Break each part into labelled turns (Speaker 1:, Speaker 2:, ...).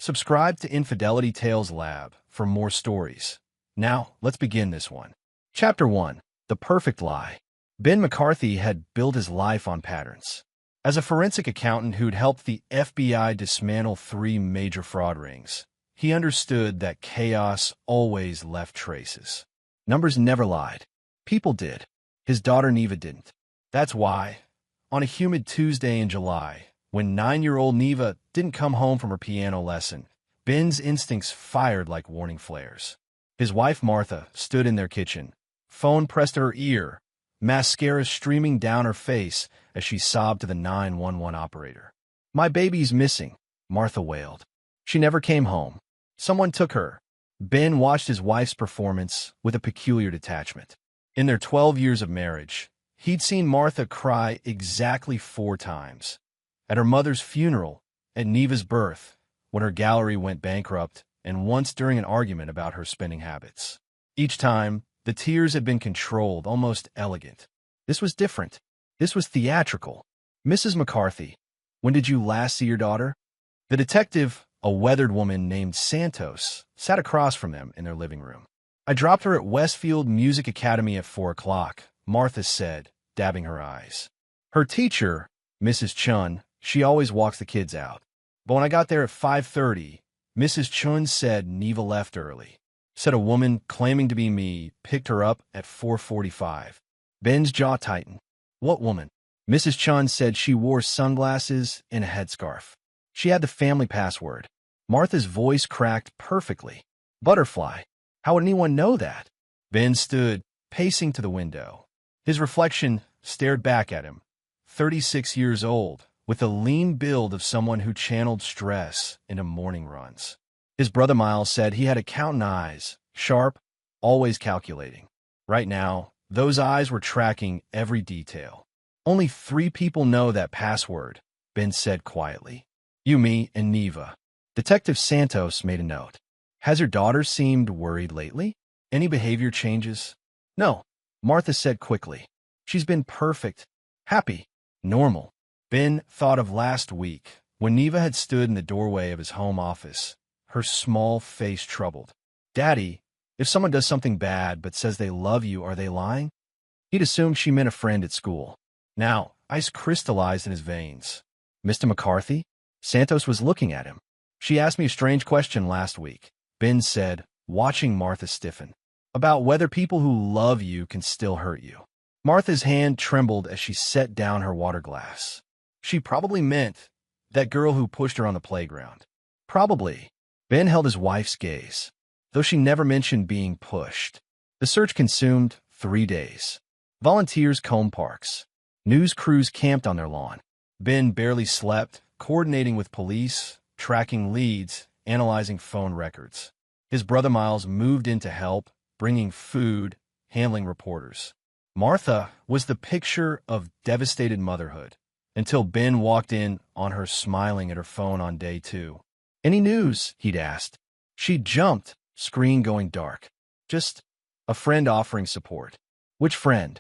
Speaker 1: Subscribe to Infidelity Tales Lab for more stories. Now, let's begin this one. Chapter 1. The Perfect Lie. Ben McCarthy had built his life on patterns. As a forensic accountant who'd helped the FBI dismantle 3 major fraud rings, he understood that chaos always left traces. Numbers never lied. People did. His daughter Neva didn't. That's why, on a humid Tuesday in July, when 9-year-old Neva didn't come home from her piano lesson, Ben's instincts fired like warning flares. His wife Martha stood in their kitchen, phone pressed to her ear, mascara streaming down her face as she sobbed to the 911 operator. "My baby's missing," Martha wailed. "She never came home. Someone took her." Ben watched his wife's performance with a peculiar detachment. In their 12 years of marriage, he'd seen Martha cry exactly 4 times. At her mother's funeral, at Neva's birth, when her gallery went bankrupt, and once during an argument about her spending habits. Each time, the tears had been controlled, almost elegant. This was different. This was theatrical. "Mrs. McCarthy, when did you last see your daughter?" The detective, a weathered woman named Santos, sat across from them in their living room. "I dropped her at Westfield Music Academy at 4 o'clock, Martha said, dabbing her eyes. "Her teacher, Mrs. Chun, she always walks the kids out. But when I got there at 5:30, Mrs. Chun said Neva left early. Said a woman claiming to be me picked her up at 4:45. Ben's jaw tightened. "What woman?" "Mrs. Chun said she wore sunglasses and a headscarf. She had the family password." Martha's voice cracked perfectly. "Butterfly. How would anyone know that?" Ben stood, pacing to the window. His reflection stared back at him. 36 years old, with the lean build of someone who channeled stress into morning runs. His brother Miles said he had accountant eyes, sharp, always calculating. Right now, those eyes were tracking every detail. "Only 3 people know that password," Ben said quietly. "You, me, and Neva." Detective Santos made a note. "Has your daughter seemed worried lately? Any behavior changes?" "No," Martha said quickly. "She's been perfect, happy, normal." Ben thought of last week, when Neva had stood in the doorway of his home office, her small face troubled. "Daddy, if someone does something bad but says they love you, are they lying?" He'd assumed she meant a friend at school. Now, ice crystallized in his veins. "Mr. McCarthy?" Santos was looking at him. "She asked me a strange question last week," Ben said, watching Martha stiffen. "About whether people who love you can still hurt you." Martha's hand trembled as she set down her water glass. She probably meant that girl who pushed her on the playground. Probably. Ben held his wife's gaze, though she never mentioned being pushed. The search consumed 3 days. Volunteers combed parks. News crews camped on their lawn. Ben barely slept, coordinating with police, tracking leads, analyzing phone records. His brother Miles moved in to help, bringing food, handling reporters. Martha was the picture of devastated motherhood, until Ben walked in on her smiling at her phone on day 2. "Any news?" he'd asked. She jumped, screen going dark. "Just a friend offering support." "Which friend?"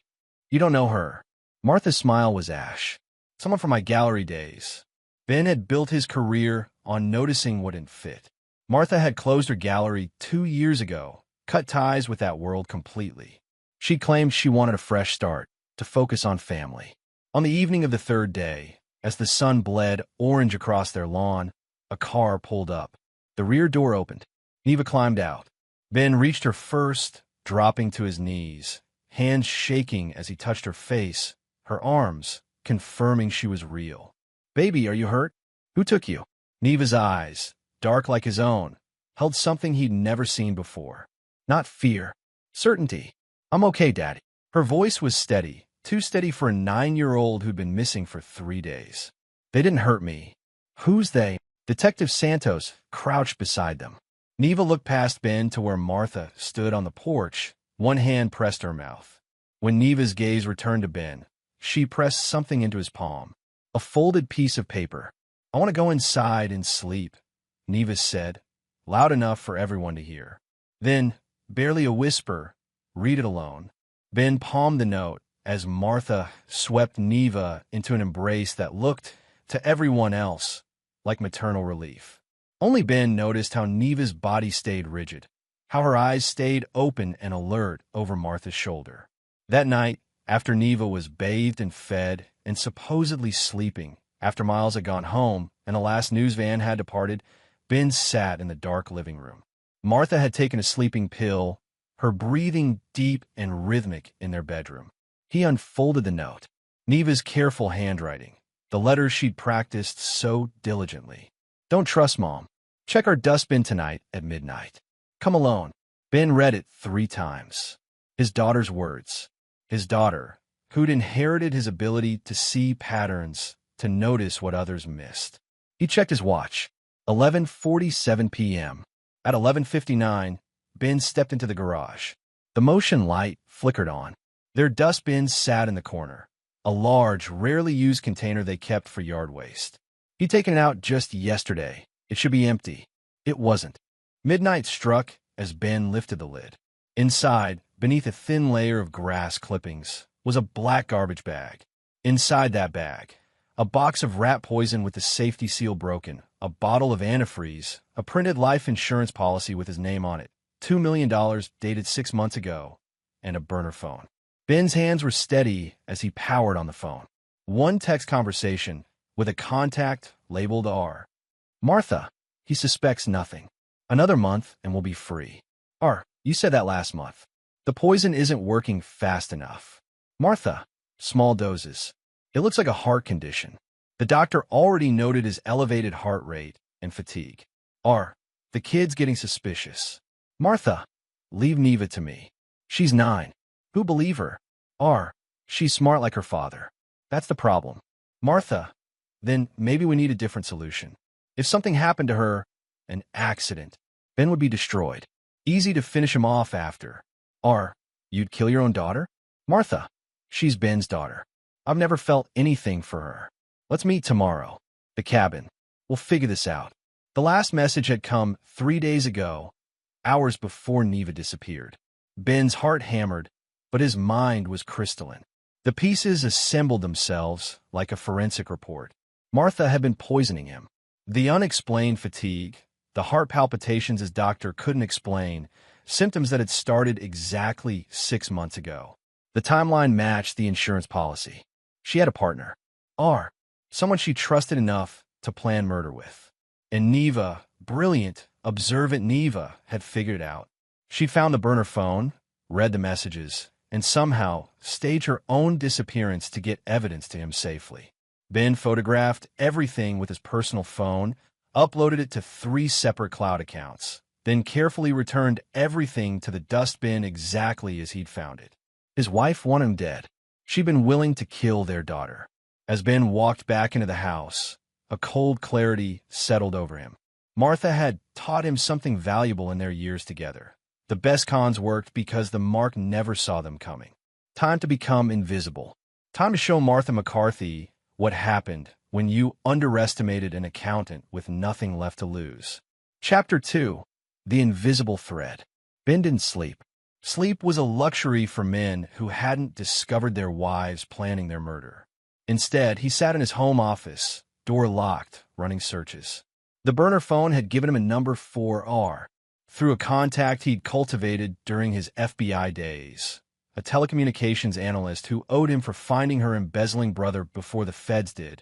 Speaker 1: "You don't know her." Martha's smile was ash. "Someone from my gallery days." Ben had built his career on noticing what didn't fit. Martha had closed her gallery 2 years ago, cut ties with that world completely. She claimed she wanted a fresh start, to focus on family. On the evening of the 3rd day, as the sun bled orange across their lawn, a car pulled up. The rear door opened. Neva climbed out. Ben reached her first, dropping to his knees, hands shaking as he touched her face, her arms, confirming she was real. "Baby, are you hurt? Who took you?" Neva's eyes, dark like his own, held something he'd never seen before. Not fear, certainty. "I'm okay, Daddy." Her voice was steady, too steady for a 9-year-old who'd been missing for 3 days. "They didn't hurt me." "Who's they?" Detective Santos crouched beside them. Neva looked past Ben to where Martha stood on the porch, one hand pressed to her mouth. When Neva's gaze returned to Ben, she pressed something into his palm. A folded piece of paper. "I want to go inside and sleep," Neva said, loud enough for everyone to hear. Then, barely a whisper, "Read it alone." Ben palmed the note as Martha swept Neva into an embrace that looked, to everyone else, like maternal relief. Only Ben noticed how Neva's body stayed rigid, how her eyes stayed open and alert over Martha's shoulder. That night, after Neva was bathed and fed and supposedly sleeping, after Miles had gone home and the last news van had departed, Ben sat in the dark living room. Martha had taken a sleeping pill, her breathing deep and rhythmic in their bedroom. He unfolded the note. Neva's careful handwriting, the letters she'd practiced so diligently. Don't trust Mom. Check our dustbin tonight at midnight. Come alone. Ben read it 3 times. His daughter's words. His daughter, who'd inherited his ability to see patterns, to notice what others missed. He checked his watch. 11:47 p.m. At 11:59, Ben stepped into the garage. The motion light flickered on. Their dustbin sat in the corner, a large, rarely used container they kept for yard waste. He'd taken it out just yesterday. It should be empty. It wasn't. Midnight struck as Ben lifted the lid. Inside, beneath a thin layer of grass clippings, was a black garbage bag. Inside that bag, a box of rat poison with the safety seal broken, a bottle of antifreeze, a printed life insurance policy with his name on it, $2 million dated 6 months ago, and a burner phone. Ben's hands were steady as he powered on the phone. One text conversation with a contact labeled R. Martha, he suspects nothing. Another month and we'll be free. R, you said that last month. The poison isn't working fast enough. Martha, small doses. It looks like a heart condition. The doctor already noted his elevated heart rate and fatigue. R, the kid's getting suspicious. Martha, leave Neva to me. She's 9. Who believe her? R, she's smart like her father. That's the problem. Martha, then maybe we need a different solution. If something happened to her, an accident, Ben would be destroyed. Easy to finish him off after. R, you'd kill your own daughter? Martha, she's Ben's daughter. I've never felt anything for her. Let's meet tomorrow. The cabin. We'll figure this out. The last message had come 3 days ago, hours before Neva disappeared. Ben's heart hammered, but his mind was crystalline. The pieces assembled themselves like a forensic report. Martha had been poisoning him. The unexplained fatigue, the heart palpitations his doctor couldn't explain, symptoms that had started exactly 6 months ago. The timeline matched the insurance policy. She had a partner, R, someone she trusted enough to plan murder with. And Neva, brilliant, observant Neva, had figured it out. She found the burner phone, read the messages, and somehow staged her own disappearance to get evidence to him safely. Ben photographed everything with his personal phone, uploaded it to 3 separate cloud accounts, then carefully returned everything to the dustbin exactly as he'd found it. His wife wanted him dead. She'd been willing to kill their daughter. As Ben walked back into the house, a cold clarity settled over him. Martha had taught him something valuable in their years together. The best cons worked because the mark never saw them coming. Time to become invisible. Time to show Martha McCarthy what happened when you underestimated an accountant with nothing left to lose. Chapter 2. The Invisible Thread. Ben didn't sleep. Sleep was a luxury for men who hadn't discovered their wives planning their murder. Instead, he sat in his home office, door locked, running searches. The burner phone had given him a number for R, through a contact he'd cultivated during his FBI days, a telecommunications analyst who owed him for finding her embezzling brother before the feds did.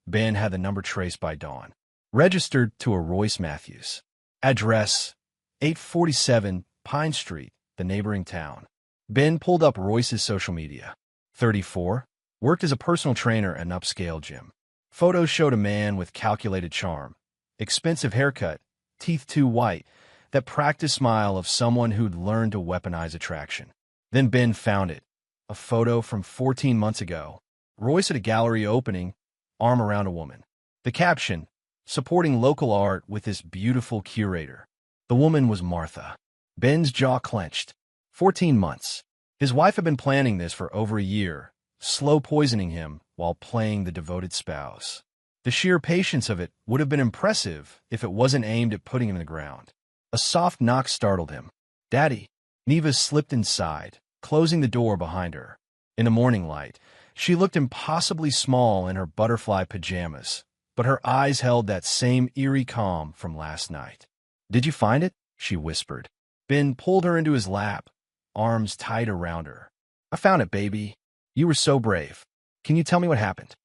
Speaker 1: Ben had the number traced by dawn. Registered to a Royce Matthews. Address, 847 Pine Street, the neighboring town. Ben pulled up Royce's social media. 34, worked as a personal trainer at an upscale gym. Photos showed a man with calculated charm, expensive haircut, teeth too white, that practiced smile of someone who'd learned to weaponize attraction. Then Ben found it, a photo from 14 months ago. Royce at a gallery opening, arm around a woman. The caption, supporting local art with this beautiful curator. The woman was Martha. Ben's jaw clenched. 14 months. His wife had been planning this for over a year, slow poisoning him while playing the devoted spouse. The sheer patience of it would have been impressive if it wasn't aimed at putting him in the ground. A soft knock startled him. Daddy. Neva slipped inside, closing the door behind her. In the morning light, she looked impossibly small in her butterfly pajamas, but her eyes held that same eerie calm from last night. "Did you find it?" she whispered. Ben pulled her into his lap, arms tight around her. "I found it, baby. You were so brave. Can you tell me what happened?"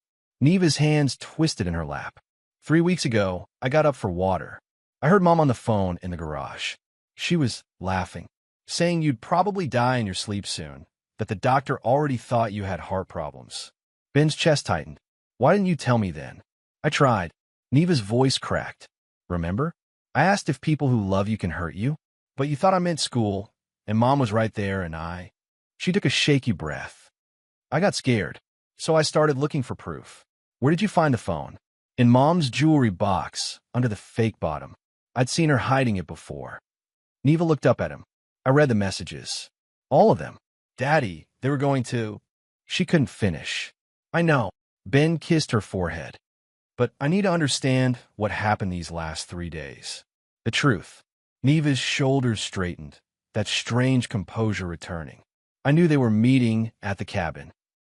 Speaker 1: Neva's hands twisted in her lap. 3 weeks ago, I got up for water. I heard Mom on the phone in the garage. She was laughing, saying you'd probably die in your sleep soon, that the doctor already thought you had heart problems. Ben's chest tightened. "Why didn't you tell me then?" "I tried." Neva's voice cracked. "Remember? I asked if people who love you can hurt you, but you thought I meant school, and Mom was right there, and I—" She took a shaky breath. "I got scared, so I started looking for proof." "Where did you find the phone?" "In Mom's jewelry box, under the fake bottom. I'd seen her hiding it before." Neva looked up at him. "I read the messages. All of them. Daddy, they were going to—" She couldn't finish. "I know." Ben kissed her forehead. "But I need to understand what happened these last 3 days. The truth." Neva's shoulders straightened, that strange composure returning. "I knew they were meeting at the cabin.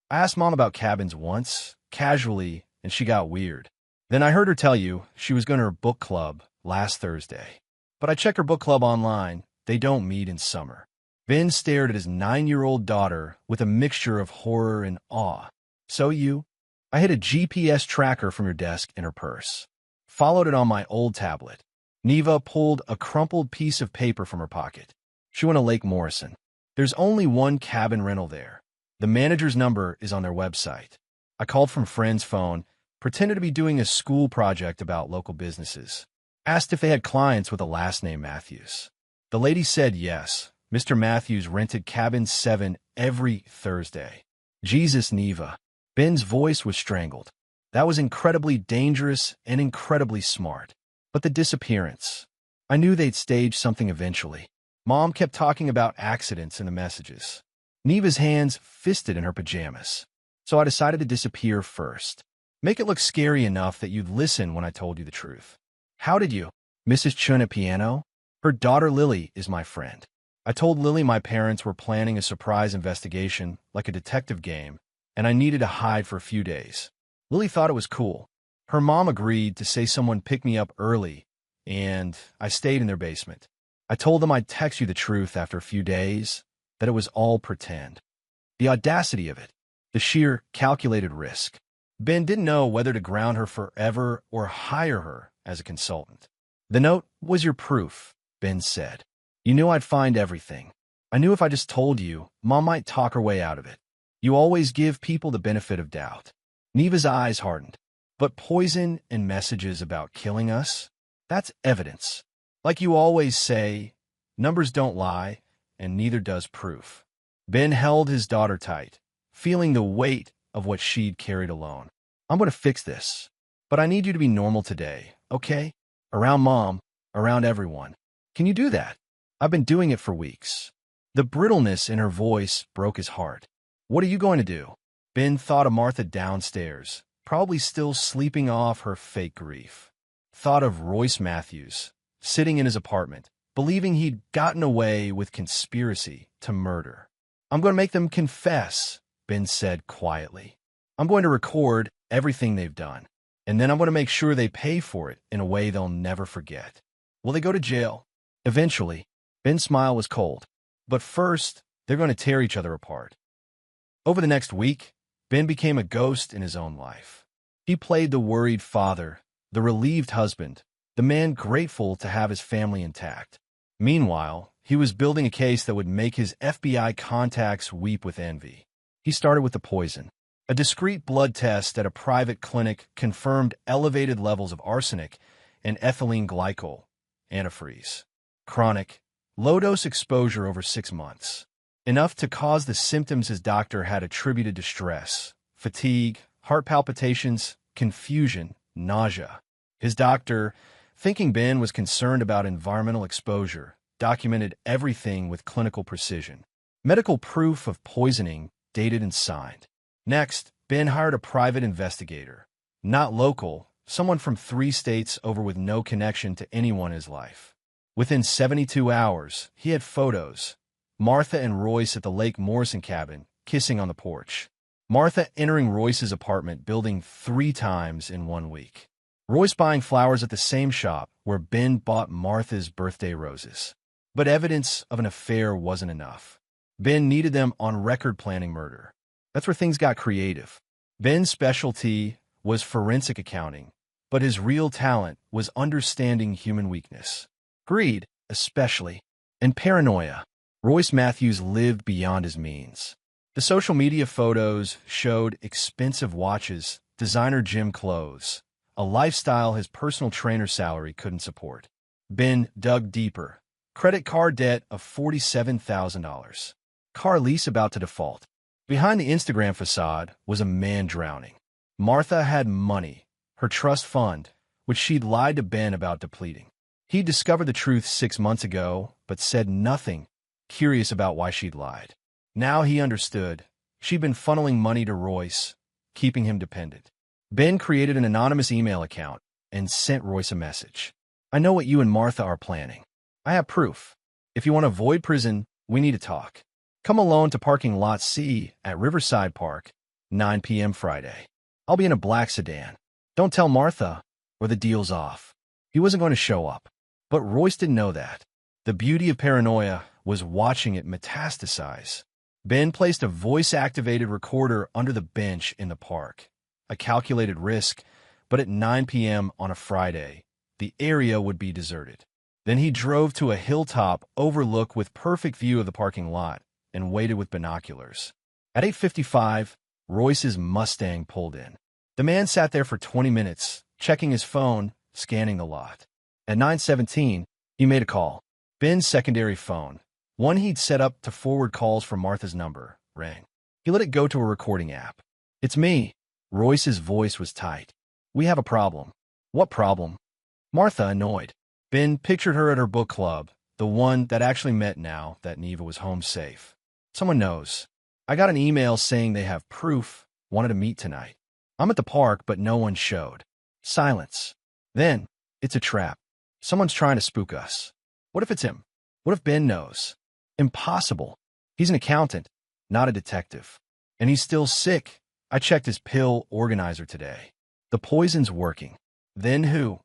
Speaker 1: I asked Mom about cabins once, casually, and she got weird. Then I heard her tell you she was going to her book club last Thursday. But I checked her book club online. They don't meet in summer." Ben stared at his 9-year-old daughter with a mixture of horror and awe. "So you—" "I hid a GPS tracker from your desk in her purse. Followed it on my old tablet." Neva pulled a crumpled piece of paper from her pocket. "She went to Lake Morrison. There's only one cabin rental there. The manager's number is on their website. I called from friend's phone, pretended to be doing a school project about local businesses. Asked if they had clients with a last name Matthews. The lady said yes. Mr. Matthews rented cabin 7 every Thursday." "Jesus, Neva." Ben's voice was strangled. "That was incredibly dangerous and incredibly smart. But the disappearance. I knew they'd stage something eventually. Mom kept talking about accidents in the messages." Neva's hands fisted in her pajamas. "So I decided to disappear first. Make it look scary enough that you'd listen when I told you the truth." "How did you?" "Mrs. Chun at piano? Her daughter Lily is my friend. I told Lily my parents were planning a surprise investigation, like a detective game, and I needed to hide for a few days. Lily thought it was cool. Her mom agreed to say someone picked me up early, and I stayed in their basement. I told them I'd text you the truth after a few days, that it was all pretend." The audacity of it, the sheer calculated risk. Ben didn't know whether to ground her forever or hire her as a consultant. "The note was your proof," Ben said. "You knew I'd find everything. I knew if I just told you, Mom might talk her way out of it. You always give people the benefit of doubt." Neva's eyes hardened. "But poison and messages about killing us? That's evidence. Like you always say, numbers don't lie, and neither does proof." Ben held his daughter tight, feeling the weight of what she'd carried alone. "I'm going to fix this. But I need you to be normal today, okay? Around Mom, around everyone. Can you do that?" "I've been doing it for weeks." The brittleness in her voice broke his heart. "What are you going to do?" Ben thought of Martha downstairs, probably still sleeping off her fake grief. Thought of Royce Matthews, sitting in his apartment, believing he'd gotten away with conspiracy to murder. "I'm going to make them confess," Ben said quietly. "I'm going to record everything they've done, and then I'm going to make sure they pay for it in a way they'll never forget." "Will they go to jail?" "Eventually." Ben's smile was cold. "But first, they're going to tear each other apart." Over the next week, Ben became a ghost in his own life. He played the worried father, the relieved husband, the man grateful to have his family intact. Meanwhile, he was building a case that would make his FBI contacts weep with envy. He started with the poison. A discreet blood test at a private clinic confirmed elevated levels of arsenic and ethylene glycol, antifreeze. Chronic, low-dose exposure over 6 months. Enough to cause the symptoms his doctor had attributed to stress, fatigue, heart palpitations, confusion, nausea. His doctor, thinking Ben was concerned about environmental exposure, documented everything with clinical precision. Medical proof of poisoning, dated and signed. Next, Ben hired a private investigator. Not local, someone from 3 states over with no connection to anyone in his life. Within 72 hours, he had photos. Martha and Royce at the Lake Morrison cabin, kissing on the porch. Martha entering Royce's apartment building 3 times in 1 week. Royce buying flowers at the same shop where Ben bought Martha's birthday roses. But evidence of an affair wasn't enough. Ben needed them on record planning murder. That's where things got creative. Ben's specialty was forensic accounting, but his real talent was understanding human weakness. Greed, especially, and paranoia. Royce Matthews lived beyond his means. The social media photos showed expensive watches, designer gym clothes, a lifestyle his personal trainer salary couldn't support. Ben dug deeper. Credit card debt of $47,000. Car lease about to default. Behind the Instagram facade was a man drowning. Martha had money, her trust fund, which she'd lied to Ben about depleting. He discovered the truth 6 months ago, but said nothing, curious about why she'd lied. Now he understood. She'd been funneling money to Royce, keeping him dependent. Ben created an anonymous email account and sent Royce a message. I know what you and Martha are planning. I have proof. If you want to avoid prison, we need to talk. Come alone to parking lot C at Riverside Park, 9 p.m. Friday. I'll be in a black sedan. Don't tell Martha, or the deal's off. He wasn't going to show up. But Royce didn't know that. The beauty of paranoia was watching it metastasize. Ben placed a voice-activated recorder under the bench in the park. A calculated risk, but at 9 p.m. on a Friday, the area would be deserted. Then he drove to a hilltop overlook with perfect view of the parking lot and waited with binoculars. At 8:55, Royce's Mustang pulled in. The man sat there for 20 minutes, checking his phone, scanning the lot. At 9:17, he made a call. Ben's secondary phone, one he'd set up to forward calls from Martha's number, rang. He let it go to a recording app. It's me. Royce's voice was tight. We have a problem. What problem? Martha, annoyed. Ben pictured her at her book club, the one that actually met now that Neva was home safe. Someone knows. I got an email saying they have proof, wanted to meet tonight. I'm at the park, but no one showed. Silence. Then, it's a trap. Someone's trying to spook us. What if it's him? What if Ben knows? Impossible. He's an accountant, not a detective. And he's still sick. I checked his pill organizer today. The poison's working. Then who?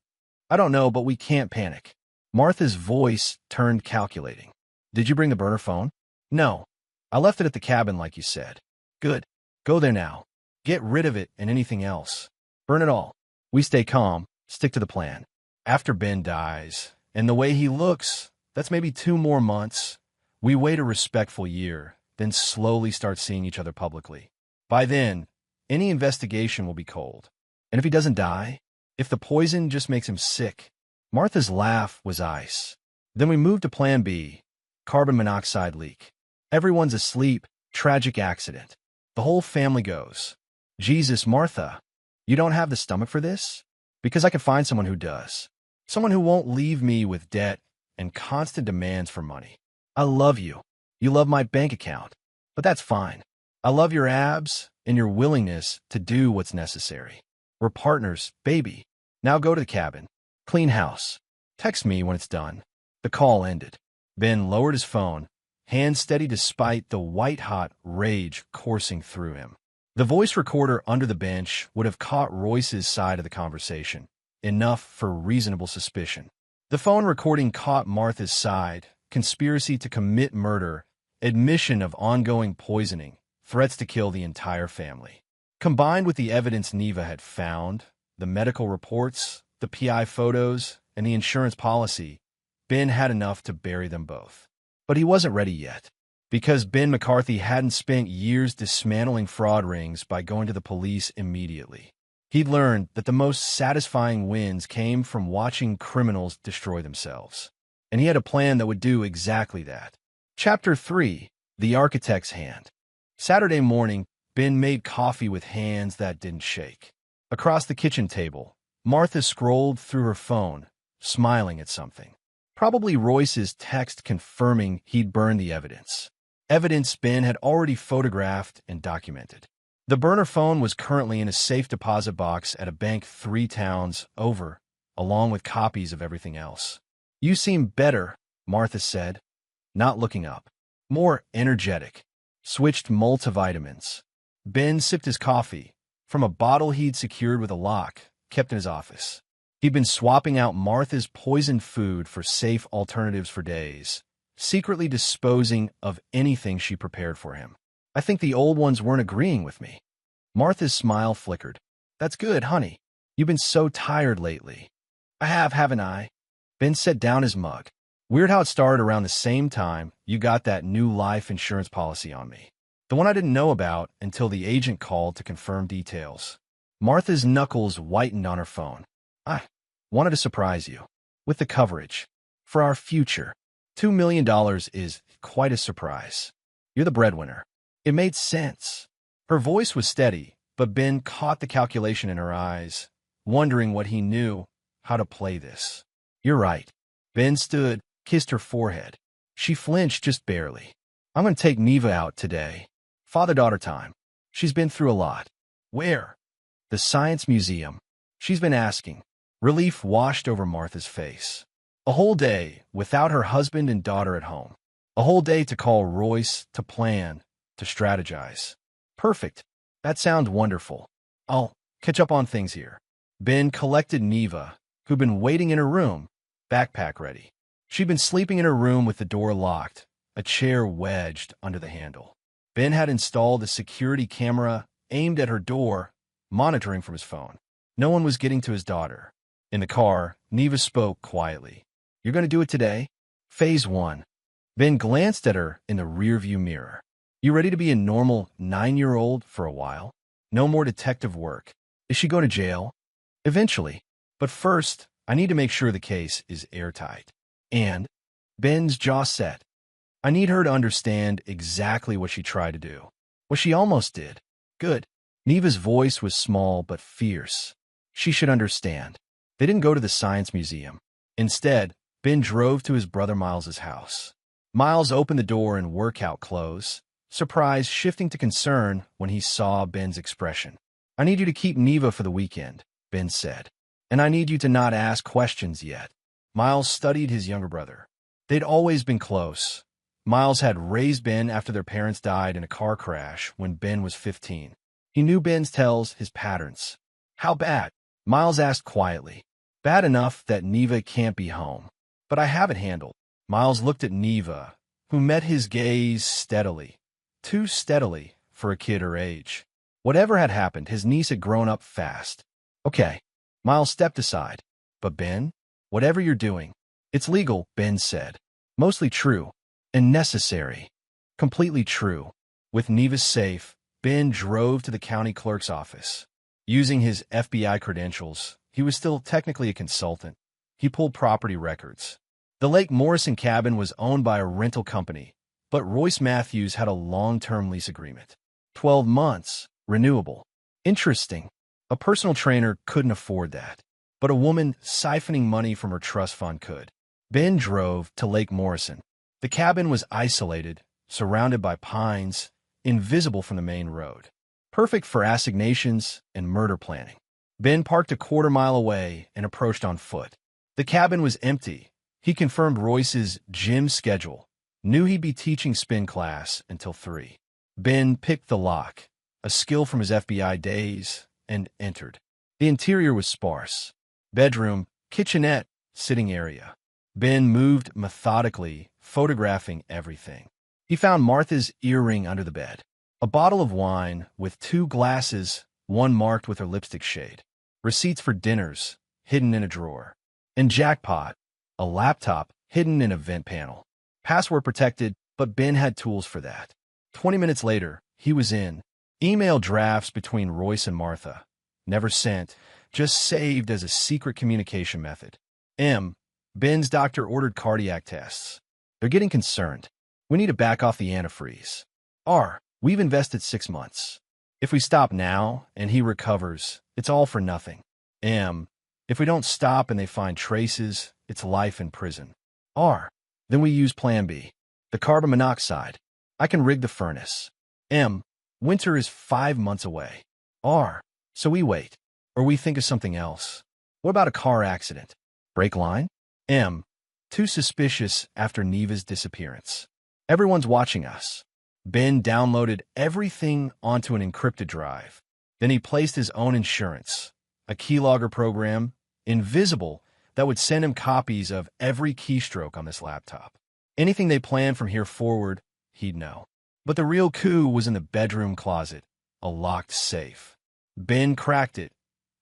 Speaker 1: I don't know, but we can't panic. Martha's voice turned calculating. Did you bring the burner phone? No. I left it at the cabin like you said. Good. Go there now. Get rid of it and anything else. Burn it all. We stay calm, stick to the plan. After Ben dies, and the way he looks, that's maybe 2 more months. We wait a respectful year, then slowly start seeing each other publicly. By then, any investigation will be cold. And if he doesn't die, if the poison just makes him sick, Martha's laugh was ice. Then we move to plan B, carbon monoxide leak. Everyone's asleep, tragic accident. The whole family goes. Jesus, Martha, you don't have the stomach for this? Because I can find someone who does. Someone who won't leave me with debt and constant demands for money. I love you. You love my bank account. But that's fine. I love your abs and your willingness to do what's necessary. We're partners, baby. Now go to the cabin. Clean house. Text me when it's done. The call ended. Ben lowered his phone, hands steady despite the white-hot rage coursing through him. The voice recorder under the bench would have caught Royce's side of the conversation, enough for reasonable suspicion. The phone recording caught Martha's side, conspiracy to commit murder, admission of ongoing poisoning, threats to kill the entire family. Combined with the evidence Neva had found, the medical reports, the PI photos, and the insurance policy, Ben had enough to bury them both. But he wasn't ready yet, because Ben McCarthy hadn't spent years dismantling fraud rings by going to the police immediately. He'd learned that the most satisfying wins came from watching criminals destroy themselves. And he had a plan that would do exactly that. Chapter 3, The Architect's Hand. Saturday morning, Ben made coffee with hands that didn't shake. Across the kitchen table, Martha scrolled through her phone, smiling at something. Probably Royce's text confirming he'd burned the evidence. Evidence Ben had already photographed and documented. The burner phone was currently in a safe deposit box at a bank 3 towns over, along with copies of everything else. You seem better, Martha said, not looking up. More energetic. Switched multivitamins. Ben sipped his coffee from a bottle he'd secured with a lock, kept in his office. He'd been swapping out Martha's poisoned food for safe alternatives for days, secretly disposing of anything she prepared for him. I think the old ones weren't agreeing with me. Martha's smile flickered. That's good, honey. You've been so tired lately. I have, haven't I? Ben set down his mug. Weird how it started around the same time you got that new life insurance policy on me. The one I didn't know about until the agent called to confirm details. Martha's knuckles whitened on her phone. I wanted to surprise you with the coverage for our future. $2 million is quite a surprise. You're the breadwinner. It made sense. Her voice was steady, but Ben caught the calculation in her eyes, wondering what he knew, how to play this. You're right. Ben stood, kissed her forehead. She flinched just barely. I'm going to take Neva out today. Father-daughter time. She's been through a lot. Where? The Science Museum. She's been asking. Relief washed over Martha's face. A whole day without her husband and daughter at home. A whole day to call Royce, to plan, to strategize. Perfect. That sounds wonderful. I'll catch up on things here. Ben collected Neva, who'd been waiting in her room, backpack ready. She'd been sleeping in her room with the door locked, a chair wedged under the handle. Ben had installed a security camera aimed at her door, monitoring from his phone. No one was getting to his daughter. In the car, Neva spoke quietly. You're going to do it today? Phase 1. Ben glanced at her in the rearview mirror. You ready to be a normal 9-year-old for a while? No more detective work. Is she going to jail? Eventually. But first, I need to make sure the case is airtight. And Ben's jaw set. I need her to understand exactly what she tried to do. What she almost did. Good. Neva's voice was small but fierce. She should understand. They didn't go to the Science Museum. Instead, Ben drove to his brother Miles's house. Miles opened the door in workout clothes, surprise shifting to concern when he saw Ben's expression. I need you to keep Neva for the weekend, Ben said. And I need you to not ask questions yet. Miles studied his younger brother. They'd always been close. Miles had raised Ben after their parents died in a car crash when Ben was 15. He knew Ben's tells, his patterns. How bad? Miles asked quietly. Bad enough that Neva can't be home. But I have it handled. Miles looked at Neva, who met his gaze steadily. Too steadily for a kid her age. Whatever had happened, his niece had grown up fast. Okay. Miles stepped aside. But Ben, whatever you're doing, it's legal, Ben said. Mostly true. And necessary. Completely true. With Neva safe, Ben drove to the county clerk's office. Using his FBI credentials, he was still technically a consultant. He pulled property records. The Lake Morrison cabin was owned by a rental company, but Royce Matthews had a long-term lease agreement. 12 months, renewable. Interesting. A personal trainer couldn't afford that, but a woman siphoning money from her trust fund could. Ben drove to Lake Morrison. The cabin was isolated, surrounded by pines, invisible from the main road. Perfect for assignations and murder planning. Ben parked a quarter-mile away and approached on foot. The cabin was empty. He confirmed Royce's gym schedule, knew he'd be teaching spin class until 3. Ben picked the lock, a skill from his FBI days, and entered. The interior was sparse. Bedroom, kitchenette, sitting area. Ben moved methodically, photographing everything. He found Martha's earring under the bed. A bottle of wine with 2 glasses, one marked with her lipstick shade. Receipts for dinners, hidden in a drawer. And jackpot, a laptop hidden in a vent panel. Password protected, but Ben had tools for that. 20 minutes later, he was in. Email drafts between Royce and Martha. Never sent, just saved as a secret communication method. Ben's doctor ordered cardiac tests. They're getting concerned. We need to back off the antifreeze. We've invested 6 months. If we stop now and he recovers, it's all for nothing. If we don't stop and they find traces, it's life in prison. Then we use plan B. The carbon monoxide. I can rig the furnace. Winter is 5 months away. So we wait. Or we think of something else. What about a car accident? Brake line? Too suspicious after Neva's disappearance. Everyone's watching us. Ben downloaded everything onto an encrypted drive. Then he placed his own insurance, a keylogger program, invisible, that would send him copies of every keystroke on this laptop. Anything they planned from here forward, he'd know. But the real coup was in the bedroom closet, a locked safe. Ben cracked it,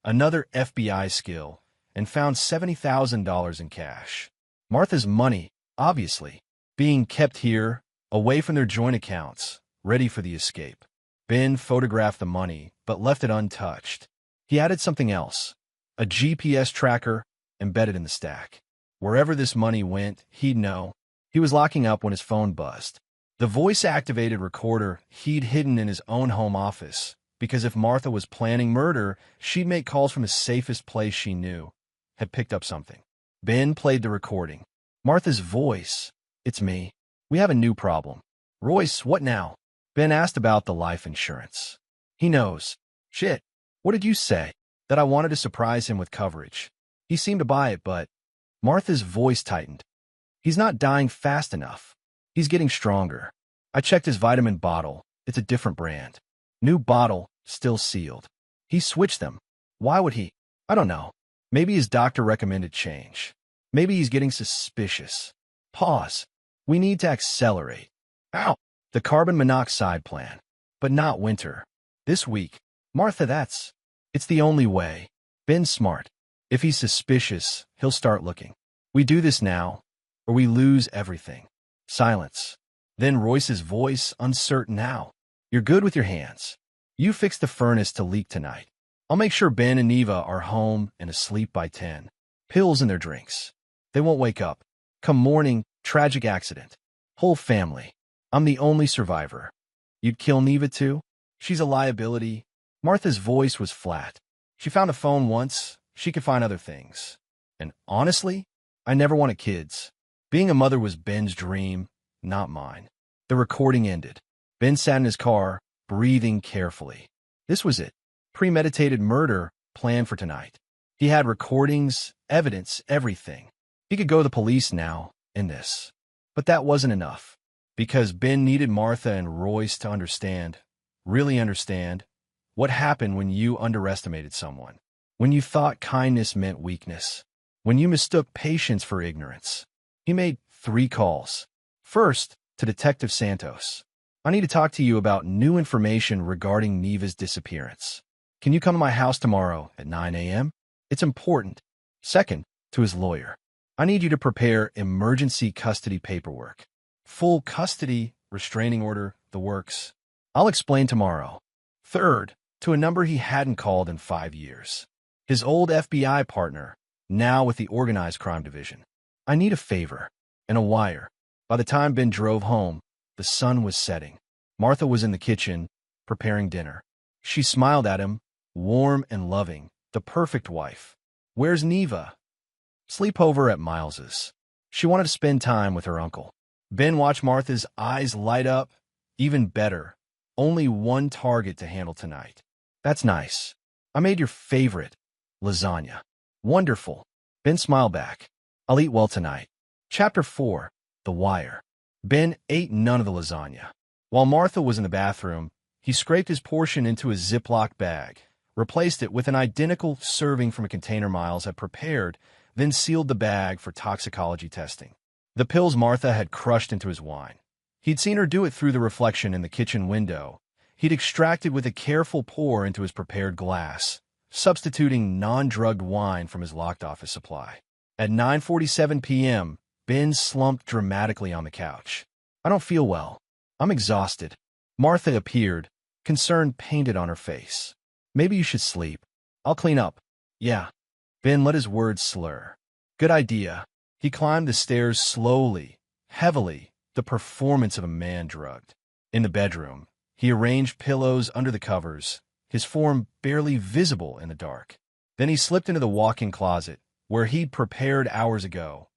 Speaker 1: another FBI skill, and found $70,000 in cash. Martha's money, obviously, being kept here, away from their joint accounts, ready for the escape. Ben photographed the money, but left it untouched. He added something else, a GPS tracker embedded in the stack. Wherever this money went, he'd know. He was locking up when his phone buzzed. The voice-activated recorder he'd hidden in his own home office, because if Martha was planning murder, she'd make calls from the safest place she knew, had picked up something. Ben played the recording. Martha's voice. "It's me. We have a new problem." "Royce, what now?" Ben asked about the life insurance. "He knows." "Shit. What did you say?" "That I wanted to surprise him with coverage. He seemed to buy it, but—" Martha's voice tightened. "He's not dying fast enough. He's getting stronger. I checked his vitamin bottle. It's a different brand. New bottle, still sealed. He switched them. Why would he? I don't know. Maybe his doctor recommended change. Maybe he's getting suspicious." Pause. "We need to accelerate." "Ow!" "The carbon monoxide plan. But not winter. This week." "Martha, it's the only way." "Ben's smart. If he's suspicious, he'll start looking. We do this now, or we lose everything." Silence. Then Royce's voice, uncertain now. "You're good with your hands. You fix the furnace to leak tonight. I'll make sure Ben and Neva are home and asleep by 10. Pills in their drinks. They won't wake up. Come morning, tragic accident. Whole family. I'm the only survivor. You'd kill Neva too? She's a liability." Martha's voice was flat. "She found a phone once. She could find other things. And honestly, I never wanted kids. Being a mother was Ben's dream, not mine." The recording ended. Ben sat in his car, breathing carefully. This was it. Premeditated murder planned for tonight. He had recordings, evidence, everything. He could go to the police now, in this. But that wasn't enough. Because Ben needed Martha and Royce to understand, really understand, what happened when you underestimated someone. When you thought kindness meant weakness. When you mistook patience for ignorance. He made 3 calls. First, to Detective Santos. "I need to talk to you about new information regarding Neva's disappearance. Can you come to my house tomorrow at 9 a.m.? It's important." Second, to his lawyer. "I need you to prepare emergency custody paperwork. Full custody, restraining order, the works. I'll explain tomorrow." Third, to a number he hadn't called in 5 years. His old FBI partner, now with the Organized Crime Division. "I need a favor." And a wire. By the time Ben drove home, the sun was setting. Martha was in the kitchen, preparing dinner. She smiled at him, warm and loving, the perfect wife. "Where's Neva?" "Sleepover at Miles's. She wanted to spend time with her uncle." Ben watched Martha's eyes light up. Even better. Only one target to handle tonight. "That's nice. I made your favorite, lasagna." "Wonderful." Ben smiled back. "I'll eat well tonight." Chapter 4. The Wire. Ben ate none of the lasagna. While Martha was in the bathroom, he scraped his portion into a Ziploc bag, replaced it with an identical serving from a container Miles had prepared, then sealed the bag for toxicology testing. The pills Martha had crushed into his wine. He'd seen her do it through the reflection in the kitchen window. He'd extracted with a careful pour into his prepared glass, substituting non-drugged wine from his locked office supply. At 9:47 p.m., Ben slumped dramatically on the couch. "I don't feel well. I'm exhausted." Martha appeared, concern painted on her face. "Maybe you should sleep. I'll clean up." "Yeah." Ben let his words slur. "Good idea." He climbed the stairs slowly, heavily, the performance of a man drugged. In the bedroom, he arranged pillows under the covers, his form barely visible in the dark. Then he slipped into the walk-in closet, where he'd prepared hours ago.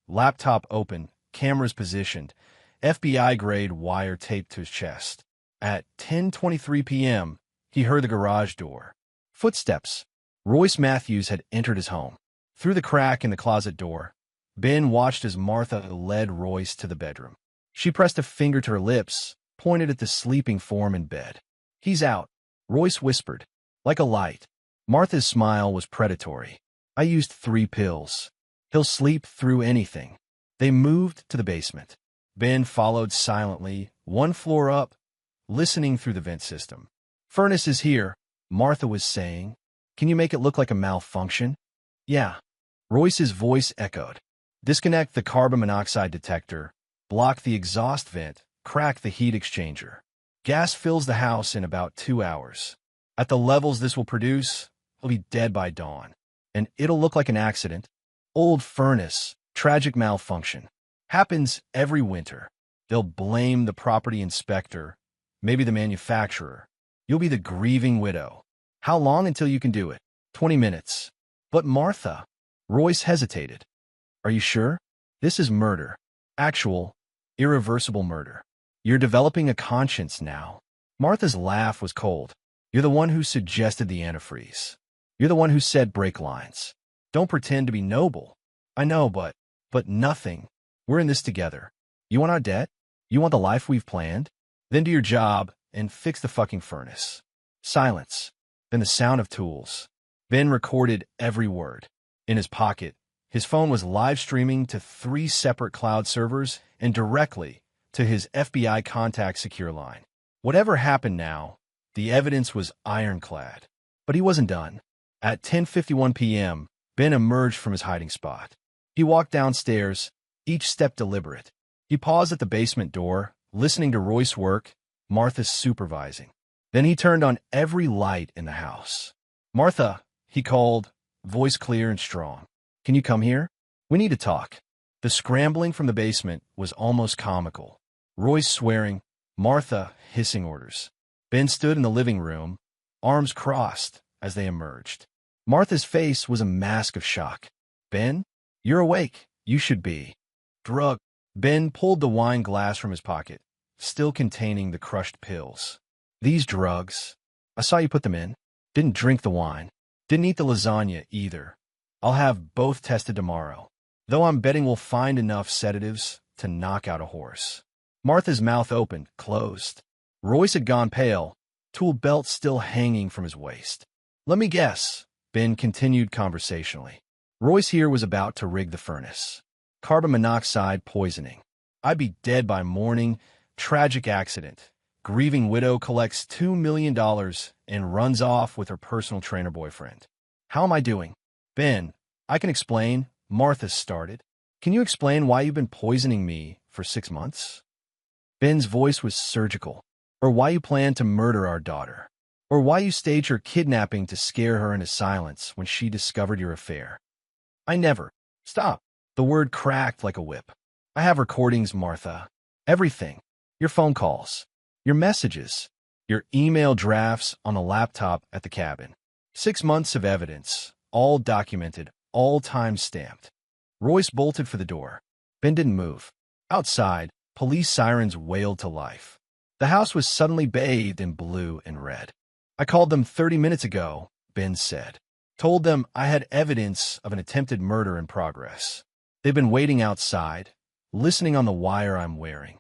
Speaker 1: Laptop open, cameras positioned, FBI-grade wire taped to his chest. At 10:23 p.m., he heard the garage door. Footsteps. Royce Matthews had entered his home. Through the crack in the closet door, Ben watched as Martha led Royce to the bedroom. She pressed a finger to her lips, pointed at the sleeping form in bed. "He's out," Royce whispered, like a light. Martha's smile was predatory. I used 3 pills. He'll sleep through anything. They moved to the basement. Ben followed silently, 1 floor up, listening through the vent system. Furnace is here, Martha was saying. Can you make it look like a malfunction? Yeah. Royce's voice echoed. Disconnect the carbon monoxide detector, block the exhaust vent, crack the heat exchanger. Gas fills the house in about 2 hours. At the levels this will produce, he'll be dead by dawn. And it'll look like an accident. Old furnace, tragic malfunction. Happens every winter. They'll blame the property inspector, maybe the manufacturer. You'll be the grieving widow. How long until you can do it? 20 minutes. But Martha, Royce hesitated. Are you sure? This is murder. Actual, irreversible murder. You're developing a conscience now. Martha's laugh was cold. You're the one who suggested the antifreeze. You're the one who said brake lines. Don't pretend to be noble. I know, but nothing. We're in this together. You want our debt? You want the life we've planned? Then do your job and fix the fucking furnace. Silence. Then the sound of tools. Ben recorded every word. In his pocket, his phone was live streaming to 3 separate cloud servers and directly to his FBI contact secure line. Whatever happened now, the evidence was ironclad. But he wasn't done. At 10:51 p.m., Ben emerged from his hiding spot. He walked downstairs, each step deliberate. He paused at the basement door, listening to Royce work, Martha supervising. Then he turned on every light in the house. Martha, he called, voice clear and strong. Can you come here? We need to talk. The scrambling from the basement was almost comical. Royce swearing, Martha hissing orders. Ben stood in the living room, arms crossed as they emerged. Martha's face was a mask of shock. Ben, you're awake. You should be. Drug. Ben pulled the wine glass from his pocket, still containing the crushed pills. These drugs. I saw you put them in. Didn't drink the wine. Didn't eat the lasagna either. I'll have both tested tomorrow, though I'm betting we'll find enough sedatives to knock out a horse. Martha's mouth opened, closed. Royce had gone pale, tool belt still hanging from his waist. Let me guess, Ben continued conversationally. Royce here was about to rig the furnace. Carbon monoxide poisoning. I'd be dead by morning. Tragic accident. Grieving widow collects $2 million and runs off with her personal trainer boyfriend. How am I doing? Ben, I can explain. Martha started. Can you explain why you've been poisoning me for 6 months? Ben's voice was surgical. Or why you plan to murder our daughter. Or why you staged her kidnapping to scare her into silence when she discovered your affair. I never. Stop. The word cracked like a whip. I have recordings, Martha. Everything. Your phone calls. Your messages. Your email drafts on a laptop at the cabin. 6 months of evidence. All documented. All time-stamped. Royce bolted for the door. Ben didn't move. Outside, police sirens wailed to life. The house was suddenly bathed in blue and red. I called them 30 minutes ago, Ben said. Told them I had evidence of an attempted murder in progress. They've been waiting outside, listening on the wire I'm wearing.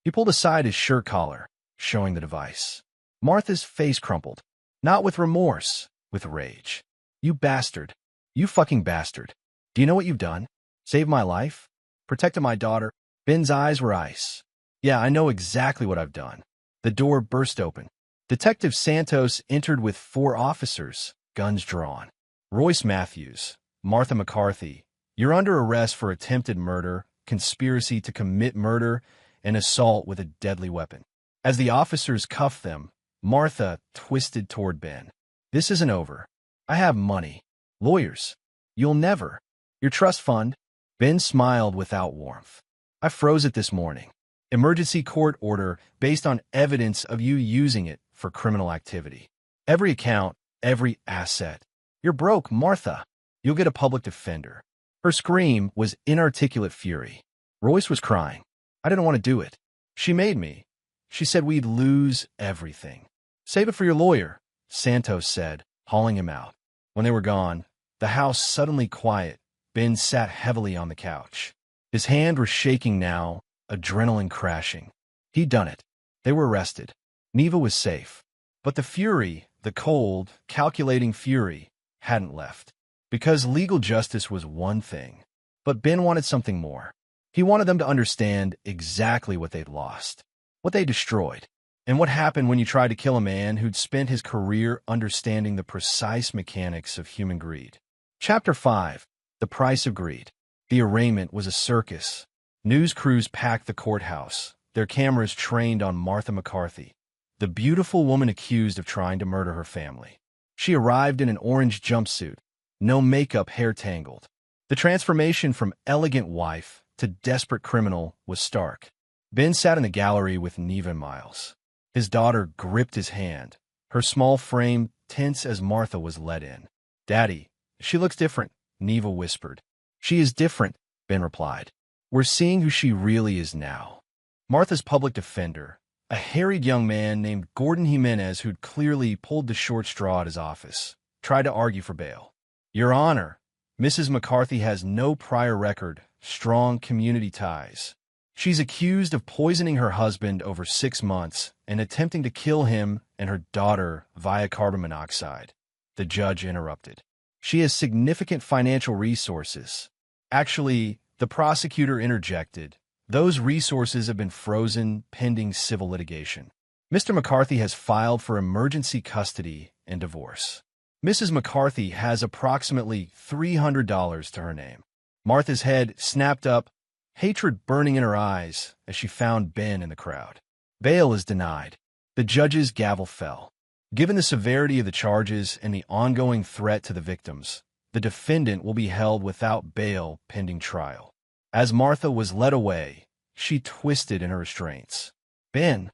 Speaker 1: He pulled aside his shirt collar, showing the device. Martha's face crumpled. Not with remorse, with rage. You bastard. You fucking bastard. Do you know what you've done? Saved my life? Protected my daughter? Ben's eyes were ice. Yeah, I know exactly what I've done. The door burst open. Detective Santos entered with 4 officers, guns drawn. Royce Matthews, Martha McCarthy, you're under arrest for attempted murder, conspiracy to commit murder, and assault with a deadly weapon. As the officers cuffed them, Martha twisted toward Ben. This isn't over. I have money. Lawyers. You'll never. Your trust fund. Ben smiled without warmth. I froze it this morning. Emergency court order based on evidence of you using it for criminal activity. Every account, every asset. You're broke, Martha. You'll get a public defender. Her scream was inarticulate fury. Royce was crying. I didn't want to do it. She made me. She said we'd lose everything. Save it for your lawyer, Santos said, hauling him out. When they were gone, the house suddenly quiet. Ben sat heavily on the couch. His hand was shaking now, adrenaline crashing. He'd done it. They were arrested. Neva was safe. But the fury, the cold, calculating fury, hadn't left. because legal justice was one thing, but Ben wanted something more. He wanted them to understand exactly what they'd lost, what they destroyed, and what happened when you tried to kill a man who'd spent his career understanding the precise mechanics of human greed. Chapter 5. The Price of Greed. The arraignment was a circus. News crews packed the courthouse, their cameras trained on Martha McCarthy, the beautiful woman accused of trying to murder her family. She arrived in an orange jumpsuit, no makeup, hair tangled. The transformation from elegant wife to desperate criminal was stark. Ben sat in the gallery with Neva and Miles. His daughter gripped his hand, her small frame tense as Martha was led in. "Daddy, she looks different," Neva whispered. "She is different," Ben replied. "We're seeing who she really is now." Martha's public defender, a harried young man named Gordon Jimenez who'd clearly pulled the short straw at his office, tried to argue for bail. "Your Honor, Mrs. McCarthy has no prior record, strong community ties. She's accused of poisoning her husband over 6 months and attempting to kill him and her daughter via carbon monoxide." The judge interrupted. "She has significant financial resources." Actually, the prosecutor interjected, "Those resources have been frozen pending civil litigation. Mr. McCarthy has filed for emergency custody and divorce. Mrs. McCarthy has approximately $300 to her name." Martha's head snapped up, hatred burning in her eyes as she found Ben in the crowd. "Bail is denied." The judge's gavel fell. Given the severity of the charges and the ongoing threat to the victims, the defendant will be held without bail pending trial. As Martha was led away, she twisted in her restraints. Ben,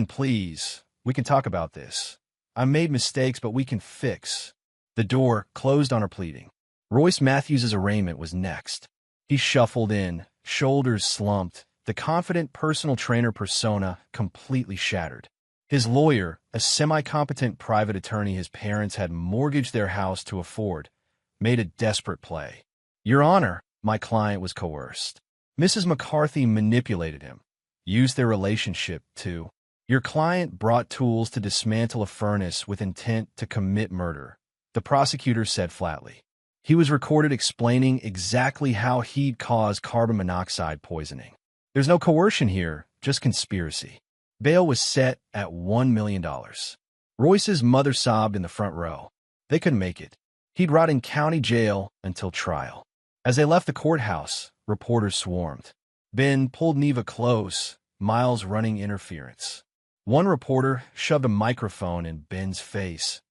Speaker 1: please, we can talk about this. I made mistakes, but we can fix." The door closed on her pleading. Royce Matthews' arraignment was next. He shuffled in, shoulders slumped, the confident personal trainer persona completely shattered. His lawyer, a semi-competent private attorney his parents had mortgaged their house to afford, made a desperate play. "Your Honor, my client was coerced. Mrs. McCarthy manipulated him, used their relationship to. Your client brought tools to dismantle a furnace with intent to commit murder," the prosecutor said flatly. He was recorded explaining exactly how he'd caused carbon monoxide poisoning. "There's no coercion here, just conspiracy." Bail was set at $1 million. Royce's mother sobbed in the front row. They couldn't make it. He'd rot in county jail until trial. As they left the courthouse, reporters swarmed. Ben pulled Neva close, Miles running interference. One reporter shoved a microphone in Ben's face.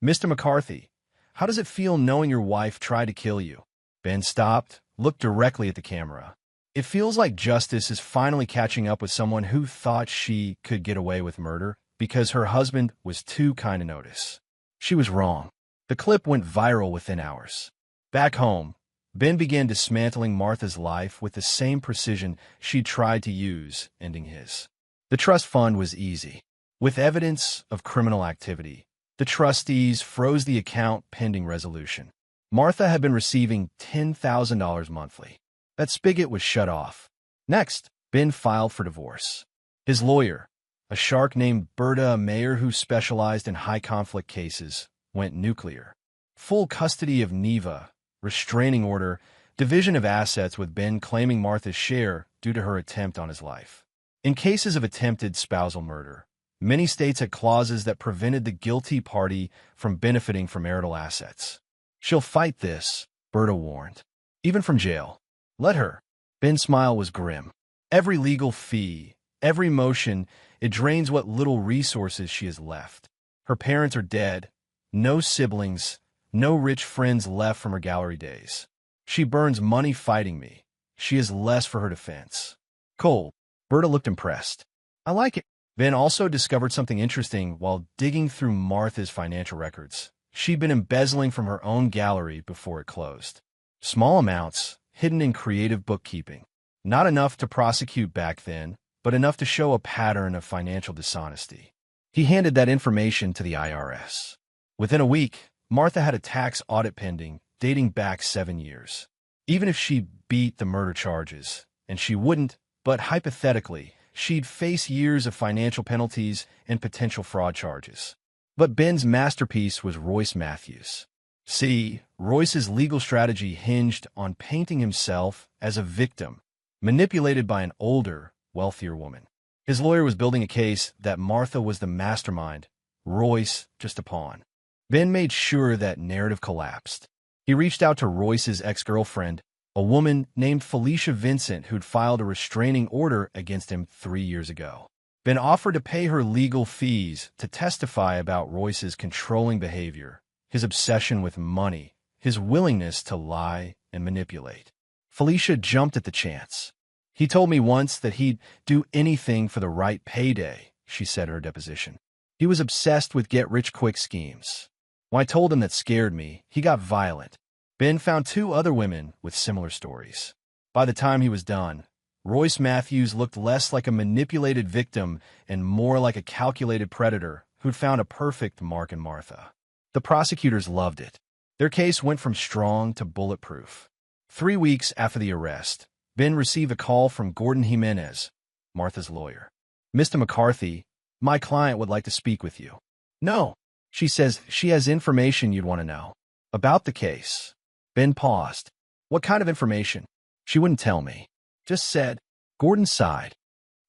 Speaker 1: "Mr. McCarthy, how does it feel knowing your wife tried to kill you?" Ben stopped, looked directly at the camera. "It feels like justice is finally catching up with someone who thought she could get away with murder because her husband was too kind to notice. She was wrong." The clip went viral within hours. Back home, Ben began dismantling Martha's life with the same precision she'd tried to use, ending his. The trust fund was easy. With evidence of criminal activity, the trustees froze the account pending resolution. Martha had been receiving $10,000 monthly. That spigot was shut off. Next, Ben filed for divorce. His lawyer, a shark named Berta Mayer who specialized in high-conflict cases, went nuclear. Full custody of Neva, restraining order, division of assets with Ben claiming Martha's share due to her attempt on his life. In cases of attempted spousal murder, many states had clauses that prevented the guilty party from benefiting from marital assets. "She'll fight this," Berta warned. "Even from jail. Let her." Ben's smile was grim. "Every legal fee, every motion, it drains what little resources she has left. Her parents are dead, no siblings, no rich friends left from her gallery days. She burns money fighting me. She has less for her defense." Cold. Berta looked impressed. "I like it." Ben also discovered something interesting while digging through Martha's financial records. She'd been embezzling from her own gallery before it closed. Small amounts, hidden in creative bookkeeping. Not enough to prosecute back then, but enough to show a pattern of financial dishonesty. He handed that information to the IRS. Within a week, Martha had a tax audit pending, dating back 7 years. Even if she beat the murder charges, and she wouldn't, but hypothetically, she'd face years of financial penalties and potential fraud charges. But Ben's masterpiece was Royce Matthews. See, Royce's legal strategy hinged on painting himself as a victim, manipulated by an older, wealthier woman. His lawyer was building a case that Martha was the mastermind, Royce just a pawn. Ben made sure that narrative collapsed. He reached out to Royce's ex-girlfriend, a woman named Felicia Vincent who'd filed a restraining order against him 3 years ago. Ben offered to pay her legal fees to testify about Royce's controlling behavior, his obsession with money, his willingness to lie and manipulate. Felicia jumped at the chance. He told me once that he'd do anything for the right payday, she said in her deposition. He was obsessed with get-rich-quick schemes. When I told him that scared me, he got violent. Ben found 2 other women with similar stories. By the time he was done, Royce Matthews looked less like a manipulated victim and more like a calculated predator who'd found a perfect Mark and Martha. The prosecutors loved it. Their case went from strong to bulletproof. 3 weeks after the arrest, Ben received a call from Gordon Jimenez, Martha's lawyer. "Mr. McCarthy, my client would like to speak with you." "No," she says, "she has information you'd want to know." "About the case." Ben paused. "What kind of information?" "She wouldn't tell me. Just said." Gordon sighed.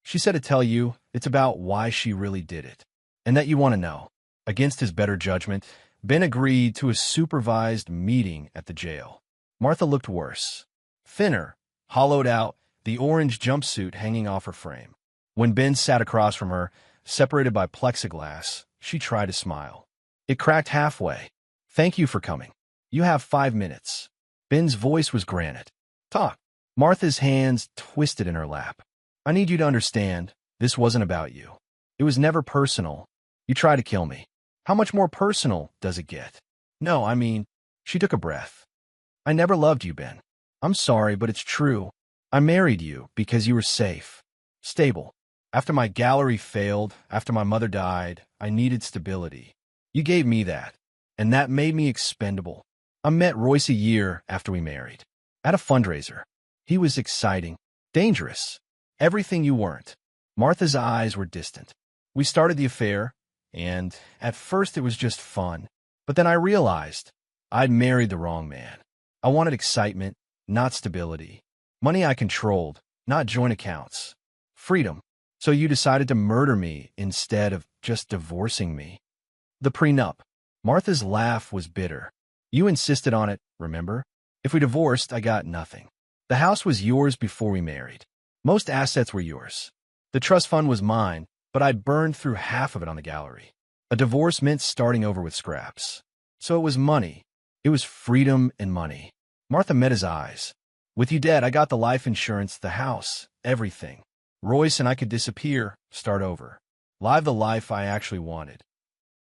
Speaker 1: "She said to tell you it's about why she really did it, and that you want to know." Against his better judgment, Ben agreed to a supervised meeting at the jail. Martha looked worse. Thinner, hollowed out, the orange jumpsuit hanging off her frame. When Ben sat across from her, separated by plexiglass, she tried to smile. It cracked halfway. "Thank you for coming. You have 5 minutes." Ben's voice was granite. "Talk." Martha's hands twisted in her lap. "I need you to understand, this wasn't about you. It was never personal. You tried to kill me. How much more personal does it get?" "No, I mean," she took a breath. "I never loved you, Ben. I'm sorry, but it's true. I married you because you were safe, stable. After my gallery failed, after my mother died, I needed stability. You gave me that, and that made me expendable. I met Royce a year after we married. At a fundraiser. He was exciting, dangerous, everything you weren't." Martha's eyes were distant. "We started the affair, and at first it was just fun. But then I realized I'd married the wrong man. I wanted excitement, not stability. Money I controlled, not joint accounts. Freedom. So you decided to murder me instead of just divorcing me." The prenup. Martha's laugh was bitter. "You insisted on it, remember? If we divorced, I got nothing. The house was yours before we married. Most assets were yours. The trust fund was mine, but I'd burned through half of it on the gallery. A divorce meant starting over with scraps. So it was money. It was freedom and money." Martha met his eyes. "With you dead, I got the life insurance, the house, everything. Royce and I could disappear, start over. Live the life I actually wanted."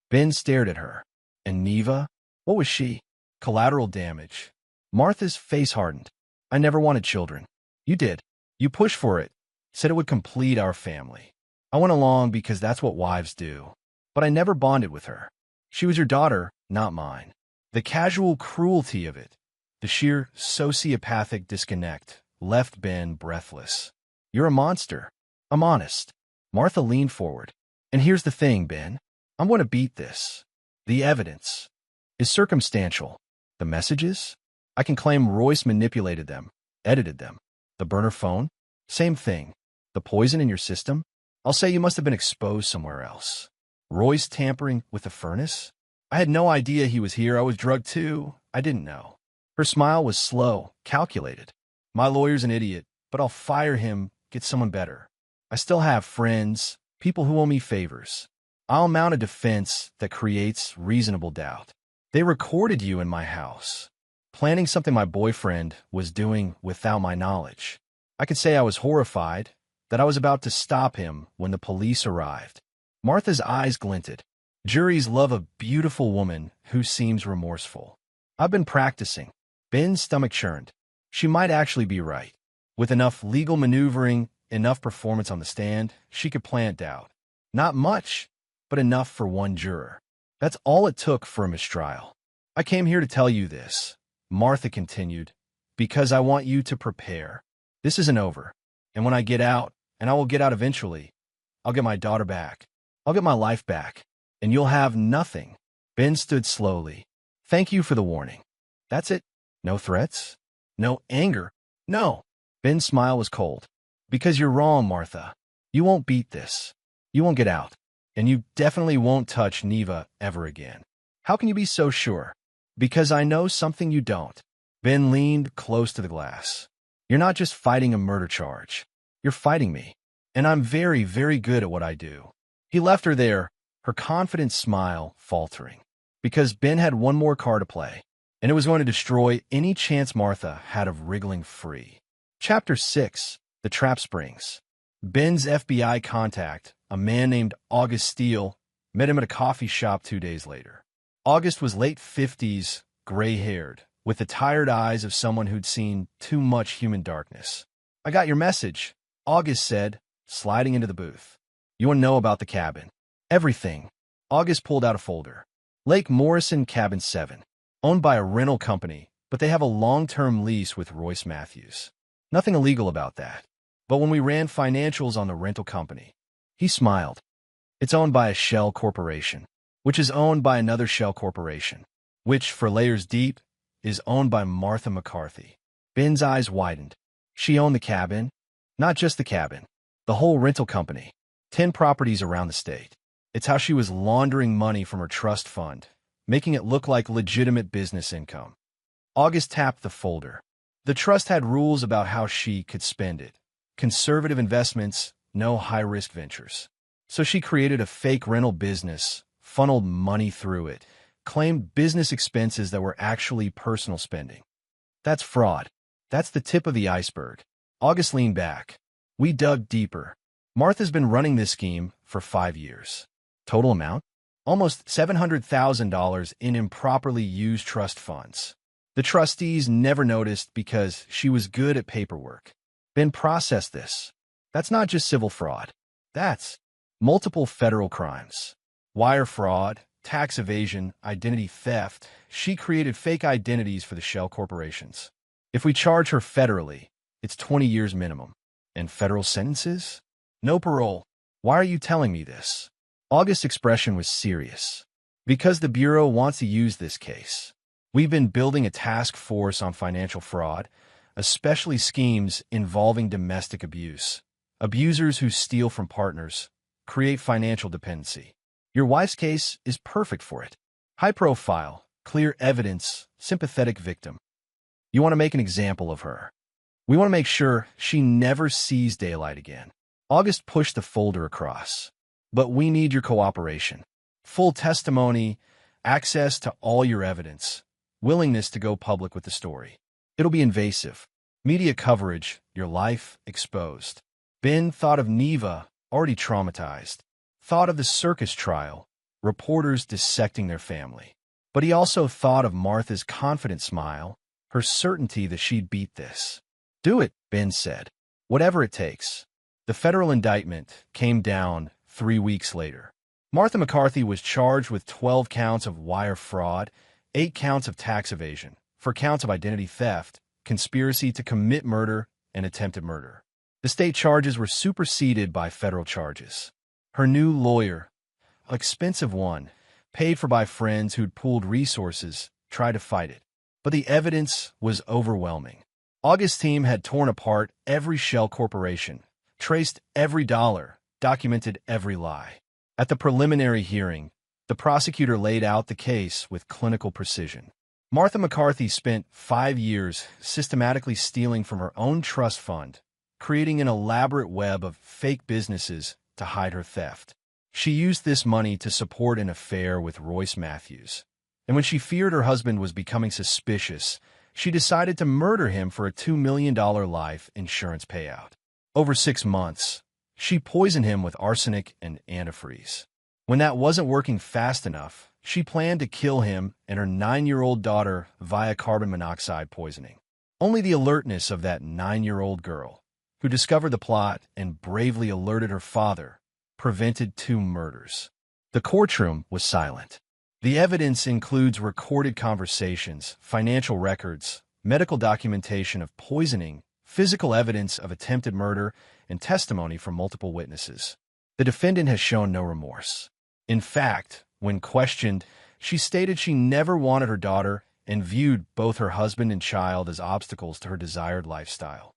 Speaker 1: Ben stared at her. "And Neva? What was she?" "Collateral damage." Martha's face hardened. "I never wanted children. You did. You pushed for it, said it would complete our family. I went along because that's what wives do. But I never bonded with her. She was your daughter, not mine. The casual cruelty of it, the sheer sociopathic disconnect, left Ben breathless. You're a monster. I'm honest." Martha leaned forward. "And here's the thing, Ben. I'm going to beat this. The evidence is circumstantial. The messages? I can claim Royce manipulated them, edited them. The burner phone? Same thing. The poison in your system? I'll say you must have been exposed somewhere else. Royce tampering with the furnace? I had no idea he was here. I was drugged too. I didn't know." Her smile was slow, calculated. "My lawyer's an idiot, but I'll fire him, get someone better. I still have friends, people who owe me favors. I'll mount a defense that creates reasonable doubt. They recorded you in my house, planning something my boyfriend was doing without my knowledge. I could say I was horrified, that I was about to stop him when the police arrived." Martha's eyes glinted. Juries love a beautiful woman who seems remorseful. "I've been practicing." Ben's stomach churned. She might actually be right. With enough legal maneuvering, enough performance on the stand, she could plant doubt. Not much, but enough for one juror. That's all it took for a mistrial. "I came here to tell you this," Martha continued, "because I want you to prepare. This isn't over. And when I get out, and I will get out eventually, I'll get my daughter back. I'll get my life back. And you'll have nothing." Ben stood slowly, Thank you for the warning. That's it? No threats? No anger? No. Ben's smile was cold. Because you're wrong, Martha. You won't beat this. You won't get out. And you definitely won't touch Neva ever again. How can you be so sure? Because I know something you don't. Ben leaned close to the glass. You're not just fighting a murder charge. You're fighting me. And I'm very, very good at what I do. He left her there, her confident smile faltering. Because Ben had one more card to play, and it was going to destroy any chance Martha had of wriggling free. Chapter 6. The Trap Springs. Ben's FBI contact, a man named August Steele, met him at a coffee shop 2 days later. August was late 50s, gray-haired, with the tired eyes of someone who'd seen too much human darkness. I got your message, August said, sliding into the booth. You want to know about the cabin? Everything. August pulled out a folder. Lake Morrison Cabin 7, owned by a rental company, but they have a long-term lease with Royce Matthews. Nothing illegal about that. But when we ran financials on the rental company, he smiled. It's owned by a shell corporation, which is owned by another shell corporation, which, for layers deep, is owned by Martha McCarthy. Ben's eyes widened. She owned the cabin, not just the cabin, the whole rental company, 10 properties around the state. It's how she was laundering money from her trust fund, making it look like legitimate business income. August tapped the folder. The trust had rules about how she could spend it. Conservative investments, no high-risk ventures. So she created a fake rental business, funneled money through it, claimed business expenses that were actually personal spending. That's fraud. That's the tip of the iceberg. August leaned back. We dug deeper. Martha's been running this scheme for 5 years. Total amount? Almost $700,000 in improperly used trust funds. The trustees never noticed because she was good at paperwork. Ben processed this. That's not just civil fraud. That's multiple federal crimes. Wire fraud, tax evasion, identity theft. She created fake identities for the shell corporations. If we charge her federally, it's 20 years minimum. And federal sentences? No parole. Why are you telling me this? August's expression was serious. Because the Bureau wants to use this case. We've been building a task force on financial fraud, especially schemes involving domestic abuse. Abusers who steal from partners, create financial dependency. Your wife's case is perfect for it. High profile, clear evidence, sympathetic victim. You want to make an example of her. We want to make sure she never sees daylight again. August pushed the folder across. But we need your cooperation. Full testimony, access to all your evidence, willingness to go public with the story. It'll be invasive. Media coverage, your life exposed. Ben thought of Neva, already traumatized. Thought of the circus trial, reporters dissecting their family. But he also thought of Martha's confident smile, her certainty that she'd beat this. Do it, Ben said. Whatever it takes. The federal indictment came down 3 weeks later. Martha McCarthy was charged with 12 counts of wire fraud, 8 counts of tax evasion, 4 counts of identity theft, conspiracy to commit murder, and attempted murder. The state charges were superseded by federal charges. Her new lawyer, an expensive one, paid for by friends who'd pooled resources, tried to fight it. But the evidence was overwhelming. August's team had torn apart every shell corporation, traced every dollar, documented every lie. At the preliminary hearing, the prosecutor laid out the case with clinical precision. Martha McCarthy spent 5 years systematically stealing from her own trust fund, creating an elaborate web of fake businesses to hide her theft. She used this money to support an affair with Royce Matthews. And when she feared her husband was becoming suspicious, she decided to murder him for a $2 million life insurance payout. Over 6 months, she poisoned him with arsenic and antifreeze. When that wasn't working fast enough, she planned to kill him and her 9-year-old daughter via carbon monoxide poisoning. Only the alertness of that 9-year-old girl, who discovered the plot and bravely alerted her father, prevented 2 murders. The courtroom was silent. The evidence includes recorded conversations, financial records, medical documentation of poisoning, physical evidence of attempted murder, and testimony from multiple witnesses. The defendant has shown no remorse. In fact, when questioned, She stated she never wanted her daughter and viewed both her husband and child as obstacles to her desired lifestyle.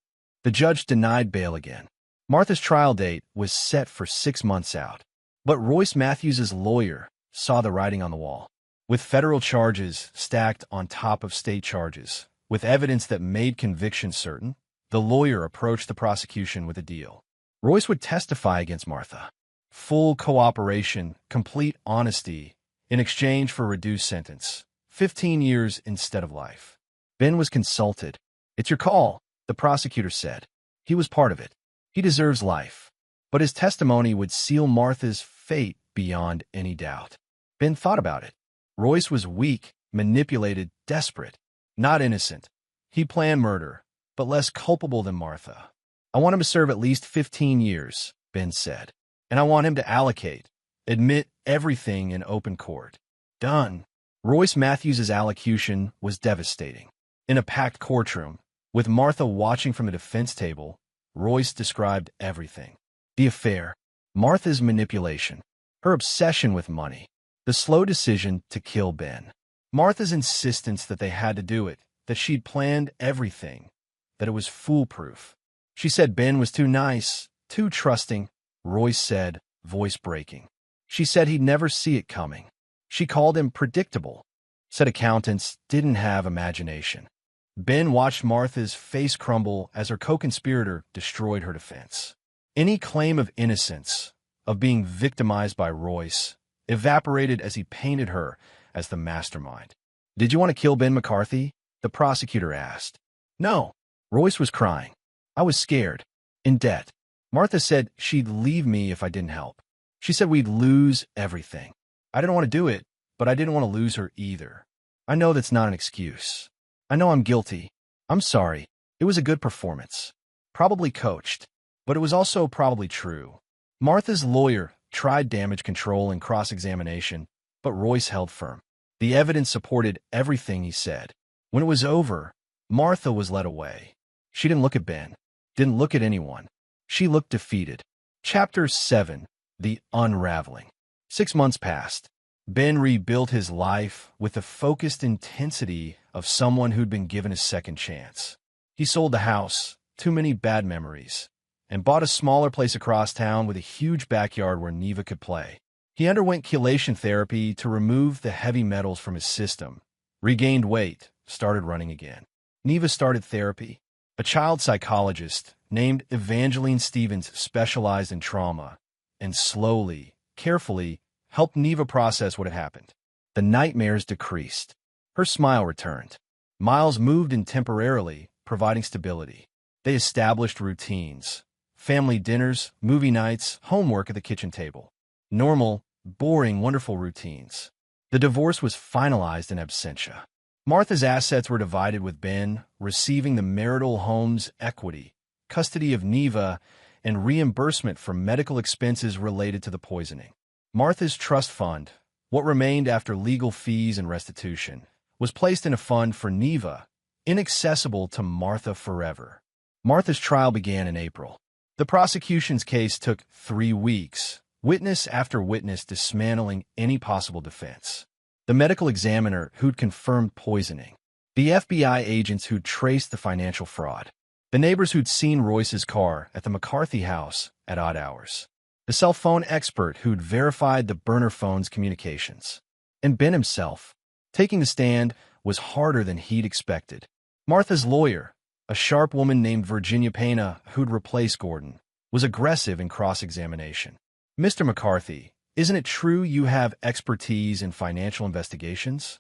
Speaker 1: The judge denied bail again. Martha's trial date was set for 6 months out. But Royce Matthews' lawyer saw the writing on the wall. With federal charges stacked on top of state charges, with evidence that made conviction certain, the lawyer approached the prosecution with a deal. Royce would testify against Martha. Full cooperation, complete honesty, in exchange for a reduced sentence. 15 years instead of life. Ben was consulted. "It's your call," the prosecutor said. He was part of it. He deserves life. But his testimony would seal Martha's fate beyond any doubt. Ben thought about it. Royce was weak, manipulated, desperate. Not innocent. He planned murder, but less culpable than Martha. "I want him to serve at least 15 years, Ben said. "And I want him to admit everything in open court." Done. Royce Matthews' allocution was devastating. In a packed courtroom, with Martha watching from the defense table, Royce described everything. The affair, Martha's manipulation, her obsession with money, the slow decision to kill Ben, Martha's insistence that they had to do it, that she'd planned everything, that it was foolproof. She said Ben was too nice, too trusting, Royce said, voice breaking. She said he'd never see it coming. She called him predictable, said accountants didn't have imagination. Ben watched Martha's face crumble as her co-conspirator destroyed her defense. Any claim of innocence, of being victimized by Royce, evaporated as he painted her as the mastermind. "Did you want to kill Ben McCarthy?" the prosecutor asked. "No." Royce was crying. "I was scared. In debt. Martha said she'd leave me if I didn't help. She said we'd lose everything. I didn't want to do it, but I didn't want to lose her either. I know that's not an excuse. I know I'm guilty. I'm sorry. It was a good performance. Probably coached. But it was also probably true." Martha's lawyer tried damage control and cross-examination, but Royce held firm. The evidence supported everything he said. When it was over, Martha was led away. She didn't look at Ben, didn't look at anyone. She looked defeated. Chapter 7. The Unraveling. 6 months passed. Ben rebuilt his life with the focused intensity of someone who'd been given a second chance. He sold the house, too many bad memories, and bought a smaller place across town with a huge backyard where Neva could play. He underwent chelation therapy to remove the heavy metals from his system, regained weight, started running again. Neva started therapy. A child psychologist named Evangeline Stevens specialized in trauma, and slowly, carefully, helped Neva process what had happened. The nightmares decreased. Her smile returned. Miles moved in temporarily, providing stability. They established routines. Family dinners, movie nights, homework at the kitchen table. Normal, boring, wonderful routines. The divorce was finalized in absentia. Martha's assets were divided with Ben, receiving the marital home's equity, custody of Neva, and reimbursement for medical expenses related to the poisoning. Martha's trust fund, what remained after legal fees and restitution, was placed in a fund for Neva, inaccessible to Martha forever. Martha's trial began in April. The prosecution's case took 3 weeks, witness after witness dismantling any possible defense. The medical examiner who'd confirmed poisoning, the FBI agents who'd traced the financial fraud, the neighbors who'd seen Royce's car at the McCarthy house at odd hours, the cell phone expert who'd verified the burner phone's communications, and Ben himself. Taking the stand was harder than he'd expected. Martha's lawyer, a sharp woman named Virginia Pena who'd replaced Gordon, was aggressive in cross-examination. "Mr. McCarthy, isn't it true you have expertise in financial investigations?"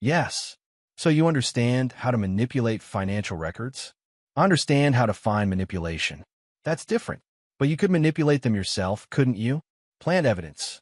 Speaker 1: "Yes." "So you understand how to manipulate financial records?" "I understand how to find manipulation." "That's different. But you could manipulate them yourself, couldn't you?" "Plant evidence."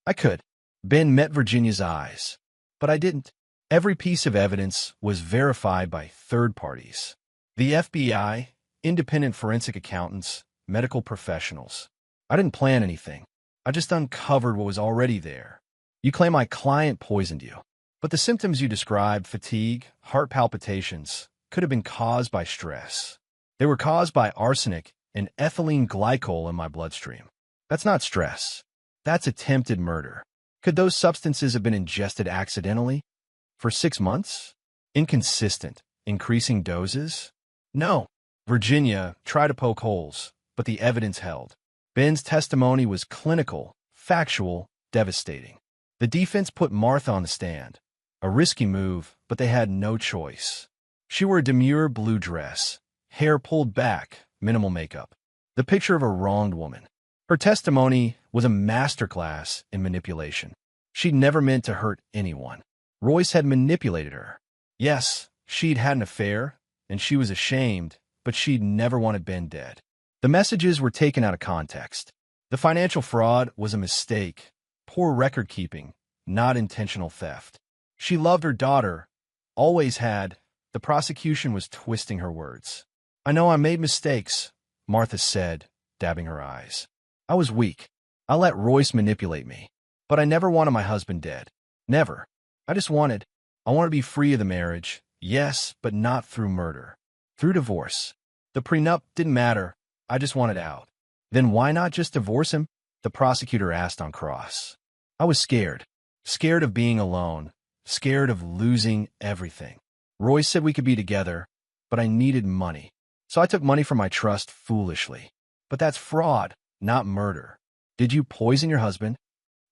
Speaker 1: "I could." Ben met Virginia's eyes. "But I didn't." Every piece of evidence was verified by third parties. The FBI, independent forensic accountants, medical professionals. "I didn't plan anything. I just uncovered what was already there. You claim my client poisoned you. But the symptoms you described, fatigue, heart palpitations, could have been caused by stress. They were caused by arsenic and ethylene glycol in my bloodstream. That's not stress. That's attempted murder." Could those substances have been ingested accidentally? For 6 months? Inconsistent, increasing doses? No. Virginia tried to poke holes, but the evidence held. Ben's testimony was clinical, factual, devastating. The defense put Martha on the stand. A risky move, but they had no choice. She wore a demure blue dress, hair pulled back, minimal makeup. The picture of a wronged woman. Her testimony was a masterclass in manipulation. She'd never meant to hurt anyone. Royce had manipulated her. Yes, she'd had an affair, and she was ashamed, but she'd never wanted Ben dead. The messages were taken out of context. The financial fraud was a mistake, poor record-keeping, not intentional theft. She loved her daughter, always had. The prosecution was twisting her words. "I know I made mistakes," Martha said, dabbing her eyes. "I was weak. I let Royce manipulate me. But I never wanted my husband dead. Never. I wanted to be free of the marriage, yes, but not through murder. Through divorce. The prenup didn't matter. I just wanted out." "Then why not just divorce him?" the prosecutor asked on cross. "I was scared. Scared of being alone. Scared of losing everything. Royce said we could be together, but I needed money. So I took money from my trust foolishly. But that's fraud, not murder. Did you poison your husband?"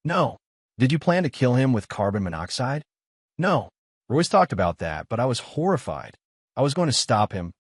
Speaker 1: "No." "Did you plan to kill him with carbon monoxide?" "No." Royce talked about that, but I was horrified. I was going to stop him.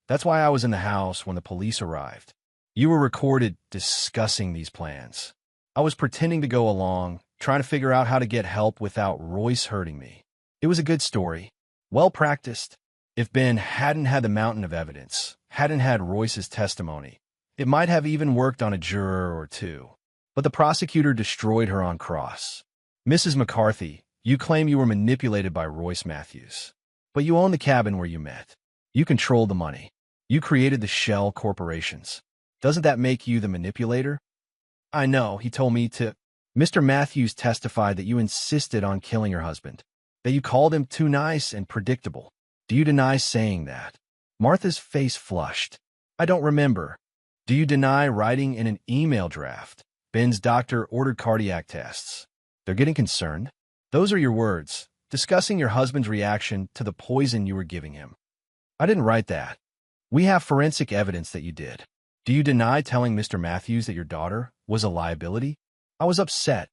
Speaker 1: That's why I was in the house when the police arrived. You were recorded discussing these plans. I was pretending to go along, trying to figure out how to get help without Royce hurting me. It was a good story. Well practiced. If Ben hadn't had the mountain of evidence, hadn't had Royce's testimony, it might have even worked on a juror or two. But the prosecutor destroyed her on cross. "Mrs. McCarthy, you claim you were manipulated by Royce Matthews. But you own the cabin where you met. You controlled the money. You created the shell corporations. Doesn't that make you the manipulator?" "I know, he told me to." "Mr. Matthews testified that you insisted on killing your husband, that you called him too nice and predictable. Do you deny saying that?" Martha's face flushed. "I don't remember." "Do you deny writing in an email draft, 'Ben's doctor ordered cardiac tests'?" They're getting concerned. "Those are your words, discussing your husband's reaction to the poison you were giving him." "I didn't write that." "We have forensic evidence that you did." "Do you deny telling Mr. Matthews that your daughter was a liability?" "I was upset."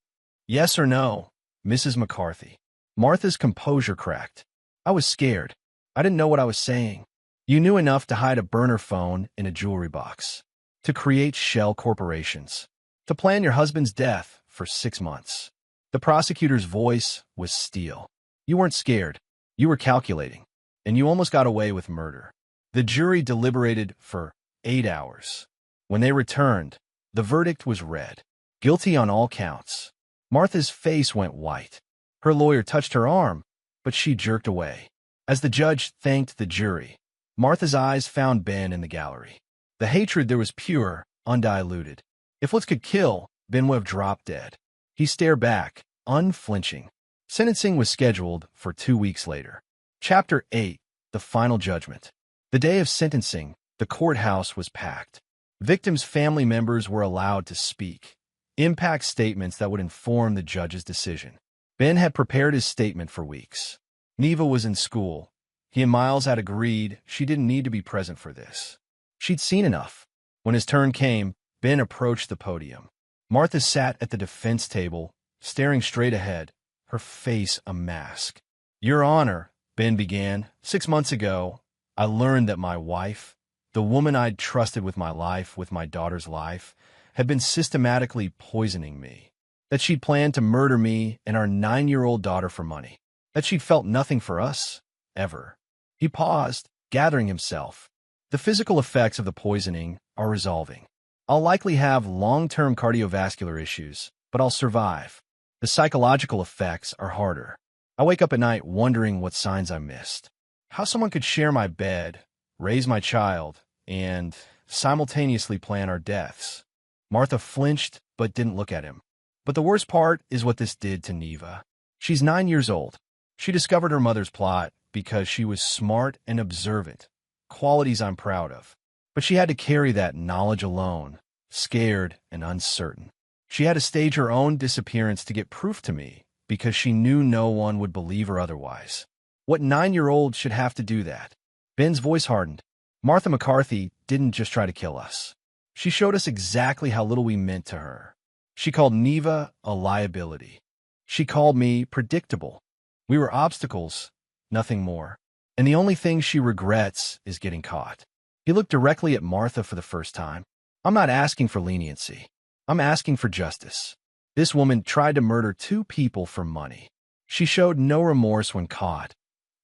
Speaker 1: "Yes or no, Mrs. McCarthy?" Martha's composure cracked. "I was scared. I didn't know what I was saying." "You knew enough to hide a burner phone in a jewelry box, to create shell corporations, to plan your husband's death for 6 months." The prosecutor's voice was steel. "You weren't scared. You were calculating. And you almost got away with murder." The jury deliberated for 8 hours. When they returned, the verdict was read. Guilty on all counts. Martha's face went white. Her lawyer touched her arm, but she jerked away. As the judge thanked the jury, Martha's eyes found Ben in the gallery. The hatred there was pure, undiluted. If looks could kill, Ben would have dropped dead. He stared back, unflinching. Sentencing was scheduled for 2 weeks later. Chapter 8. The Final Judgment. The day of sentencing, the courthouse was packed. Victims' family members were allowed to speak. Impact statements that would inform the judge's decision. Ben had prepared his statement for weeks. Neva was in school. He and Miles had agreed she didn't need to be present for this. She'd seen enough. When his turn came, Ben approached the podium. Martha sat at the defense table, staring straight ahead, her face a mask. "Your Honor," Ben began, "6 months ago, I learned that my wife, the woman I'd trusted with my life, with my daughter's life, had been systematically poisoning me. That she'd planned to murder me and our 9-year-old daughter for money. That she'd felt nothing for us, ever." He paused, gathering himself. "The physical effects of the poisoning are resolving. I'll likely have long-term cardiovascular issues, but I'll survive. The psychological effects are harder. I wake up at night wondering what signs I missed. How someone could share my bed, raise my child, and simultaneously plan our deaths." Martha flinched but didn't look at him. "But the worst part is what this did to Neva. She's 9 years old. She discovered her mother's plot because she was smart and observant, qualities I'm proud of. But she had to carry that knowledge alone, scared and uncertain. She had to stage her own disappearance to get proof to me because she knew no one would believe her otherwise. What 9-year-old should have to do that? Ben's voice hardened. Martha McCarthy didn't just try to kill us. She showed us exactly how little we meant to her. She called Neva a liability. She called me predictable. We were obstacles, nothing more. And the only thing she regrets is getting caught. He looked directly at Martha for the first time. I'm not asking for leniency. I'm asking for justice. This woman tried to murder 2 people for money. She showed no remorse when caught,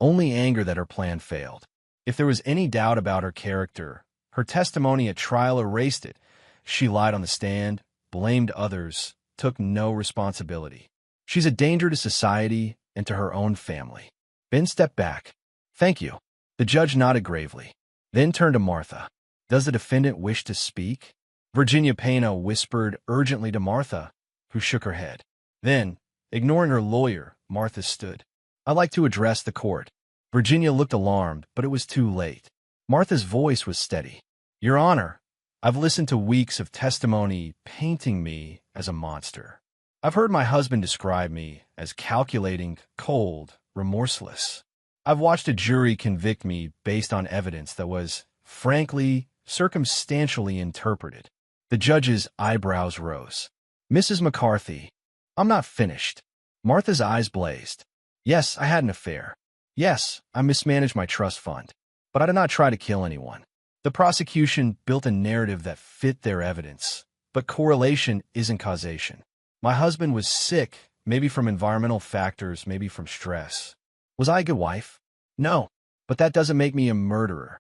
Speaker 1: only anger that her plan failed. If there was any doubt about her character, her testimony at trial erased it. She lied on the stand, blamed others, took no responsibility. She's a danger to society and to her own family. Ben stepped back. Thank you. The judge nodded gravely, then turned to Martha. Does the defendant wish to speak? Virginia Pena whispered urgently to Martha, who shook her head. Then, ignoring her lawyer, Martha stood. I'd like to address the court. Virginia looked alarmed, but it was too late. Martha's voice was steady. Your Honor, I've listened to weeks of testimony painting me as a monster. I've heard my husband describe me as calculating, cold, remorseless. I've watched a jury convict me based on evidence that was, frankly, circumstantially interpreted. The judge's eyebrows rose. Mrs. McCarthy, I'm not finished. Martha's eyes blazed. Yes, I had an affair. Yes, I mismanaged my trust fund. But I did not try to kill anyone. The prosecution built a narrative that fit their evidence. But correlation isn't causation. My husband was sick, maybe from environmental factors, maybe from stress. Was I a good wife? No, but that doesn't make me a murderer.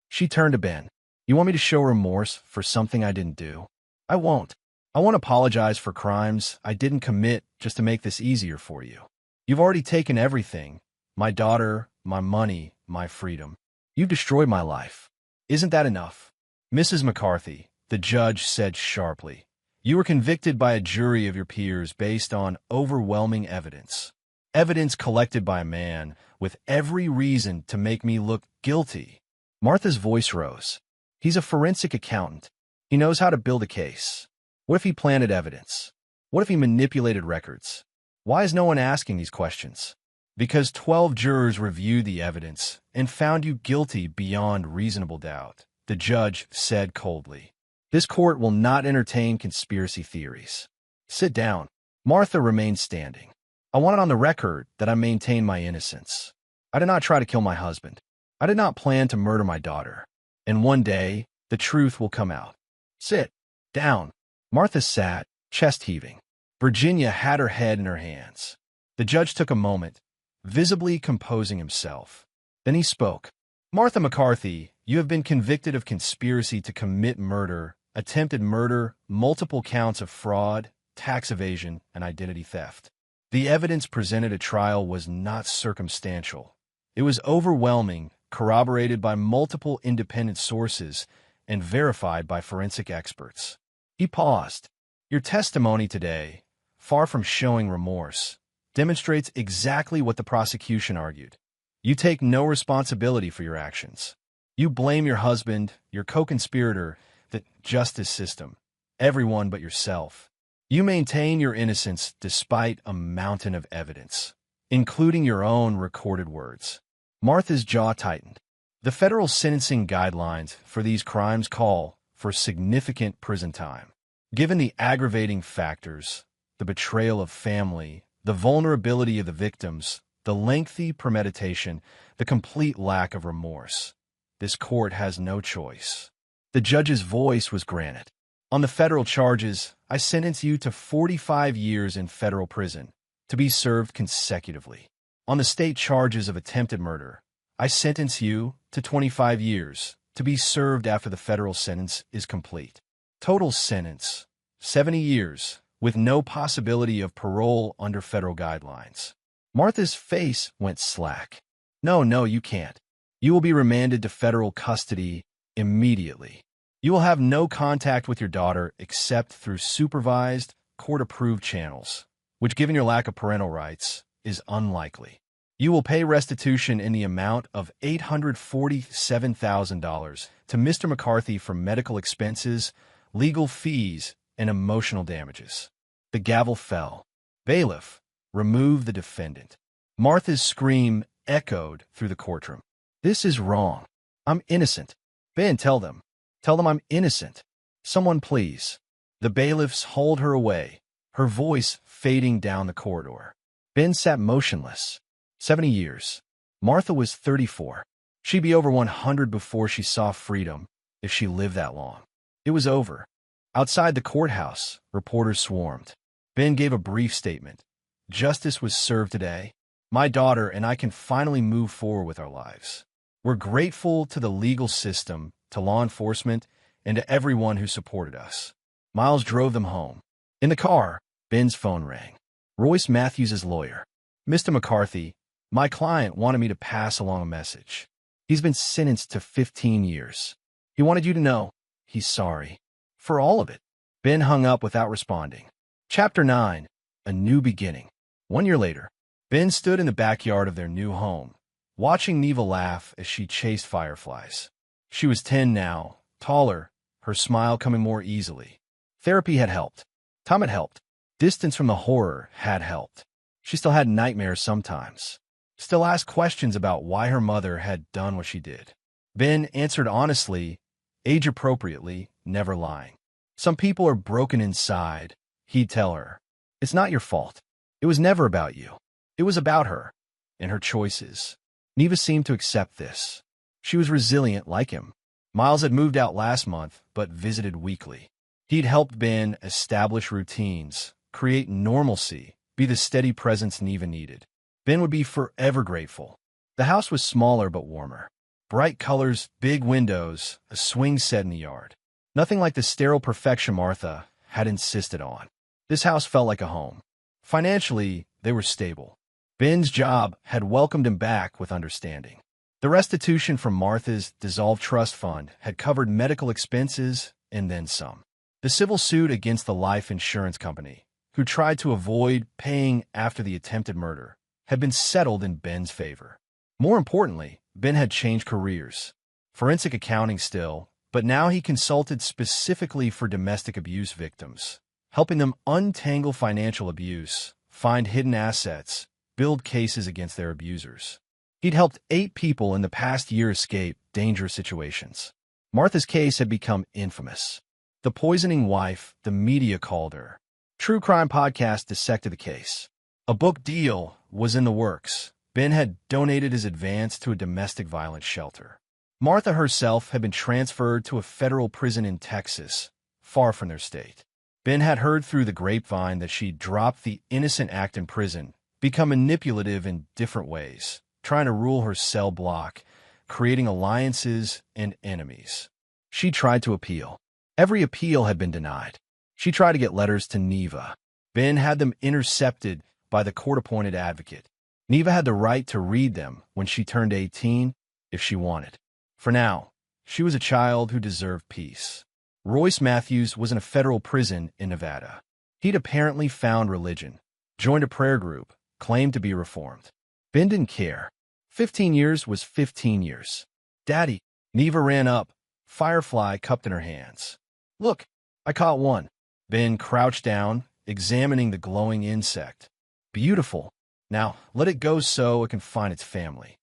Speaker 1: She turned to Ben. You want me to show remorse for something I didn't do? I won't. I won't apologize for crimes I didn't commit just to make this easier for you. You've already taken everything. My daughter, my money, my freedom. You've destroyed my life. Isn't that enough? Mrs. McCarthy, the judge said sharply, you were convicted by a jury of your peers based on overwhelming evidence. Evidence collected by a man with every reason to make me look guilty. Martha's voice rose. He's a forensic accountant. He knows how to build a case. What if he planted evidence? What if he manipulated records? Why is no one asking these questions? Because 12 jurors reviewed the evidence and found you guilty beyond reasonable doubt, the judge said coldly. This court will not entertain conspiracy theories. Sit down. Martha remained standing. I want it on the record that I maintain my innocence. I did not try to kill my husband. I did not plan to murder my daughter. And one day, the truth will come out. Sit down. Martha sat, chest heaving. Virginia had her head in her hands. The judge took a moment, visibly composing himself. Then he spoke. Martha McCarthy, you have been convicted of conspiracy to commit murder, attempted murder, multiple counts of fraud, tax evasion, and identity theft. The evidence presented at trial was not circumstantial. It was overwhelming, corroborated by multiple independent sources, and verified by forensic experts. He paused. Your testimony today, far from showing remorse, demonstrates exactly what the prosecution argued. You take no responsibility for your actions. You blame your husband, your co-conspirator, the justice system, everyone but yourself. You maintain your innocence despite a mountain of evidence, including your own recorded words. Martha's jaw tightened. The federal sentencing guidelines for these crimes call for significant prison time. Given the aggravating factors, the betrayal of family, the vulnerability of the victims, the lengthy premeditation, the complete lack of remorse, this court has no choice. The judge's voice was granite. On the federal charges, I sentence you to 45 years in federal prison, to be served consecutively. On the state charges of attempted murder, I sentence you to 25 years, to be served after the federal sentence is complete. Total sentence, 70 years, with no possibility of parole under federal guidelines. Martha's face went slack. No, you can't. You will be remanded to federal custody immediately. You will have no contact with your daughter except through supervised, court-approved channels, which, given your lack of parental rights, is unlikely. You will pay restitution in the amount of $847,000 to Mr. McCarthy for medical expenses, legal fees, and emotional damages. The gavel fell. Bailiff, remove the defendant. Martha's scream echoed through the courtroom. This is wrong. I'm innocent. Ben, tell them. Tell them I'm innocent. Someone please. The bailiffs hauled her away, her voice fading down the corridor. Ben sat motionless. 70 years. Martha was 34. She'd be over 100 before she saw freedom, if she lived that long. It was over. Outside the courthouse, reporters swarmed. Ben gave a brief statement. Justice was served today. My daughter and I can finally move forward with our lives. We're grateful to the legal system, to law enforcement, and to everyone who supported us. Miles drove them home. In the car, Ben's phone rang. Royce Matthews' lawyer. Mr. McCarthy, my client wanted me to pass along a message. He's been sentenced to 15 years. He wanted you to know he's sorry. For all of it. Ben hung up without responding. Chapter 9. A New Beginning. 1 year later, Ben stood in the backyard of their new home, watching Neva laugh as she chased fireflies. She was 10 now, taller, her smile coming more easily. Therapy had helped. Time had helped. Distance from the horror had helped. She still had nightmares sometimes. Still asked questions about why her mother had done what she did. Ben answered honestly, age-appropriately, never lying. Some people are broken inside, he'd tell her. It's not your fault. It was never about you. It was about her and her choices. Neva seemed to accept this. She was resilient like him. Miles had moved out last month, but visited weekly. He'd helped Ben establish routines, create normalcy, be the steady presence Neva needed. Ben would be forever grateful. The house was smaller but warmer. Bright colors, big windows, a swing set in the yard. Nothing like the sterile perfection Martha had insisted on. This house felt like a home. Financially, they were stable. Ben's job had welcomed him back with understanding. The restitution from Martha's dissolved trust fund had covered medical expenses and then some. The civil suit against the life insurance company, who tried to avoid paying after the attempted murder, had been settled in Ben's favor. More importantly, Ben had changed careers. Forensic accounting still, but now he consulted specifically for domestic abuse victims, helping them untangle financial abuse, find hidden assets, build cases against their abusers. He'd helped 8 people in the past year escape dangerous situations. Martha's case had become infamous. The poisoning wife, the media called her. True crime podcast dissected the case. A book deal was in the works. Ben had donated his advance to a domestic violence shelter. Martha herself had been transferred to a federal prison in Texas, far from their state. Ben had heard through the grapevine that she'd dropped the innocent act in prison, become manipulative in different ways, trying to rule her cell block, creating alliances and enemies. She tried to appeal. Every appeal had been denied. She tried to get letters to Neva. Ben had them intercepted by the court-appointed advocate. Neva had the right to read them when she turned 18 if she wanted. For now, she was a child who deserved peace. Royce Matthews was in a federal prison in Nevada. He'd apparently found religion, joined a prayer group, claimed to be reformed. Ben didn't care. 15 years was 15 years. Daddy, Neva ran up, firefly cupped in her hands. Look, I caught one. Ben crouched down, examining the glowing insect. Beautiful. Now, let it go so it can find its family.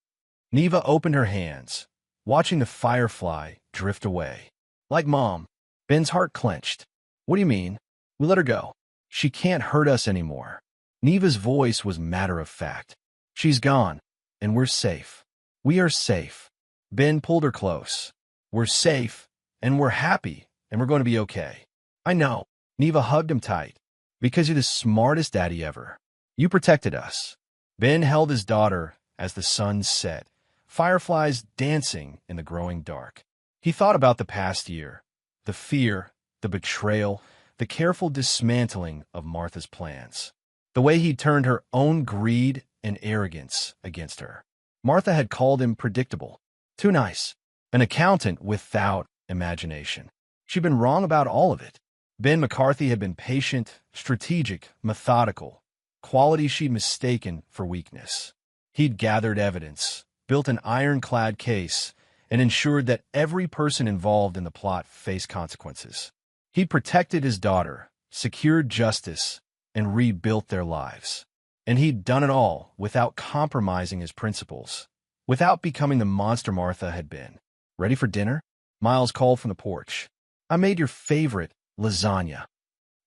Speaker 1: Neva opened her hands, watching the firefly drift away. Like Mom. Ben's heart clenched. What do you mean? We let her go. She can't hurt us anymore. Neva's voice was matter-of-fact. She's gone, and we're safe. We are safe. Ben pulled her close. We're safe, and we're happy, and we're going to be okay. I know. Neva hugged him tight. Because you're the smartest daddy ever. You protected us. Ben held his daughter as the sun set, fireflies dancing in the growing dark. He thought about the past year, the fear, the betrayal, the careful dismantling of Martha's plans, the way he turned her own greed and arrogance against her. Martha had called him predictable, too nice, an accountant without imagination. She'd been wrong about all of it. Ben McCarthy had been patient, strategic, methodical, qualities she'd mistaken for weakness. He'd gathered evidence, built an ironclad case, and ensured that every person involved in the plot faced consequences. He'd protected his daughter, secured justice, and rebuilt their lives. And he'd done it all without compromising his principles, without becoming the monster Martha had been. "Ready for dinner?" Miles called from the porch. "I made your favorite, lasagna."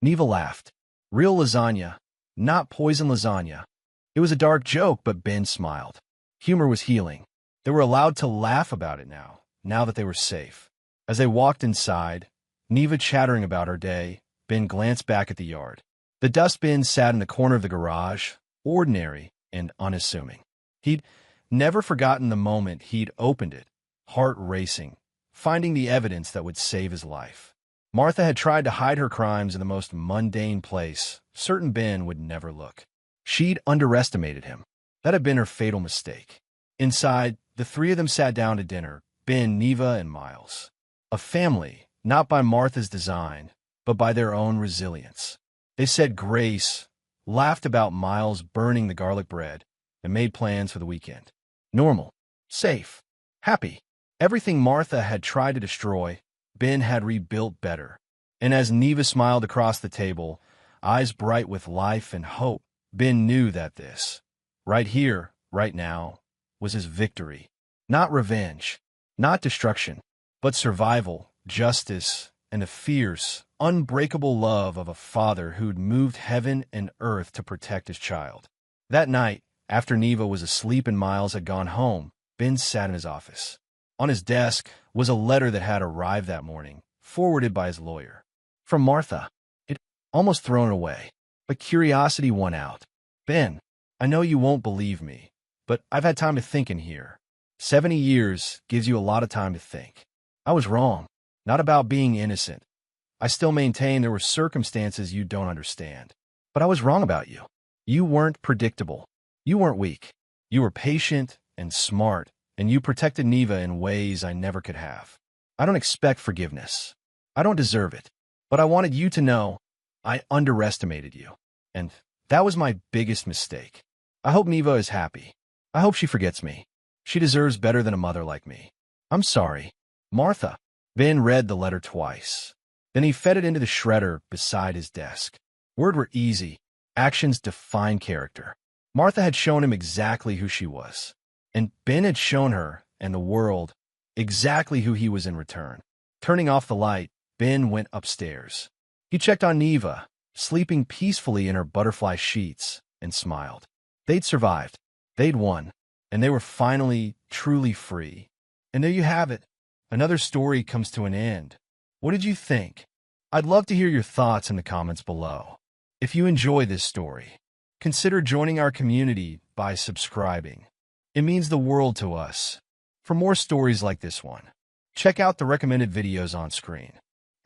Speaker 1: Neva laughed. Real lasagna, not poison lasagna. It was a dark joke, but Ben smiled. Humor was healing. They were allowed to laugh about it now that they were safe. As they walked inside, Neva chattering about her day, Ben glanced back at the yard. The dustbin sat in the corner of the garage, ordinary and unassuming. He'd never forgotten the moment he'd opened it, heart racing, finding the evidence that would save his life. Martha had tried to hide her crimes in the most mundane place, certain Ben would never look. She'd underestimated him. That had been her fatal mistake. Inside, the three of them sat down to dinner, Ben, Neva, and Miles. A family, not by Martha's design, but by their own resilience. They said grace, laughed about Miles burning the garlic bread, and made plans for the weekend. Normal, safe, happy. Everything Martha had tried to destroy, Ben had rebuilt better. And as Neva smiled across the table, eyes bright with life and hope, Ben knew that this, right here, right now, was his victory. Not revenge, not destruction, but survival, justice, and the fierce, unbreakable love of a father who'd moved heaven and earth to protect his child. That night, after Neva was asleep and Miles had gone home, Ben sat in his office. On his desk was a letter that had arrived that morning, forwarded by his lawyer. From Martha. It almost thrown it away, but curiosity won out. "Ben, I know you won't believe me, but I've had time to think in here. 70 years gives you a lot of time to think. I was wrong, not about being innocent. I still maintain there were circumstances you don't understand. But I was wrong about you. You weren't predictable. You weren't weak. You were patient and smart, and you protected Neva in ways I never could have. I don't expect forgiveness. I don't deserve it. But I wanted you to know I underestimated you. And that was my biggest mistake. I hope Neva is happy. I hope she forgets me. She deserves better than a mother like me. I'm sorry. Martha." Ben read the letter twice. Then he fed it into the shredder beside his desk. Words were easy. Actions define character. Martha had shown him exactly who she was. And Ben had shown her, and the world, exactly who he was in return. Turning off the light, Ben went upstairs. He checked on Neva, sleeping peacefully in her butterfly sheets, and smiled. They'd survived. They'd won. And they were finally, truly free. And there you have it. Another story comes to an end. What did you think? I'd love to hear your thoughts in the comments below. If you enjoy this story, consider joining our community by subscribing. It means the world to us. For more stories like this one, check out the recommended videos on screen.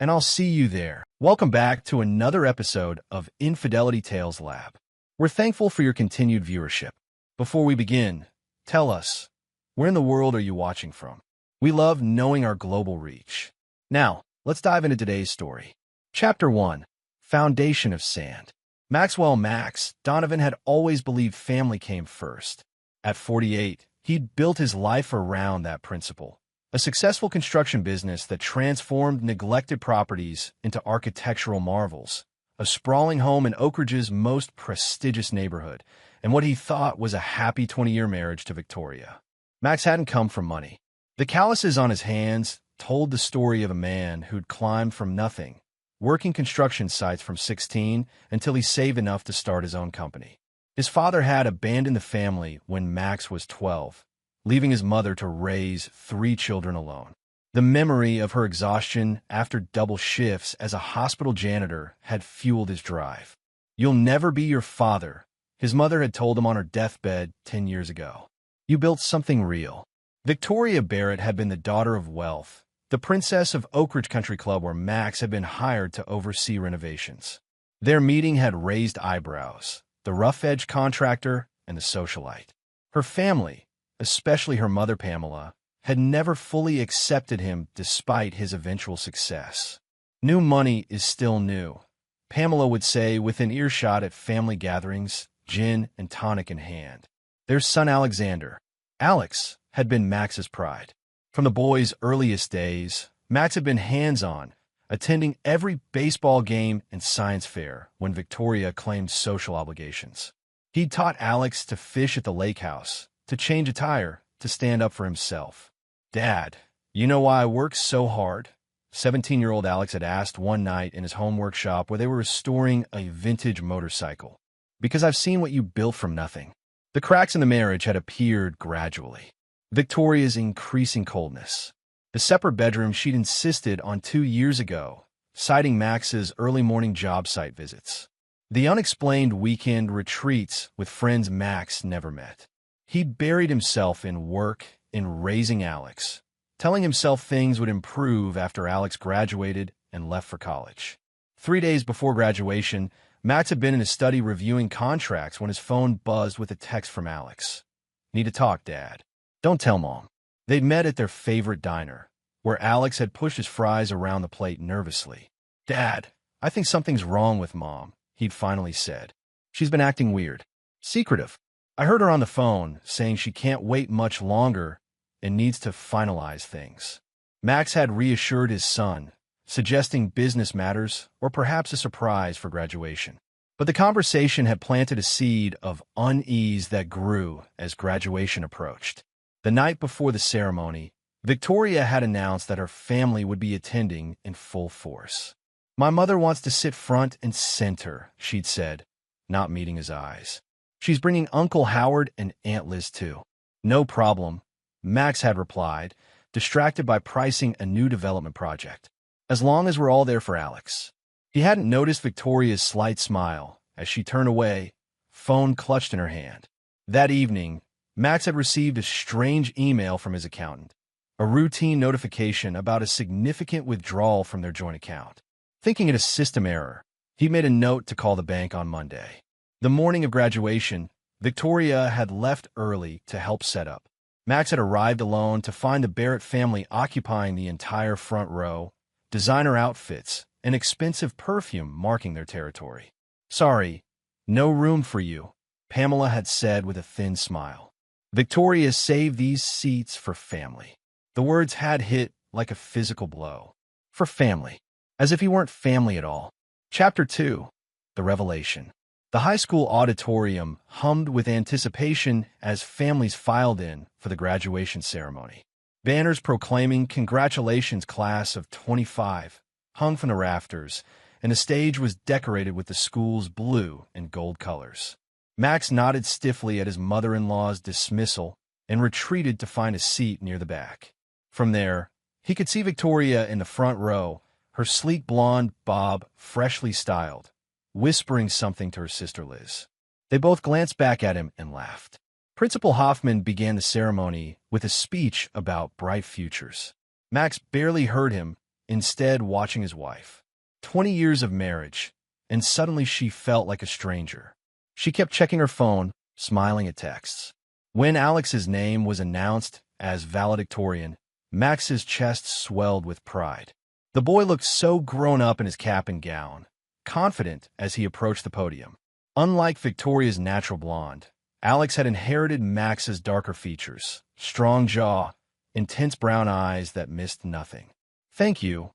Speaker 1: And I'll see you there. Welcome back to another episode of Infidelity Tales Lab. We're thankful for your continued viewership. Before we begin, tell us, where in the world are you watching from? We love knowing our global reach. Now, let's dive into today's story. Chapter 1, Foundation of Sand. Max Donovan had always believed family came first. At 48, he'd built his life around that principle. A successful construction business that transformed neglected properties into architectural marvels. A sprawling home in Oak Ridge's most prestigious neighborhood, and what he thought was a happy 20-year marriage to Victoria. Max hadn't come from money. The calluses on his hands told the story of a man who'd climbed from nothing, working construction sites from 16 until he saved enough to start his own company. His father had abandoned the family when Max was 12, leaving his mother to raise 3 children alone. The memory of her exhaustion after double shifts as a hospital janitor had fueled his drive. "You'll never be your father," his mother had told him on her deathbed 10 years ago. "You built something real." Victoria Barrett had been the daughter of wealth, the princess of Oak Ridge Country Club where Max had been hired to oversee renovations. Their meeting had raised eyebrows, the rough-edged contractor and the socialite. Her family, especially her mother Pamela, had never fully accepted him despite his eventual success. "New money is still new," Pamela would say within earshot at family gatherings, gin and tonic in hand. Their son Alexander, Alex, had been Max's pride. From the boy's earliest days, Max had been hands-on, attending every baseball game and science fair when Victoria claimed social obligations. He'd taught Alex to fish at the lake house, to change a tire, to stand up for himself. "Dad, you know why I work so hard?" 17-year-old Alex had asked one night in his home workshop where they were restoring a vintage motorcycle. "Because I've seen what you built from nothing." The cracks in the marriage had appeared gradually. Victoria's increasing coldness. The separate bedroom she'd insisted on 2 years ago, citing Max's early morning job site visits. The unexplained weekend retreats with friends Max never met. He'd buried himself in work, in raising Alex, telling himself things would improve after Alex graduated and left for college. 3 days before graduation, Max had been in his study reviewing contracts when his phone buzzed with a text from Alex. "Need to talk, Dad." "Don't tell Mom." They'd met at their favorite diner, where Alex had pushed his fries around the plate nervously. "Dad, I think something's wrong with Mom," he'd finally said. "She's been acting weird. Secretive. I heard her on the phone saying she can't wait much longer and needs to finalize things." Max had reassured his son, suggesting business matters or perhaps a surprise for graduation. But the conversation had planted a seed of unease that grew as graduation approached. The night before the ceremony, Victoria had announced that her family would be attending in full force. "My mother wants to sit front and center," she'd said, not meeting his eyes. "She's bringing Uncle Howard and Aunt Liz too." "No problem," Max had replied, distracted by pricing a new development project. "As long as we're all there for Alex." He hadn't noticed Victoria's slight smile as she turned away, phone clutched in her hand. That evening, Max had received a strange email from his accountant, a routine notification about a significant withdrawal from their joint account. Thinking it a system error, he made a note to call the bank on Monday. The morning of graduation, Victoria had left early to help set up. Max had arrived alone to find the Barrett family occupying the entire front row, designer outfits, and expensive perfume marking their territory. "Sorry, no room for you," Pamela had said with a thin smile. "Victoria saved these seats for family." The words had hit like a physical blow. For family. As if he weren't family at all. Chapter 2. The Revelation. The high school auditorium hummed with anticipation as families filed in for the graduation ceremony. Banners proclaiming "Congratulations, Class of 25," hung from the rafters, and the stage was decorated with the school's blue and gold colors. Max nodded stiffly at his mother-in-law's dismissal and retreated to find a seat near the back. From there, he could see Victoria in the front row, her sleek blonde bob freshly styled, whispering something to her sister Liz. They both glanced back at him and laughed. Principal Hoffman began the ceremony with a speech about bright futures. Max barely heard him, instead watching his wife. 20 years of marriage, and suddenly she felt like a stranger. She kept checking her phone, smiling at texts. When Alex's name was announced as valedictorian, Max's chest swelled with pride. The boy looked so grown up in his cap and gown, confident as he approached the podium. Unlike Victoria's natural blonde, Alex had inherited Max's darker features, strong jaw, intense brown eyes that missed nothing. "Thank you,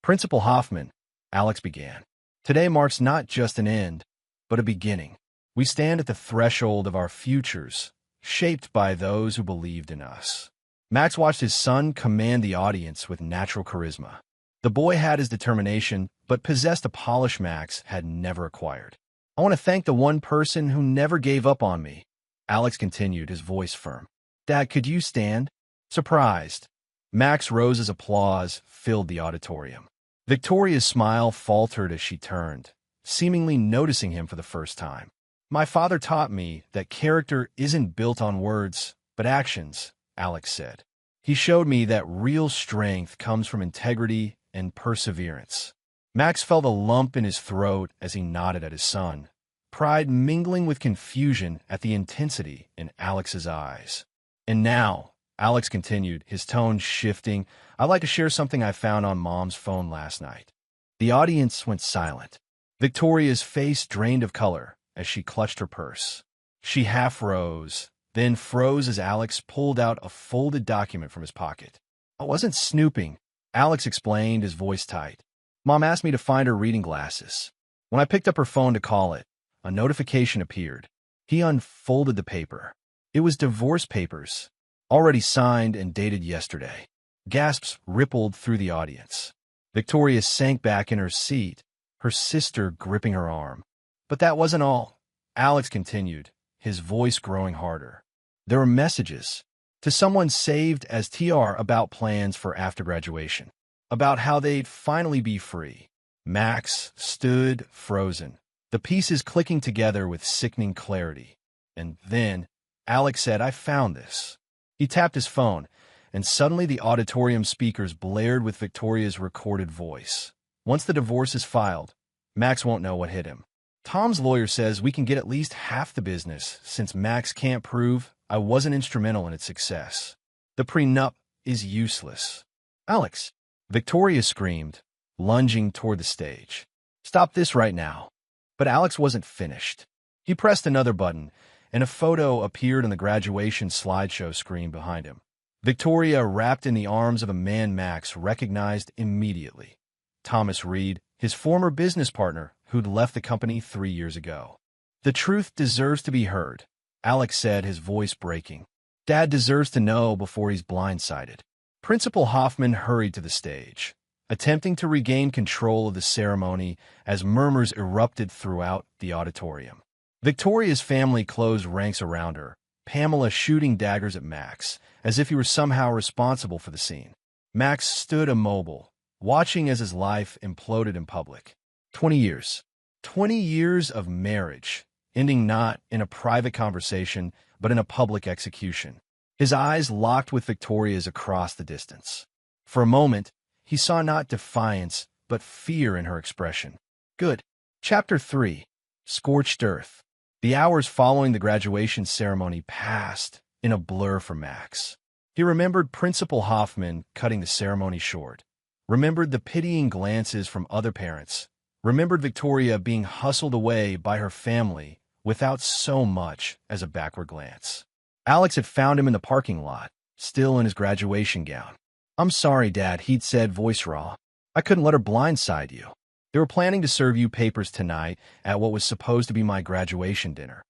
Speaker 1: Principal Hoffman," Alex began. "Today marks not just an end, but a beginning. We stand at the threshold of our futures, shaped by those who believed in us." Max watched his son command the audience with natural charisma. The boy had his determination, but possessed a polish Max had never acquired. "I want to thank the one person who never gave up on me," Alex continued, his voice firm. "Dad, could you stand?" Surprised, Max rose as applause filled the auditorium. Victoria's smile faltered as she turned, seemingly noticing him for the first time. "My father taught me that character isn't built on words, but actions," Alex said. "He showed me that real strength comes from integrity and perseverance." Max felt a lump in his throat as he nodded at his son, pride mingling with confusion at the intensity in Alex's eyes. "And now," Alex continued, his tone shifting, "I'd like to share something I found on Mom's phone last night." The audience went silent. Victoria's face drained of color as she clutched her purse. She half rose, then froze as Alex pulled out a folded document from his pocket. "I wasn't snooping," Alex explained, his voice tight. Mom asked me to find her reading glasses. When I picked up her phone to call it, a notification appeared. He unfolded the paper. It was divorce papers, already signed and dated yesterday. Gasps rippled through the audience. Victoria sank back in her seat, her sister gripping her arm. But that wasn't all. Alex continued, his voice growing harder. There were messages to someone saved as TR about plans for after graduation, about how they'd finally be free. Max stood frozen, the pieces clicking together with sickening clarity. And then Alex said, "I found this." He tapped his phone, and suddenly the auditorium speakers blared with Victoria's recorded voice. "Once the divorce is filed, Max won't know what hit him. Tom's lawyer says we can get at least half the business since Max can't prove I wasn't instrumental in its success. The prenup is useless." "Alex!" Victoria screamed, lunging toward the stage. "Stop this right now." But Alex wasn't finished. He pressed another button, and a photo appeared on the graduation slideshow screen behind him. Victoria, wrapped in the arms of a man Max recognized immediately. Thomas Reed, his former business partner who'd left the company 3 years ago. "The truth deserves to be heard," Alex said, his voice breaking. "Dad deserves to know before he's blindsided." Principal Hoffman hurried to the stage, attempting to regain control of the ceremony as murmurs erupted throughout the auditorium. Victoria's family closed ranks around her, Pamela shooting daggers at Max, as if he were somehow responsible for the scene. Max stood immobile, watching as his life imploded in public. 20 years. 20 years of marriage, ending not in a private conversation, but in a public execution. His eyes locked with Victoria's across the distance. For a moment, he saw not defiance, but fear in her expression. Good. Chapter 3. Scorched Earth. The hours following the graduation ceremony passed in a blur for Max. He remembered Principal Hoffman cutting the ceremony short, remembered the pitying glances from other parents, remembered Victoria being hustled away by her family without so much as a backward glance. Alex had found him in the parking lot, still in his graduation gown. "I'm sorry, Dad," he'd said, voice raw. "I couldn't let her blindside you. They were planning to serve you papers tonight at what was supposed to be my graduation dinner."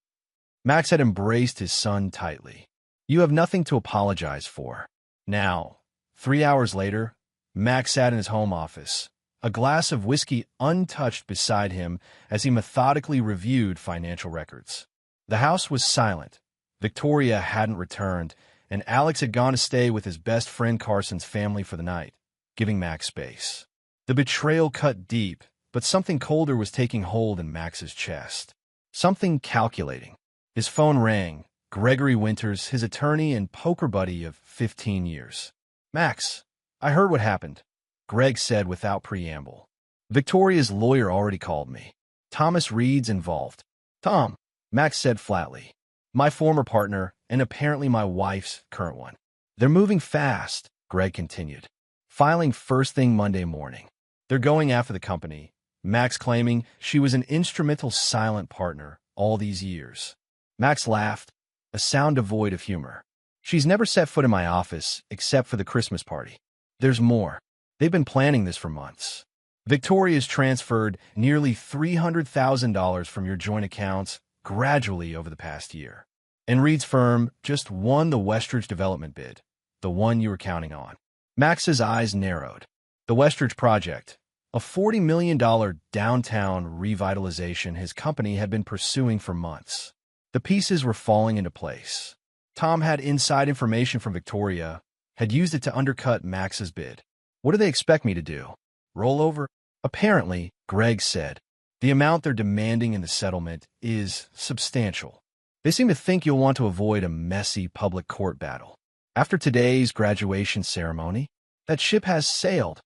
Speaker 1: Max had embraced his son tightly. "You have nothing to apologize for." Now, 3 hours later, Max sat in his home office, a glass of whiskey untouched beside him as he methodically reviewed financial records. The house was silent. Victoria hadn't returned, and Alex had gone to stay with his best friend Carson's family for the night, giving Max space. The betrayal cut deep, but something colder was taking hold in Max's chest. Something calculating. His phone rang. Gregory Winters, his attorney and poker buddy of 15 years. "Max, I heard what happened," Greg said without preamble. "Victoria's lawyer already called me. Thomas Reed's involved." "Tom," Max said flatly. "My former partner, and apparently my wife's current one. They're moving fast," Greg continued, "filing first thing Monday morning. They're going after the company," Max claiming she was an instrumental silent partner all these years. Max laughed, a sound devoid of humor. "She's never set foot in my office except for the Christmas party. There's more. They've been planning this for months. Victoria's transferred nearly $300,000 from your joint accounts gradually over the past year. And Reed's firm just won the Westridge development bid, the one you were counting on." Max's eyes narrowed. The Westridge project, a $40 million downtown revitalization his company had been pursuing for months. The pieces were falling into place. Tom had inside information from Victoria, had used it to undercut Max's bid. "What do they expect me to do? Roll over?" "Apparently," Greg said, "the amount they're demanding in the settlement is substantial. They seem to think you'll want to avoid a messy public court battle. After today's graduation ceremony, that ship has sailed,"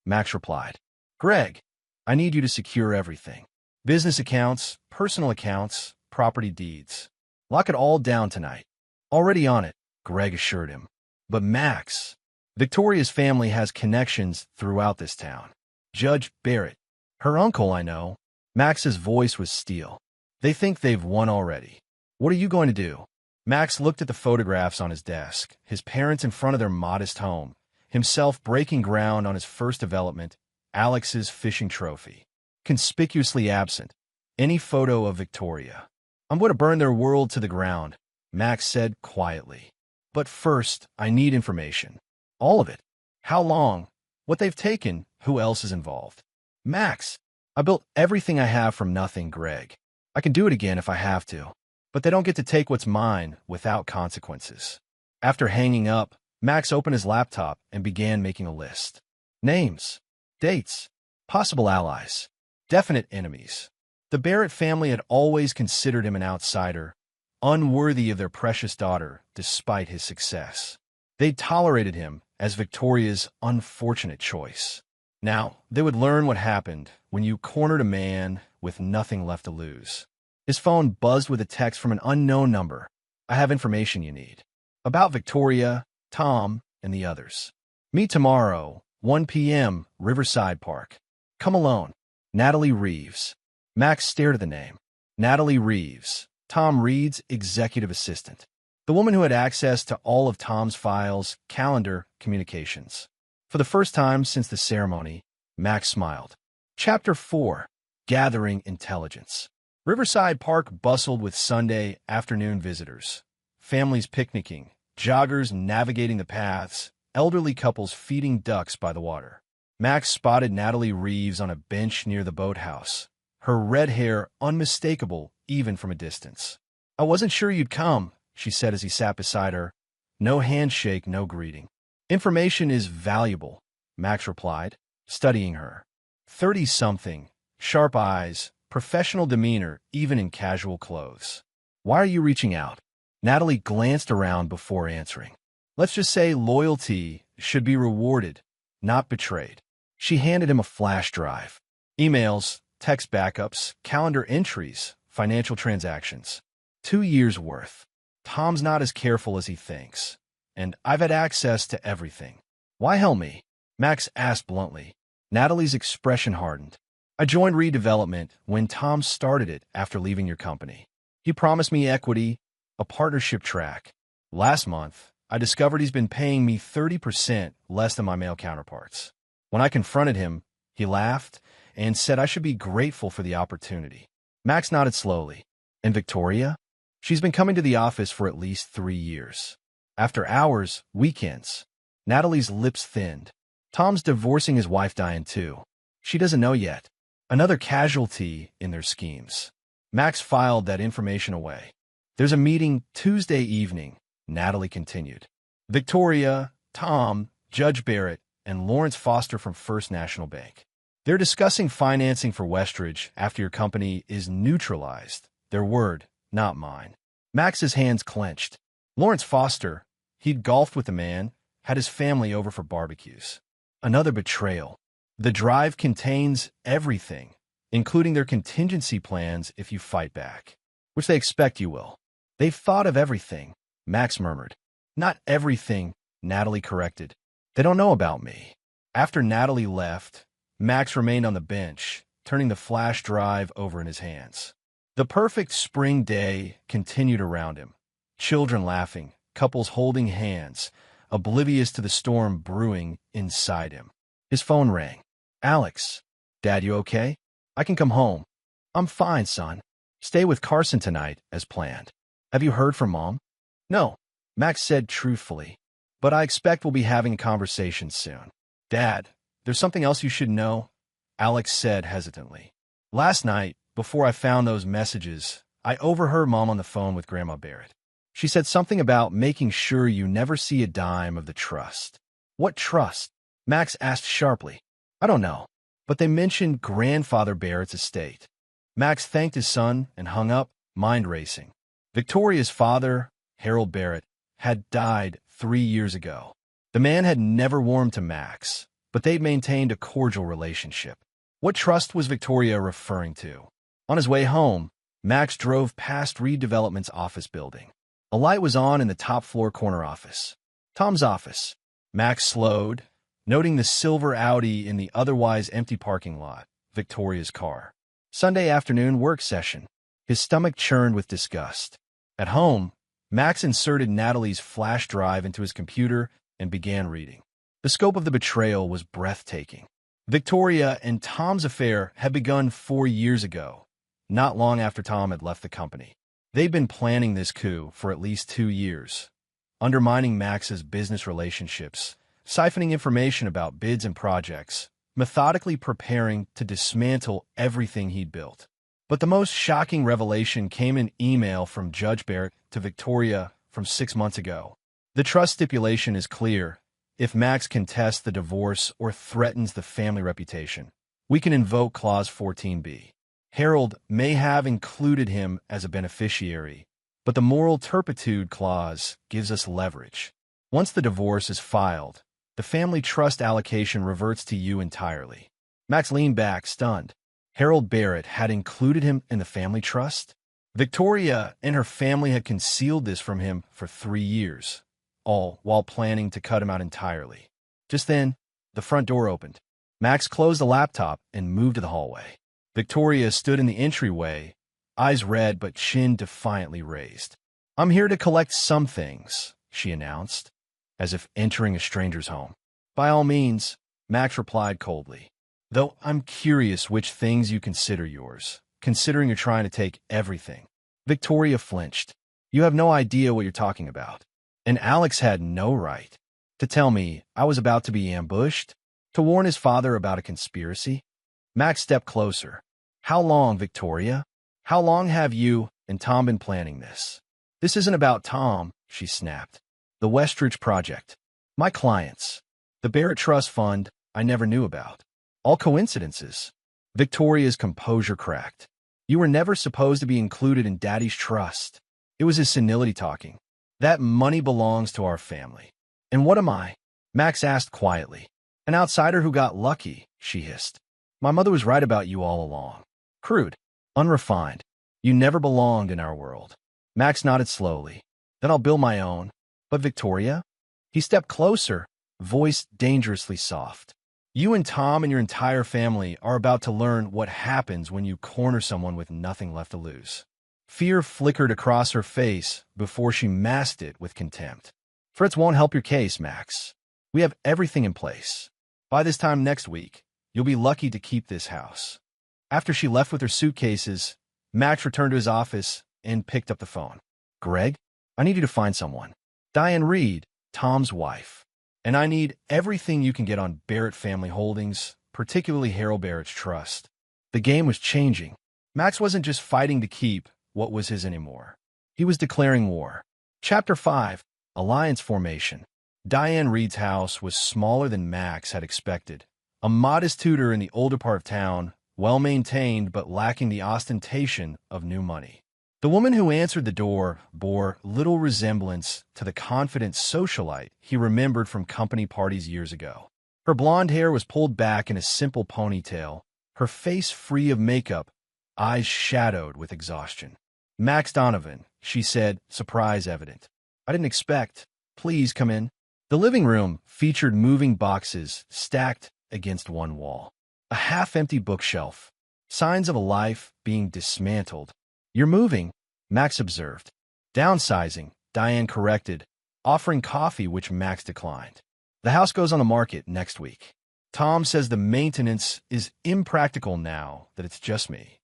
Speaker 1: Max replied. "Greg, I need you to secure everything. Business accounts, personal accounts, property deeds. Lock it all down tonight." "Already on it," Greg assured him. "But Max, Victoria's family has connections throughout this town. Judge Barrett, her uncle, I know." Max's voice was steel. "They think they've won already. What are you going to do?" Max looked at the photographs on his desk, his parents in front of their modest home, himself breaking ground on his first development, Alex's fishing trophy. Conspicuously absent. Any photo of Victoria. I'm going to burn their world to the ground, Max said quietly. But first, I need information. All of it. How long? What they've taken? Who else is involved? Max, I built everything I have from nothing, Greg. I can do it again if I have to. But they don't get to take what's mine without consequences. After hanging up, Max opened his laptop and began making a list. Names, dates, possible allies, definite enemies. The Barrett family had always considered him an outsider, unworthy of their precious daughter despite his success. They'd tolerated him as Victoria's unfortunate choice. Now, they would learn what happened when you cornered a man with nothing left to lose. His phone buzzed with a text from an unknown number. I have information you need. About Victoria, Tom, and the others. Meet tomorrow, 1 p.m., Riverside Park. Come alone. Natalie Reeves. Max stared at the name. Natalie Reeves, Tom Reed's executive assistant. The woman who had access to all of Tom's files, calendar, communications. For the first time since the ceremony, Max smiled. Chapter 4. Gathering Intelligence. Riverside Park bustled with Sunday afternoon visitors. Families picnicking, joggers navigating the paths, elderly couples feeding ducks by the water. Max spotted Natalie Reeves on a bench near the boathouse, her red hair unmistakable even from a distance. I wasn't sure you'd come, she said as he sat beside her. No handshake, no greeting. Information is valuable, Max replied, studying her. 30-something, sharp eyes, professional demeanor even in casual clothes. Why are you reaching out? Natalie glanced around before answering. Let's just say loyalty should be rewarded, not betrayed. She handed him a flash drive. Emails, text backups, calendar entries, financial transactions. 2 years' worth. Tom's not as careful as he thinks. And I've had access to everything. Why help me? Max asked bluntly. Natalie's expression hardened. I joined redevelopment when Tom started it after leaving your company. He promised me equity, a partnership track. Last month, I discovered he's been paying me 30% less than my male counterparts. When I confronted him, he laughed and said I should be grateful for the opportunity. Max nodded slowly. And Victoria? She's been coming to the office for at least 3 years. After hours, weekends. Natalie's lips thinned. Tom's divorcing his wife Diane too. She doesn't know yet. Another casualty in their schemes. Max filed that information away. There's a meeting Tuesday evening, Natalie continued. Victoria, Tom, Judge Barrett, and Lawrence Foster from First National Bank. They're discussing financing for Westridge after your company is neutralized. Their word, not mine. Max's hands clenched. Lawrence Foster, he'd golfed with the man, had his family over for barbecues. Another betrayal. The drive contains everything, including their contingency plans if you fight back, which they expect you will. They've thought of everything, Max murmured. Not everything, Natalie corrected. They don't know about me. After Natalie left, Max remained on the bench, turning the flash drive over in his hands. The perfect spring day continued around him. Children laughing, couples holding hands, oblivious to the storm brewing inside him. His phone rang. Alex, Dad, you okay? I can come home. I'm fine, son. Stay with Carson tonight, as planned. Have you heard from Mom? No, Max said truthfully. But I expect we'll be having a conversation soon. Dad, there's something else you should know, Alex said hesitantly. Last night, before I found those messages, I overheard Mom on the phone with Grandma Barrett. She said something about making sure you never see a dime of the trust. What trust? Max asked sharply. I don't know, but they mentioned Grandfather Barrett's estate. Max thanked his son and hung up, mind racing. Victoria's father, Harold Barrett, had died 3 years ago. The man had never warmed to Max, but they'd maintained a cordial relationship. What trust was Victoria referring to? On his way home, Max drove past redevelopment's office building. A light was on in the top-floor corner office. Tom's office. Max slowed, noting the silver Audi in the otherwise empty parking lot, Victoria's car. Sunday afternoon work session. His stomach churned with disgust. At home, Max inserted Natalie's flash drive into his computer and began reading. The scope of the betrayal was breathtaking. Victoria and Tom's affair had begun 4 years ago, not long after Tom had left the company. They'd been planning this coup for at least 2 years, undermining Max's business relationships, siphoning information about bids and projects, methodically preparing to dismantle everything he'd built. But the most shocking revelation came in email from Judge Barrett to Victoria from 6 months ago. The trust stipulation is clear. If Max contests the divorce or threatens the family reputation, we can invoke Clause 14b. Harold may have included him as a beneficiary, but the moral turpitude clause gives us leverage. Once the divorce is filed, the family trust allocation reverts to you entirely. Max leaned back, stunned. Harold Barrett had included him in the family trust? Victoria and her family had concealed this from him for 3 years, all while planning to cut him out entirely. Just then, the front door opened. Max closed the laptop and moved to the hallway. Victoria stood in the entryway, eyes red but chin defiantly raised. "I'm here to collect some things," she announced, as if entering a stranger's home. "By all means," Max replied coldly. "Though I'm curious which things you consider yours, considering you're trying to take everything." Victoria flinched. "You have no idea what you're talking about. And Alex had no right to tell me I was about to be ambushed, to warn his father about a conspiracy." Max stepped closer. "How long, Victoria? How long have you and Tom been planning this?" "This isn't about Tom," she snapped. "The Westridge Project. My clients. The Barrett Trust Fund I never knew about. All coincidences." Victoria's composure cracked. "You were never supposed to be included in Daddy's trust." It was his senility talking. "That money belongs to our family." "And what am I?" Max asked quietly. "An outsider who got lucky," she hissed. "My mother was right about you all along. Crude. Unrefined. You never belonged in our world." Max nodded slowly. "Then I'll build my own." "But Victoria?" He stepped closer, voice dangerously soft. "You and Tom and your entire family are about to learn what happens when you corner someone with nothing left to lose." Fear flickered across her face before she masked it with contempt. "Threats won't help your case, Max. We have everything in place. By this time next week, you'll be lucky to keep this house." After she left with her suitcases, Max returned to his office and picked up the phone. "Greg, I need you to find someone. Diane Reed, Tom's wife. And I need everything you can get on Barrett Family Holdings, particularly Harold Barrett's trust." The game was changing. Max wasn't just fighting to keep what was his anymore. He was declaring war. Chapter 5, Alliance Formation. Diane Reed's house was smaller than Max had expected. A modest tutor in the older part of town, well-maintained but lacking the ostentation of new money. The woman who answered the door bore little resemblance to the confident socialite he remembered from company parties years ago. Her blonde hair was pulled back in a simple ponytail, her face free of makeup, eyes shadowed with exhaustion. "Max Donovan," she said, surprise evident. "I didn't expect. Please come in." The living room featured moving boxes stacked against one wall. A half-empty bookshelf. Signs of a life being dismantled. "You're moving," Max observed. "Downsizing," Diane corrected, offering coffee which Max declined. "The house goes on the market next week. Tom says the maintenance is impractical now that it's just me."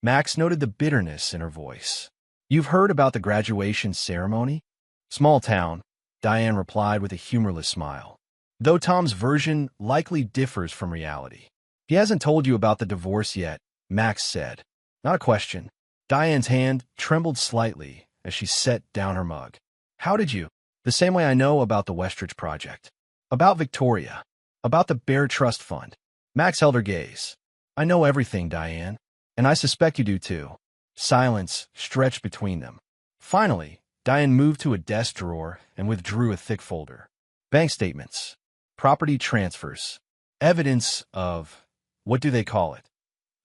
Speaker 1: Max noted the bitterness in her voice. "You've heard about the graduation ceremony?" "Small town," Diane replied with a humorless smile. "Though Tom's version likely differs from reality. He hasn't told you about the divorce yet," Max said. "Not a question." Diane's hand trembled slightly as she set down her mug. "How did you?" "The same way I know about the Westridge Project. About Victoria. About the Barrett Trust Fund." Max held her gaze. "I know everything, Diane. And I suspect you do too." Silence stretched between them. Finally, Diane moved to a desk drawer and withdrew a thick folder. Bank statements. Property transfers. Evidence of, what do they call it?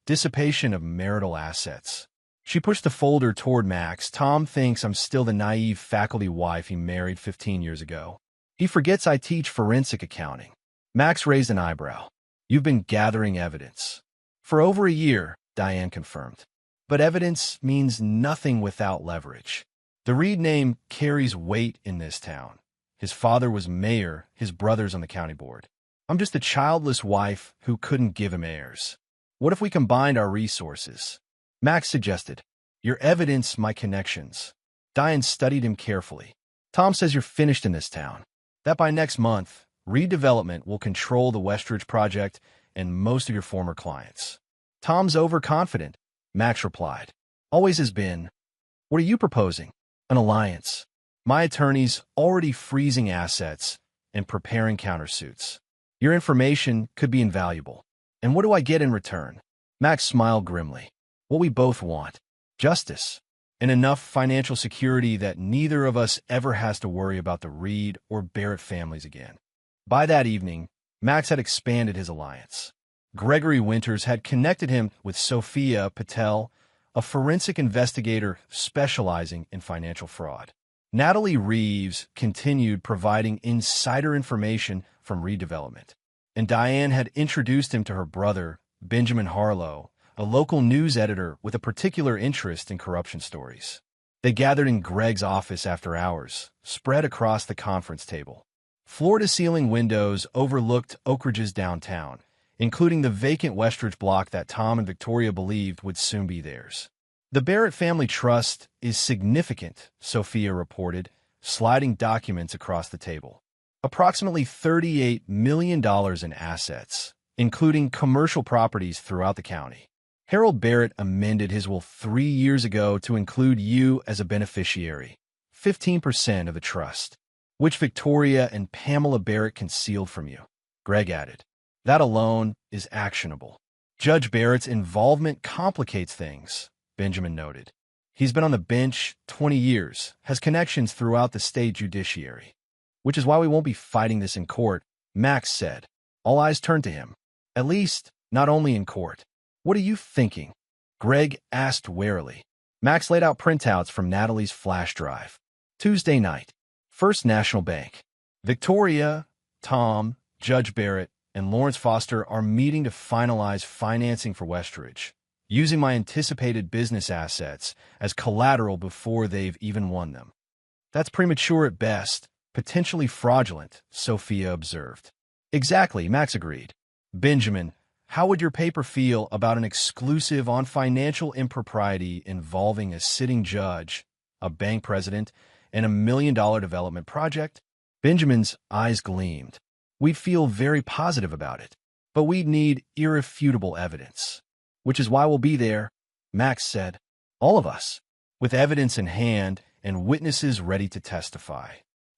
Speaker 1: Dissipation of marital assets. She pushed the folder toward Max. "Tom thinks I'm still the naive faculty wife he married 15 years ago. He forgets I teach forensic accounting." Max raised an eyebrow. "You've been gathering evidence." "For over a year," Diane confirmed. "But evidence means nothing without leverage. The Reed name carries weight in this town. His father was mayor, his brother's on the county board. I'm just a childless wife who couldn't give him heirs. What if we combined our resources? Max suggested. Your evidence, my connections. Diane studied him carefully. Tom says you're finished in this town. That by next month, redevelopment will control the Westridge project and most of your former clients. Tom's overconfident, Max replied. Always has been. What are you proposing? An alliance. My attorney's already freezing assets and preparing countersuits. Your information could be invaluable. And what do I get in return? Max smiled grimly. What we both want. Justice. And enough financial security that neither of us ever has to worry about the Reed or Barrett families again. By that evening, Max had expanded his alliance. Gregory Winters had connected him with Sophia Patel, a forensic investigator specializing in financial fraud. Natalie Reeves continued providing insider information from redevelopment, and Diane had introduced him to her brother, Benjamin Harlow, a local news editor with a particular interest in corruption stories. They gathered in Greg's office after hours, spread across the conference table. Floor-to-ceiling windows overlooked Oak Ridge's downtown, including the vacant Westridge block that Tom and Victoria believed would soon be theirs. The Barrett family trust is significant, Sophia reported, sliding documents across the table. Approximately $38 million in assets, including commercial properties throughout the county. Harold Barrett amended his will 3 years ago to include you as a beneficiary, 15% of the trust, which Victoria and Pamela Barrett concealed from you. Greg added. That alone is actionable. Judge Barrett's involvement complicates things, Benjamin noted. He's been on the bench 20 years, has connections throughout the state judiciary. Which is why we won't be fighting this in court, Max said. All eyes turned to him. At least, not only in court. What are you thinking? Greg asked warily. Max laid out printouts from Natalie's flash drive. Tuesday night. First National Bank. Victoria, Tom, Judge Barrett, and Lawrence Foster are meeting to finalize financing for Westridge, using my anticipated business assets as collateral before they've even won them. That's premature at best, potentially fraudulent, Sophia observed. Exactly, Max agreed. Benjamin, how would your paper feel about an exclusive on financial impropriety involving a sitting judge, a bank president, and $1 million development project? Benjamin's eyes gleamed. We'd feel very positive about it, but we'd need irrefutable evidence. Which is why we'll be there, Max said. All of us, with evidence in hand and witnesses ready to testify.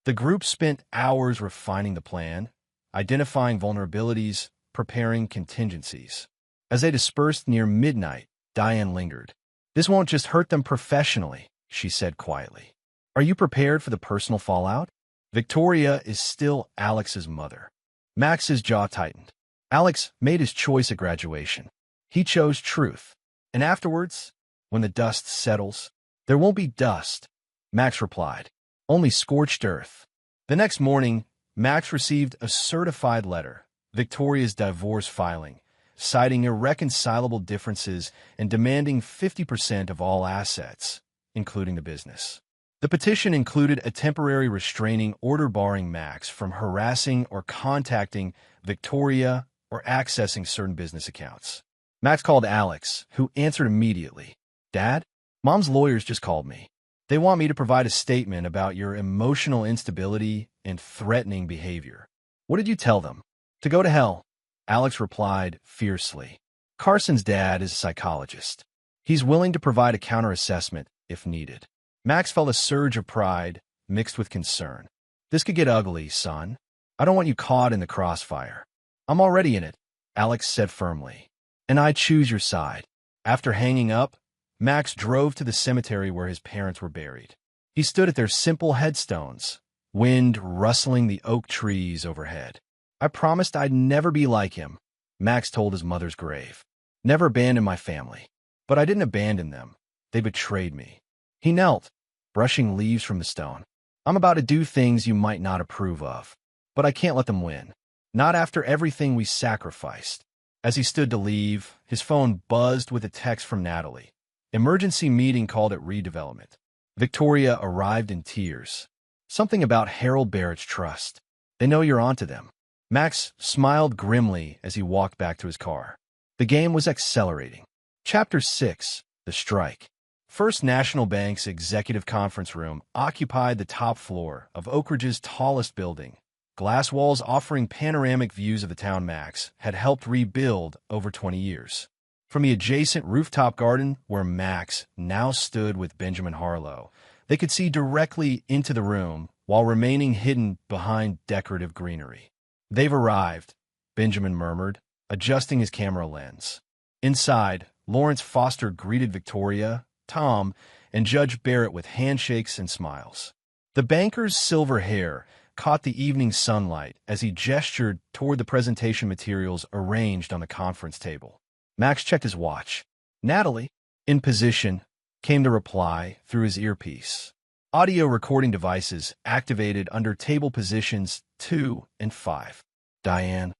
Speaker 1: The group spent hours refining the plan, identifying vulnerabilities, preparing contingencies. As they dispersed near midnight, Diane lingered. This won't just hurt them professionally, she said quietly. Are you prepared for the personal fallout? Victoria is still Alex's mother. Max's jaw tightened. Alex made his choice at graduation. He chose truth. And afterwards, when the dust settles, there won't be dust, Max replied. Only scorched earth. The next morning, Max received a certified letter, Victoria's divorce filing, citing irreconcilable differences and demanding 50% of all assets, including the business. The petition included a temporary restraining order barring Max from harassing or contacting Victoria or accessing certain business accounts. Max called Alex, who answered immediately. Dad, Mom's lawyers just called me. They want me to provide a statement about your emotional instability and threatening behavior. What did you tell them? To go to hell, Alex replied fiercely. Carson's dad is a psychologist. He's willing to provide a counter-assessment if needed. Max felt a surge of pride mixed with concern. This could get ugly, son. I don't want you caught in the crossfire. I'm already in it, Alex said firmly. And I choose your side. After hanging up, Max drove to the cemetery where his parents were buried. He stood at their simple headstones, wind rustling the oak trees overhead. I promised I'd never be like him, Max told his mother's grave. Never abandon my family. But I didn't abandon them. They betrayed me. He knelt, brushing leaves from the stone. I'm about to do things you might not approve of, but I can't let them win. Not after everything we sacrificed. As he stood to leave, his phone buzzed with a text from Natalie. Emergency meeting called at redevelopment. Victoria arrived in tears. Something about Harold Barrett's trust. They know you're onto them. Max smiled grimly as he walked back to his car. The game was accelerating. Chapter 6: The Strike. First National Bank's executive conference room occupied the top floor of Oak Ridge's tallest building. Glass walls offering panoramic views of the town Max had helped rebuild over 20 years. From the adjacent rooftop garden where Max now stood with Benjamin Harlow, they could see directly into the room while remaining hidden behind decorative greenery. "They've arrived," Benjamin murmured, adjusting his camera lens. Inside, Lawrence Foster greeted Victoria, Tom, and Judge Barrett with handshakes and smiles. The banker's silver hair caught the evening sunlight as he gestured toward the presentation materials arranged on the conference table. Max checked his watch. "Natalie, in position," came the reply through his earpiece. Audio recording devices activated under table positions 2 and 5. "Diane,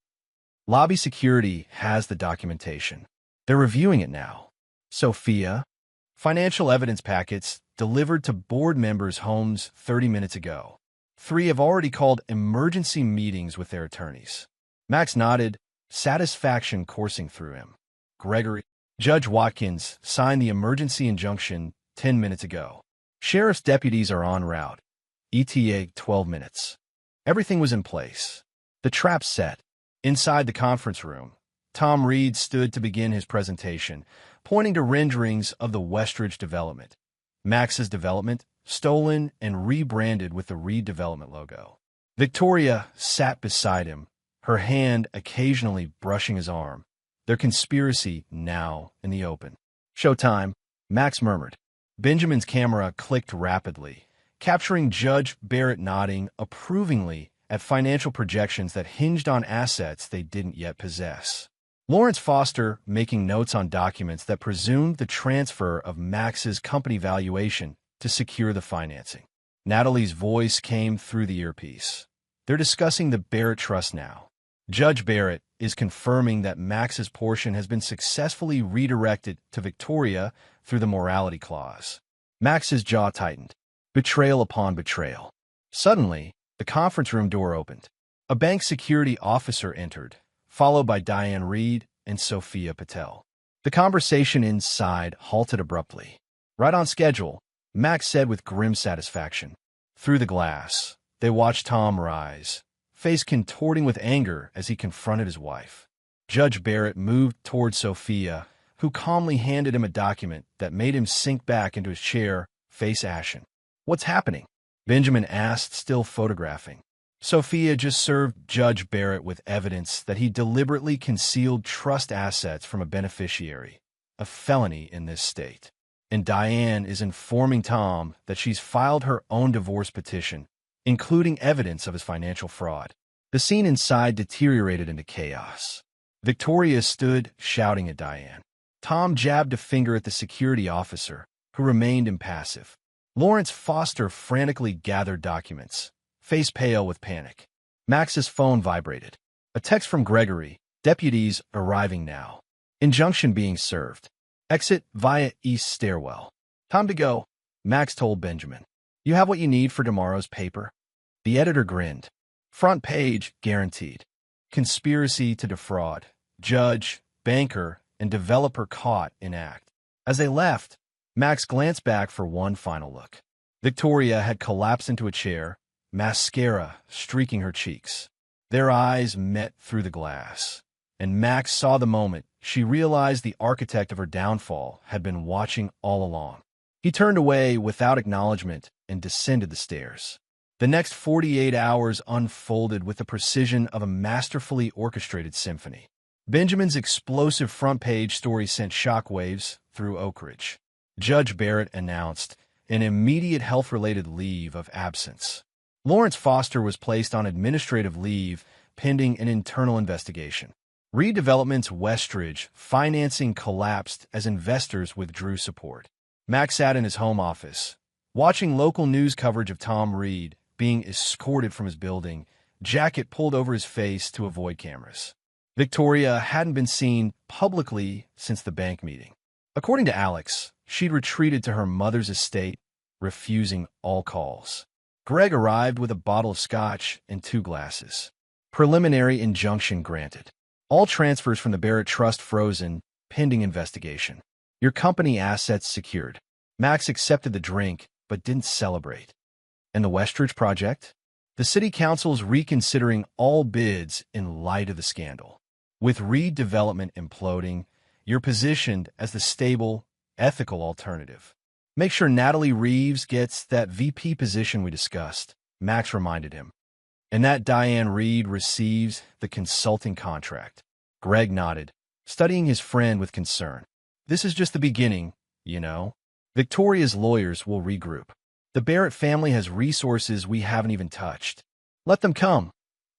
Speaker 1: lobby security has the documentation. They're reviewing it now." "Sophia, financial evidence packets delivered to board members' homes 30 minutes ago. 3 have already called emergency meetings with their attorneys." Max nodded, satisfaction coursing through him. "Gregory, Judge Watkins signed the emergency injunction 10 minutes ago. Sheriff's deputies are en route. ETA 12 minutes. Everything was in place. The trap set." Inside the conference room, Tom Reed stood to begin his presentation, pointing to renderings of the Westridge development. Max's development, stolen and rebranded with the Reed Development logo. Victoria sat beside him, her hand occasionally brushing his arm. Their conspiracy now in the open. "Showtime," Max murmured. Benjamin's camera clicked rapidly, capturing Judge Barrett nodding approvingly at financial projections that hinged on assets they didn't yet possess. Lawrence Foster making notes on documents that presumed the transfer of Max's company valuation to secure the financing. Natalie's voice came through the earpiece. "They're discussing the Barrett Trust now. Judge Barrett is confirming that Max's portion has been successfully redirected to Victoria through the morality clause." Max's jaw tightened. Betrayal upon betrayal. Suddenly, the conference room door opened. A bank security officer entered, followed by Diane Reed and Sophia Patel. The conversation inside halted abruptly. "Right on schedule," Max said with grim satisfaction. Through the glass, they watched Tom rise, face contorting with anger as he confronted his wife. Judge Barrett moved toward Sophia, who calmly handed him a document that made him sink back into his chair, face ashen. "What's happening?" Benjamin asked, still photographing. Sophia just served Judge Barrett with evidence that he deliberately concealed trust assets from a beneficiary, a felony in this state. And Diane is informing Tom that she's filed her own divorce petition, including evidence of his financial fraud. The scene inside deteriorated into chaos. Victoria stood, shouting at Diane. Tom jabbed a finger at the security officer, who remained impassive. Lawrence Foster frantically gathered documents, face pale with panic. Max's phone vibrated. A text from Gregory. "Deputies arriving now. Injunction being served. Exit via east stairwell." "Time to go," Max told Benjamin. "You have what you need for tomorrow's paper?" The editor grinned. "Front page, guaranteed. Conspiracy to defraud. Judge, banker, and developer caught in act." As they left, Max glanced back for one final look. Victoria had collapsed into a chair, mascara streaking her cheeks. Their eyes met through the glass, and Max saw the moment she realized the architect of her downfall had been watching all along. He turned away without acknowledgement and descended the stairs. The next 48 hours unfolded with the precision of a masterfully orchestrated symphony. Benjamin's explosive front-page story sent shockwaves through Oak Ridge. Judge Barrett announced an immediate health-related leave of absence. Lawrence Foster was placed on administrative leave pending an internal investigation. Reed Development's Westridge financing collapsed as investors withdrew support. Max sat in his home office, watching local news coverage of Tom Reed being escorted from his building, jacket pulled over his face to avoid cameras. Victoria hadn't been seen publicly since the bank meeting. According to Alex, she'd retreated to her mother's estate, refusing all calls. Greg arrived with a bottle of scotch and 2 glasses. Preliminary injunction granted. All transfers from the Barrett Trust frozen, pending investigation. Your company assets secured. Max accepted the drink, but didn't celebrate. And the Westridge project? The city council's reconsidering all bids in light of the scandal. With redevelopment imploding, you're positioned as the stable, ethical alternative. Make sure Natalie Reeves gets that VP position we discussed, Max reminded him. And that Diane Reed receives the consulting contract. Greg nodded, studying his friend with concern. This is just the beginning, you know. Victoria's lawyers will regroup. The Barrett family has resources we haven't even touched. Let them come,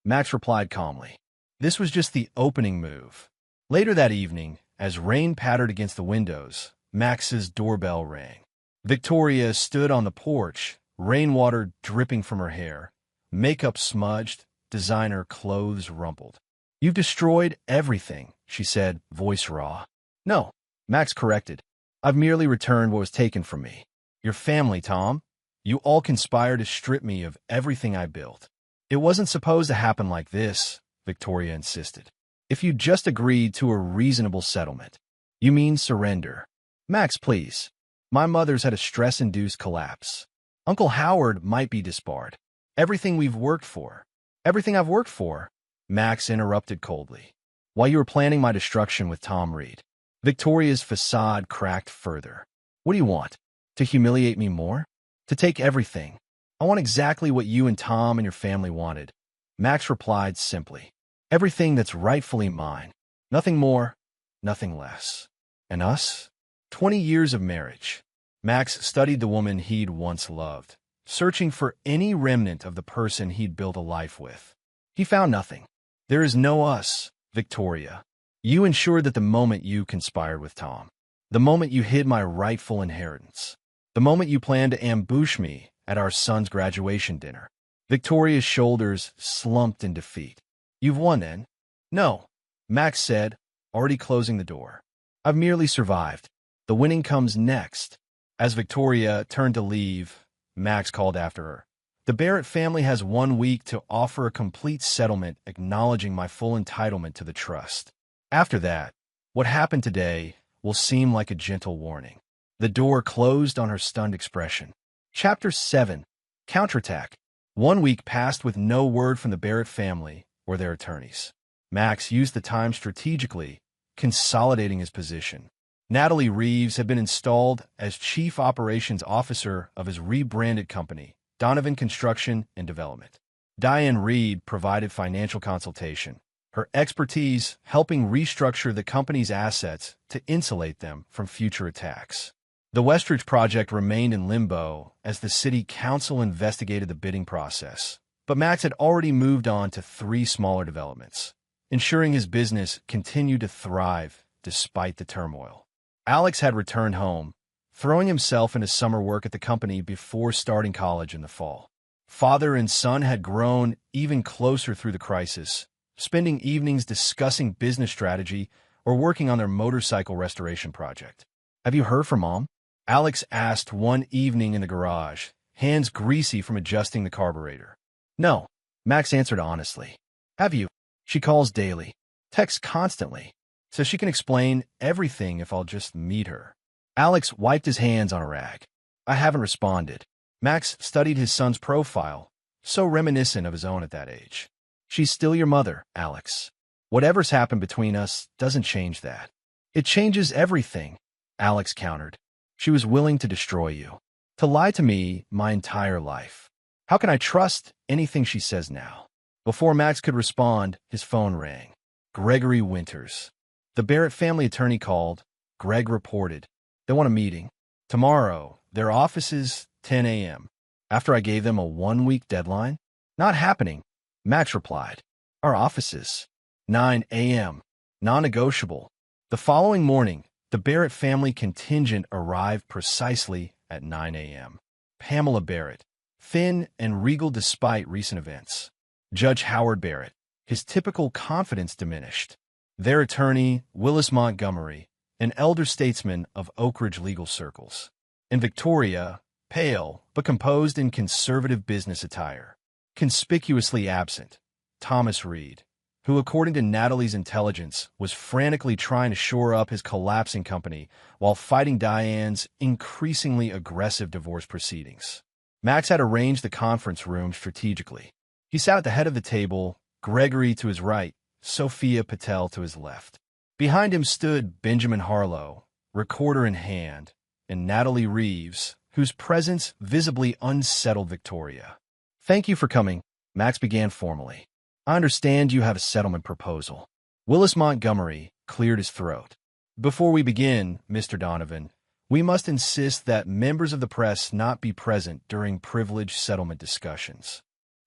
Speaker 1: Max replied calmly. This was just the opening move. Later that evening, as rain pattered against the windows, Max's doorbell rang. Victoria stood on the porch, rainwater dripping from her hair, makeup smudged, designer clothes rumpled. You've destroyed everything, she said, voice raw. No, Max corrected. I've merely returned what was taken from me. Your family, Tom. You all conspired to strip me of everything I built. It wasn't supposed to happen like this, Victoria insisted. If you just agreed to a reasonable settlement. You mean surrender. Max, please. My mother's had a stress-induced collapse. Uncle Howard might be disbarred. Everything we've worked for. Everything I've worked for, Max interrupted coldly. While you were planning my destruction with Tom Reed. Victoria's facade cracked further. What do you want? To humiliate me more? To take everything? I want exactly what you and Tom and your family wanted. Max replied simply. Everything that's rightfully mine. Nothing more, nothing less. And us? 20 years of marriage. Max studied the woman he'd once loved, searching for any remnant of the person he'd built a life with. He found nothing. There is no us, Victoria. You ensured that the moment you conspired with Tom, the moment you hid my rightful inheritance, the moment you planned to ambush me at our son's graduation dinner. Victoria's shoulders slumped in defeat. You've won, then? No, Max said, already closing the door. I've merely survived. The winning comes next. As Victoria turned to leave, Max called after her. The Barrett family has 1 week to offer a complete settlement acknowledging my full entitlement to the trust. After that, what happened today will seem like a gentle warning. The door closed on her stunned expression. Chapter 7. Counterattack. 1 week passed with no word from the Barrett family or their attorneys. Max used the time strategically, consolidating his position. Natalie Reeves had been installed as Chief Operations Officer of his rebranded company, Donovan Construction and Development. Diane Reed provided financial consultation, her expertise helping restructure the company's assets to insulate them from future attacks. The Westridge project remained in limbo as the city council investigated the bidding process, but Max had already moved on to 3 smaller developments, ensuring his business continued to thrive despite the turmoil. Alex had returned home, throwing himself into summer work at the company before starting college in the fall. Father and son had grown even closer through the crisis, spending evenings discussing business strategy or working on their motorcycle restoration project. Have you heard from Mom? Alex asked one evening in the garage, hands greasy from adjusting the carburetor. No, Max answered honestly. Have you? She calls daily, texts constantly, so she can explain everything if I'll just meet her. Alex wiped his hands on a rag. I haven't responded. Max studied his son's profile, so reminiscent of his own at that age. She's still your mother, Alex. Whatever's happened between us doesn't change that. It changes everything, Alex countered. She was willing to destroy you, to lie to me my entire life. How can I trust anything she says now? Before Max could respond, his phone rang. Gregory Winters. The Barrett family attorney called. Greg reported. They want a meeting. Tomorrow, their offices, 10 a.m. After I gave them a 1-week deadline? Not happening, Max replied. Our offices. 9 a.m. Non-negotiable. The following morning, the Barrett family contingent arrived precisely at 9 a.m. Pamela Barrett, thin and regal despite recent events. Judge Howard Barrett, his typical confidence diminished. Their attorney, Willis Montgomery, an elder statesman of Oak Ridge legal circles. And Victoria, pale but composed in conservative business attire. Conspicuously absent, Thomas Reed, who, according to Natalie's intelligence, was frantically trying to shore up his collapsing company while fighting Diane's increasingly aggressive divorce proceedings. Max had arranged the conference room strategically. He sat at the head of the table, Gregory to his right, Sophia Patel to his left. Behind him stood Benjamin Harlow, recorder in hand, and Natalie Reeves, whose presence visibly unsettled Victoria. "Thank you for coming," Max began formally. "I understand you have a settlement proposal." Willis Montgomery cleared his throat. "Before we begin, Mr. Donovan, we must insist that members of the press not be present during privileged settlement discussions.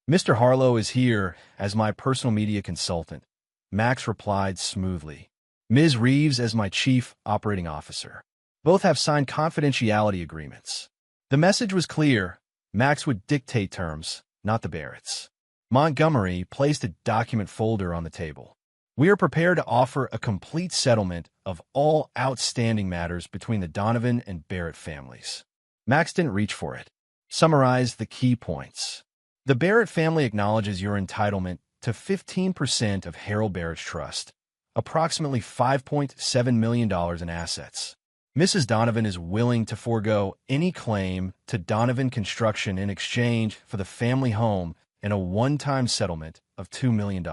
Speaker 1: Mr. Harlow is here as my personal media consultant," Max replied smoothly. "Ms. Reeves as my chief operating officer. Both have signed confidentiality agreements." The message was clear. Max would dictate terms, not the Barretts. Montgomery placed a document folder on the table. "We are prepared to offer a complete settlement of all outstanding matters between the Donovan and Barrett families." Max didn't reach for it. "Summarize the key points. The Barrett family acknowledges your entitlement to 15% of Harold Barrett's trust, approximately $5.7 million in assets. Mrs. Donovan is willing to forego any claim to Donovan Construction in exchange for the family home and a one-time settlement of $2 million.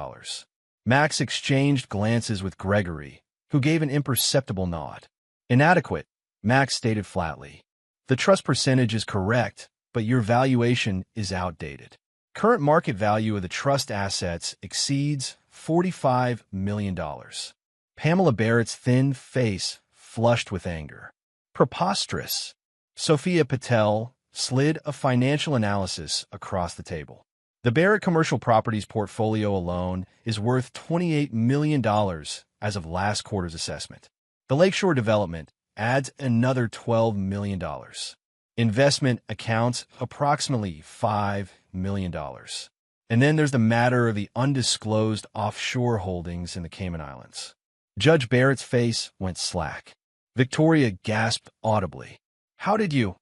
Speaker 1: Max exchanged glances with Gregory, who gave an imperceptible nod. "Inadequate," Max stated flatly. "The trust percentage is correct, but your valuation is outdated. Current market value of the trust assets exceeds $45 million. Pamela Barrett's thin face flushed with anger. "Preposterous." Sophia Patel slid a financial analysis across the table. "The Barrett Commercial Properties portfolio alone is worth $28 million as of last quarter's assessment. The Lakeshore development adds another $12 million. Investment accounts approximately $5 million. And then there's the matter of the undisclosed offshore holdings in the Cayman Islands." Judge Barrett's face went slack. Victoria gasped audibly. "How did you—"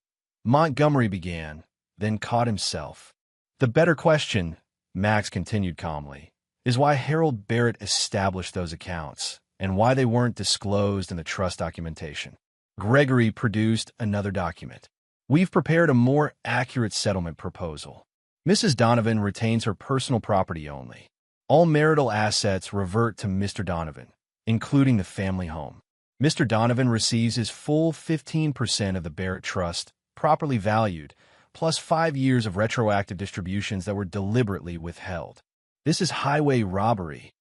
Speaker 1: Montgomery began, then caught himself. "The better question," Max continued calmly, "is why Harold Barrett established those accounts and why they weren't disclosed in the trust documentation." Gregory produced another document. "We've prepared a more accurate settlement proposal. Mrs. Donovan retains her personal property only. All marital assets revert to Mr. Donovan, including the family home. Mr. Donovan receives his full 15% of the Barrett Trust, properly valued, plus 5 years of retroactive distributions that were deliberately withheld. This is highway robbery."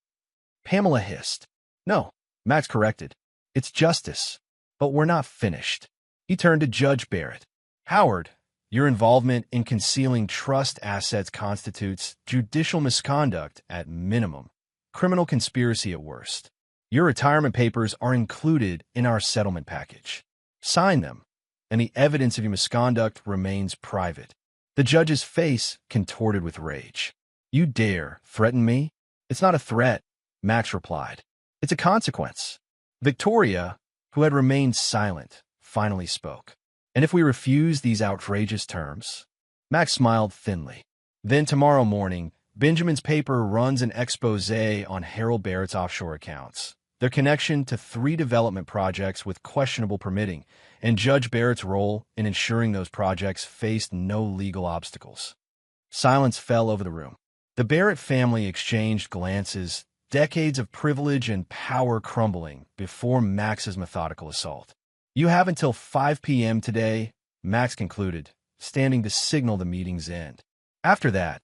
Speaker 1: Pamela hissed. "No," Max corrected. "It's justice. But we're not finished." He turned to Judge Barrett. "Howard, your involvement in concealing trust assets constitutes judicial misconduct at minimum, criminal conspiracy at worst. Your retirement papers are included in our settlement package. Sign them, and the evidence of your misconduct remains private." The judge's face contorted with rage. "You dare threaten me?" "It's not a threat," Max replied. "It's a consequence." Victoria, who had remained silent, finally spoke. "And if we refuse these outrageous terms?" Max smiled thinly. "Then tomorrow morning, Benjamin's paper runs an expose on Harold Barrett's offshore accounts, their connection to 3 development projects with questionable permitting, and Judge Barrett's role in ensuring those projects faced no legal obstacles." Silence fell over the room. The Barrett family exchanged glances, decades of privilege and power crumbling before Max's methodical assault. "You have until 5 p.m. today," Max concluded, standing to signal the meeting's end. "After that,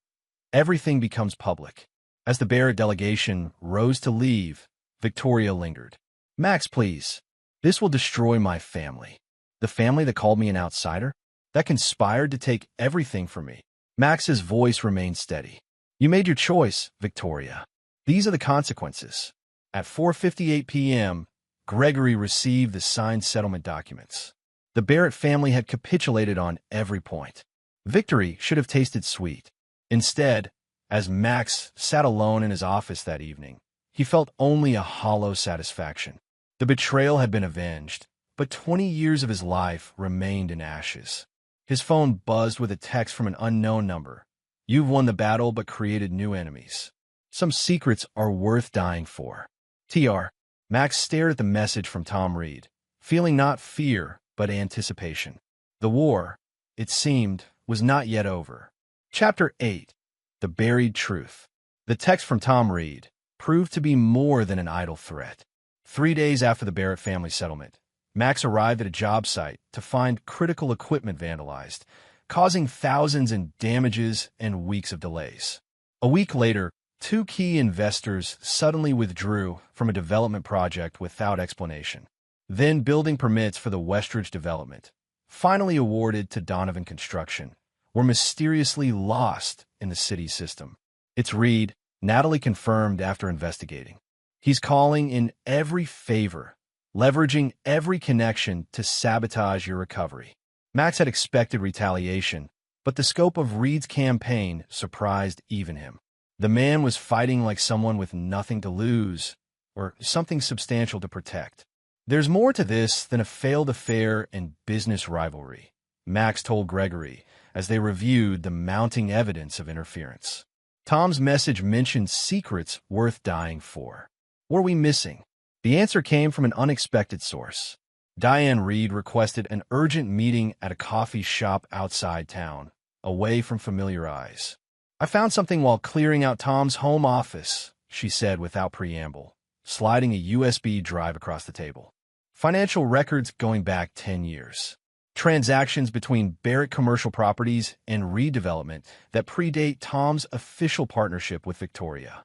Speaker 1: everything becomes public." As the Barrett delegation rose to leave, Victoria lingered. "Max, please. This will destroy my family. The family that called me an outsider, that conspired to take everything from me." Max's voice remained steady. "You made your choice, Victoria. These are the consequences." At 4:58 p.m., Gregory received the signed settlement documents. The Barrett family had capitulated on every point. Victory should have tasted sweet. Instead, as Max sat alone in his office that evening, he felt only a hollow satisfaction. The betrayal had been avenged, but 20 years of his life remained in ashes. His phone buzzed with a text from an unknown number. "You've won the battle but created new enemies." Some secrets are worth dying for. TR. Max stared at the message from Tom Reed, feeling not fear, but anticipation. The war, it seemed, was not yet over. Chapter 8. The Buried Truth. The text from Tom Reed proved to be more than an idle threat. 3 days after the Barrett family settlement, Max arrived at a job site to find critical equipment vandalized, causing thousands in damages and weeks of delays. A week later, 2 key investors suddenly withdrew from a development project without explanation. Then building permits for the Westridge development, finally awarded to Donovan Construction, were mysteriously lost in the city system. It's Reed, Natalie confirmed after investigating. He's calling in every favor, leveraging every connection to sabotage your recovery. Max had expected retaliation, but the scope of Reed's campaign surprised even him. The man was fighting like someone with nothing to lose, or something substantial to protect. There's more to this than a failed affair and business rivalry, Max told Gregory as they reviewed the mounting evidence of interference. Tom's message mentioned secrets worth dying for. What are we missing? The answer came from an unexpected source. Diane Reed requested an urgent meeting at a coffee shop outside town, away from familiar eyes. I found something while clearing out Tom's home office, she said without preamble, sliding a USB drive across the table. Financial records going back 10 years. Transactions between Barrett Commercial Properties and redevelopment that predate Tom's official partnership with Victoria.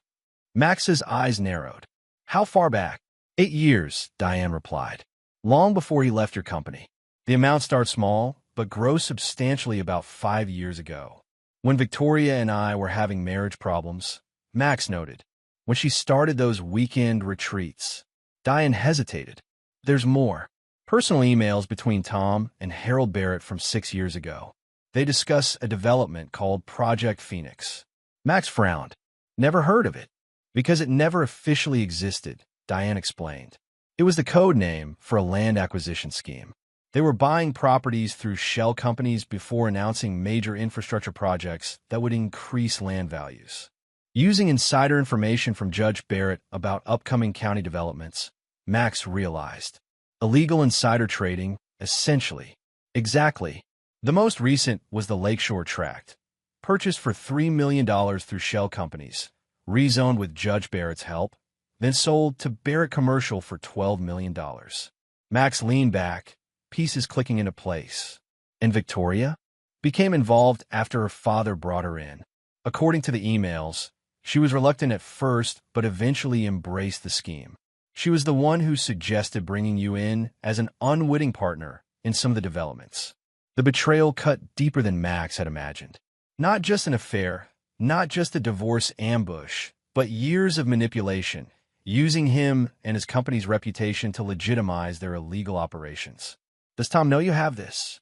Speaker 1: Max's eyes narrowed. How far back? 8 years, Diane replied. Long before he left your company. The amount starts small, but grows substantially about 5 years ago. When Victoria and I were having marriage problems, Max noted, when she started those weekend retreats. Diane hesitated. There's more. Personal emails between Tom and Harold Barrett from 6 years ago. They discuss a development called Project Phoenix. Max frowned. Never heard of it. Because it never officially existed, Diane explained. It was the code name for a land acquisition scheme. They were buying properties through shell companies before announcing major infrastructure projects that would increase land values. Using insider information from Judge Barrett about upcoming county developments, Max realized. Illegal insider trading, essentially. Exactly. The most recent was the Lakeshore Tract, purchased for $3 million through shell companies, rezoned with Judge Barrett's help, then sold to Barrett Commercial for $12 million. Max leaned back, pieces clicking into place. And Victoria? Became involved after her father brought her in. According to the emails, she was reluctant at first, but eventually embraced the scheme. She was the one who suggested bringing you in as an unwitting partner in some of the developments. The betrayal cut deeper than Max had imagined. Not just an affair, not just a divorce ambush, but years of manipulation, using him and his company's reputation to legitimize their illegal operations. Does Tom know you have this?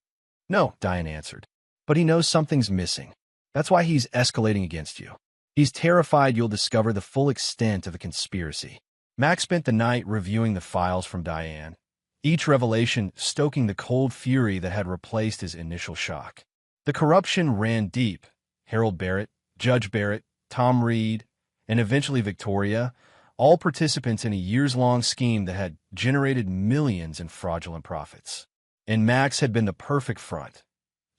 Speaker 1: No, Diane answered. But he knows something's missing. That's why he's escalating against you. He's terrified you'll discover the full extent of the conspiracy. Max spent the night reviewing the files from Diane, each revelation stoking the cold fury that had replaced his initial shock. The corruption ran deep. Harold Barrett, Judge Barrett, Tom Reed, and eventually Victoria, all participants in a years-long scheme that had generated millions in fraudulent profits. And Max had been the perfect front.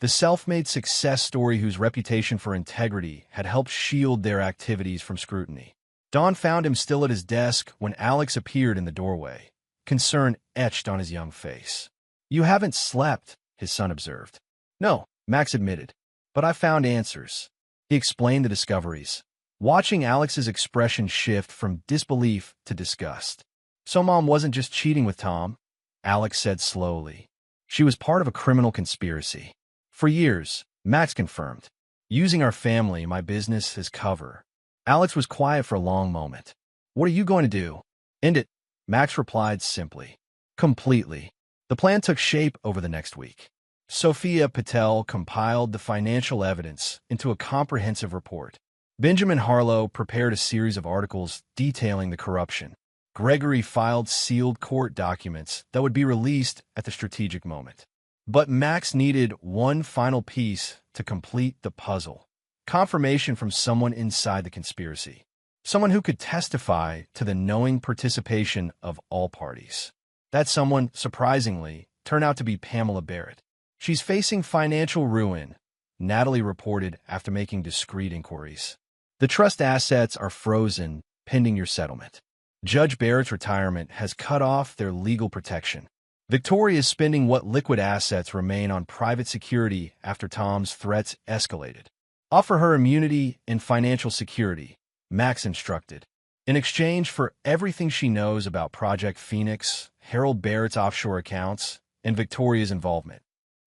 Speaker 1: The self-made success story whose reputation for integrity had helped shield their activities from scrutiny. Don found him still at his desk when Alex appeared in the doorway, concern etched on his young face. You haven't slept, his son observed. No, Max admitted, but I found answers. He explained the discoveries, watching Alex's expression shift from disbelief to disgust. So Mom wasn't just cheating with Tom, Alex said slowly. She was part of a criminal conspiracy. For years, Max confirmed, using our family, my business as cover. Alex was quiet for a long moment. What are you going to do? End it, Max replied simply. Completely. The plan took shape over the next week. Sophia Patel compiled the financial evidence into a comprehensive report. Benjamin Harlow prepared a series of articles detailing the corruption. Gregory filed sealed court documents that would be released at the strategic moment. But Max needed one final piece to complete the puzzle. Confirmation from someone inside the conspiracy. Someone who could testify to the knowing participation of all parties. That someone, surprisingly, turned out to be Pamela Barrett. She's facing financial ruin, Natalie reported after making discreet inquiries. The trust assets are frozen, pending your settlement. Judge Barrett's retirement has cut off their legal protection. Victoria is spending what liquid assets remain on private security after Tom's threats escalated. Offer her immunity and financial security, Max instructed. In exchange for everything she knows about Project Phoenix, Harold Barrett's offshore accounts, and Victoria's involvement.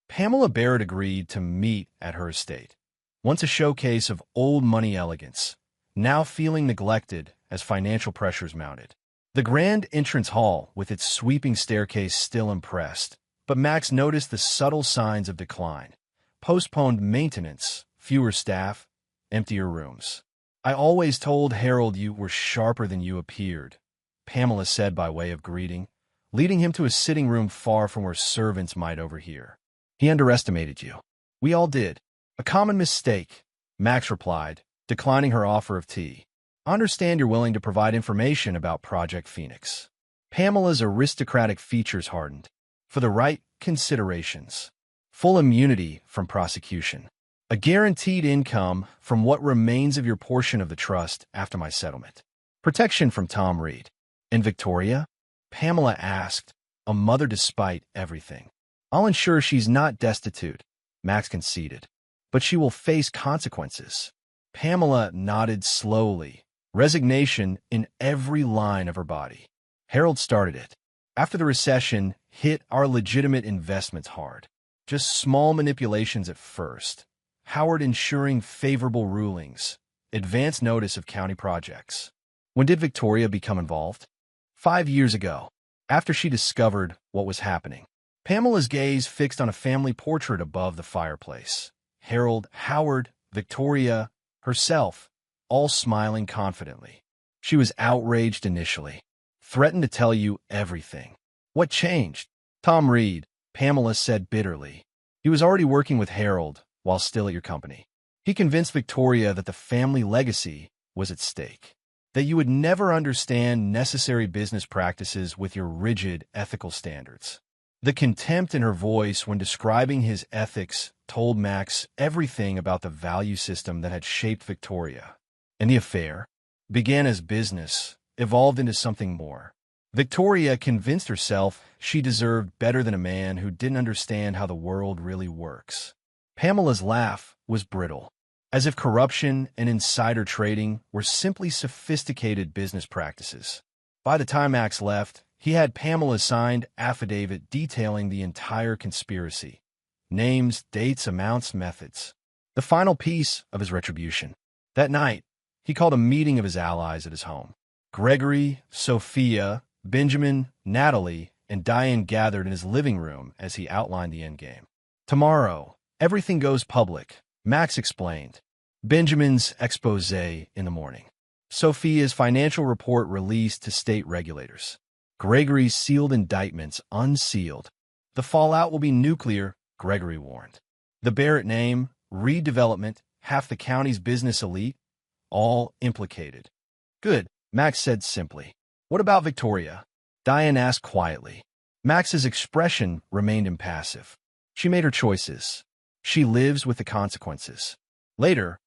Speaker 1: Pamela Barrett agreed to meet at her estate. Once a showcase of old money elegance, now feeling neglected as financial pressures mounted. The grand entrance hall, with its sweeping staircase, still impressed, but Max noticed the subtle signs of decline. Postponed maintenance, fewer staff, emptier rooms. I always told Harold you were sharper than you appeared, Pamela said by way of greeting, leading him to a sitting room far from where servants might overhear. He underestimated you. We all did. A common mistake, Max replied, declining her offer of tea. I understand you're willing to provide information about Project Phoenix. Pamela's aristocratic features hardened. For the right considerations. Full immunity from prosecution. A guaranteed income from what remains of your portion of the trust after my settlement. Protection from Tom Reed. And Victoria? Pamela asked, a mother despite everything. I'll ensure she's not destitute, Max conceded. But she will face consequences. Pamela nodded slowly, resignation in every line of her body. Harold started it. After the recession hit our legitimate investments hard. Just small manipulations at first. Howard ensuring favorable rulings. Advance notice of county projects. When did Victoria become involved? 5 years ago, after she discovered what was happening. Pamela's gaze fixed on a family portrait above the fireplace. Harold, Howard, Victoria, herself, all smiling confidently. She was outraged initially. Threatened to tell you everything. What changed? Tom Reed, Pamela said bitterly. He was already working with Harold while still at your company. He convinced Victoria that the family legacy was at stake. That you would never understand necessary business practices with your rigid ethical standards. The contempt in her voice when describing his ethics told Max everything about the value system that had shaped Victoria. And the affair began as business, evolved into something more. Victoria convinced herself she deserved better than a man who didn't understand how the world really works. Pamela's laugh was brittle, as if corruption and insider trading were simply sophisticated business practices. By the time Max left, he had Pamela's signed affidavit detailing the entire conspiracy. Names, dates, amounts, methods. The final piece of his retribution. That night, he called a meeting of his allies at his home. Gregory, Sophia, Benjamin, Natalie, and Diane gathered in his living room as he outlined the endgame. Tomorrow, everything goes public, Max explained. Benjamin's expose in the morning. Sophia's financial report released to state regulators. Gregory's sealed indictments unsealed. The fallout will be nuclear, Gregory warned. The Barrett name, redevelopment, half the county's business elite, all implicated. Good, Max said simply. What about Victoria? Diane asked quietly. Max's expression remained impassive. She made her choices. She lives with the consequences. Later,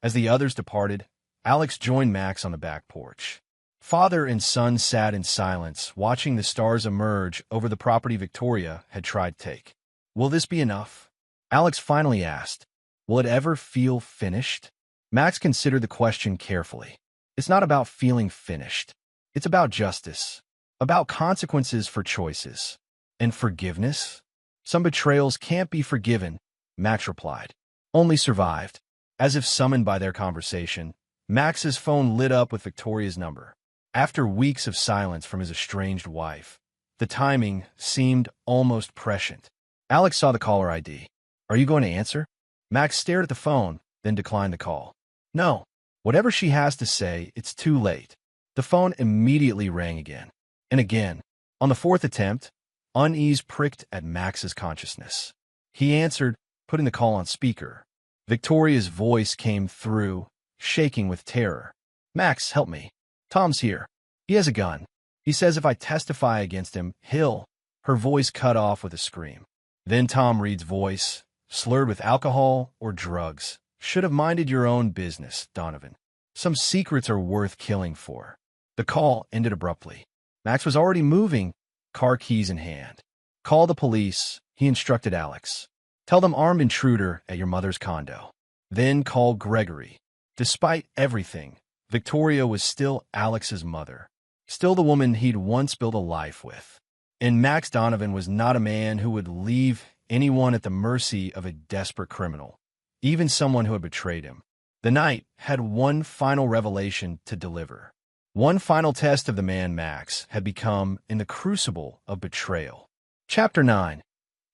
Speaker 1: as the others departed, Alex joined Max on the back porch. Father and son sat in silence, watching the stars emerge over the property Victoria had tried to take. Will this be enough? Alex finally asked. Will it ever feel finished? Max considered the question carefully. It's not about feeling finished. It's about justice, about consequences for choices. And forgiveness? Some betrayals can't be forgiven, Max replied. Only survived. As if summoned by their conversation, Max's phone lit up with Victoria's number. After weeks of silence from his estranged wife, the timing seemed almost prescient. Alex saw the caller ID. Are you going to answer? Max stared at the phone, then declined the call. No. Whatever she has to say, it's too late. The phone immediately rang again. And again. On the fourth attempt, unease pricked at Max's consciousness. He answered, putting the call on speaker. Victoria's voice came through, shaking with terror. Max, help me. Tom's here. He has a gun. He says if I testify against him, he'll—" Her voice cut off with a scream. Then Tom Reed's voice, slurred with alcohol or drugs. "Should have minded your own business, Donovan. Some secrets are worth killing for." The call ended abruptly. Max was already moving, car keys in hand. "Call the police," he instructed Alex. "Tell them armed intruder at your mother's condo." Then call Gregory. Despite everything, Victoria was still Alex's mother, still the woman he'd once built a life with. And Max Donovan was not a man who would leave anyone at the mercy of a desperate criminal, even someone who had betrayed him. The night had one final revelation to deliver. One final test of the man Max had become in the crucible of betrayal. Chapter 9.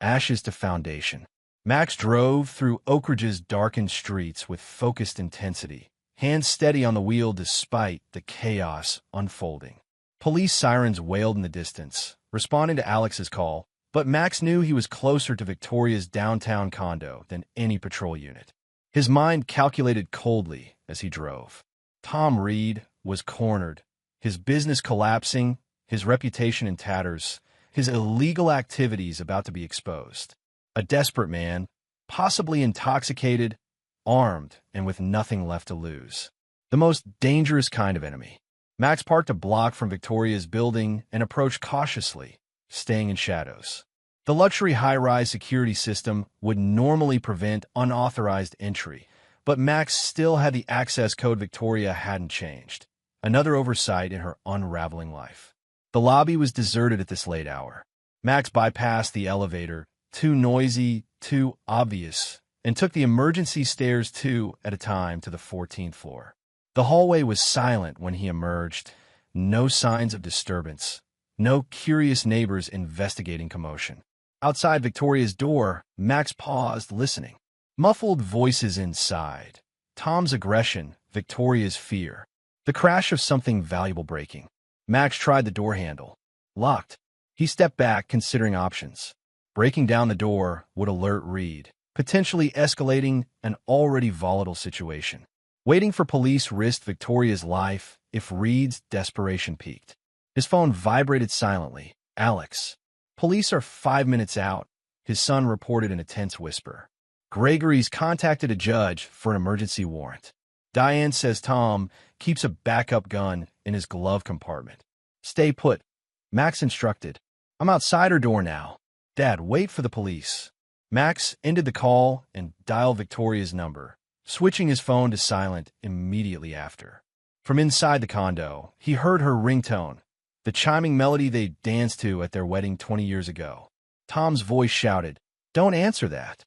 Speaker 1: Ashes to Foundation. Max drove through Oak Ridge's darkened streets with focused intensity, hands steady on the wheel despite the chaos unfolding. Police sirens wailed in the distance, responding to Alex's call, but Max knew he was closer to Victoria's downtown condo than any patrol unit. His mind calculated coldly as he drove. Tom Reed was cornered, his business collapsing, his reputation in tatters, his illegal activities about to be exposed. A desperate man, possibly intoxicated, armed, and with nothing left to lose. The most dangerous kind of enemy. Max parked a block from Victoria's building and approached cautiously, staying in shadows. The luxury high-rise security system would normally prevent unauthorized entry, but Max still had the access code. Victoria hadn't changed. Another oversight in her unraveling life. The lobby was deserted at this late hour. Max bypassed the elevator, too noisy, too obvious, and took the emergency stairs two at a time to the 14th floor. The hallway was silent when he emerged. No signs of disturbance. No curious neighbors investigating commotion. Outside Victoria's door, Max paused, listening. Muffled voices inside. Tom's aggression, Victoria's fear. The crash of something valuable breaking. Max tried the door handle. Locked. He stepped back, considering options. Breaking down the door would alert Reed, potentially escalating an already volatile situation. Waiting for police risked Victoria's life if Reed's desperation peaked. His phone vibrated silently. Alex. Police are 5 minutes out, his son reported in a tense whisper. Gregory's contacted a judge for an emergency warrant. Diane says Tom keeps a backup gun in his glove compartment. Stay put, Max instructed. I'm outside her door now. Dad, wait for the police. Max ended the call and dialed Victoria's number, switching his phone to silent immediately after. From inside the condo, he heard her ringtone, the chiming melody they danced to at their wedding 20 years ago. Tom's voice shouted, "Don't answer that."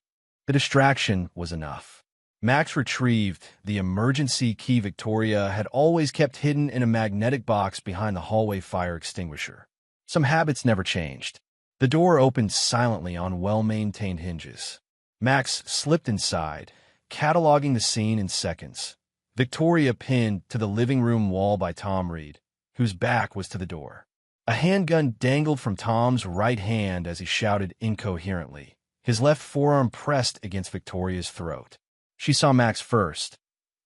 Speaker 1: The distraction was enough. Max retrieved the emergency key Victoria had always kept hidden in a magnetic box behind the hallway fire extinguisher. Some habits never changed. The door opened silently on well-maintained hinges. Max slipped inside, cataloging the scene in seconds. Victoria pinned to the living room wall by Tom Reed, whose back was to the door. A handgun dangled from Tom's right hand as he shouted incoherently, his left forearm pressed against Victoria's throat. She saw Max first,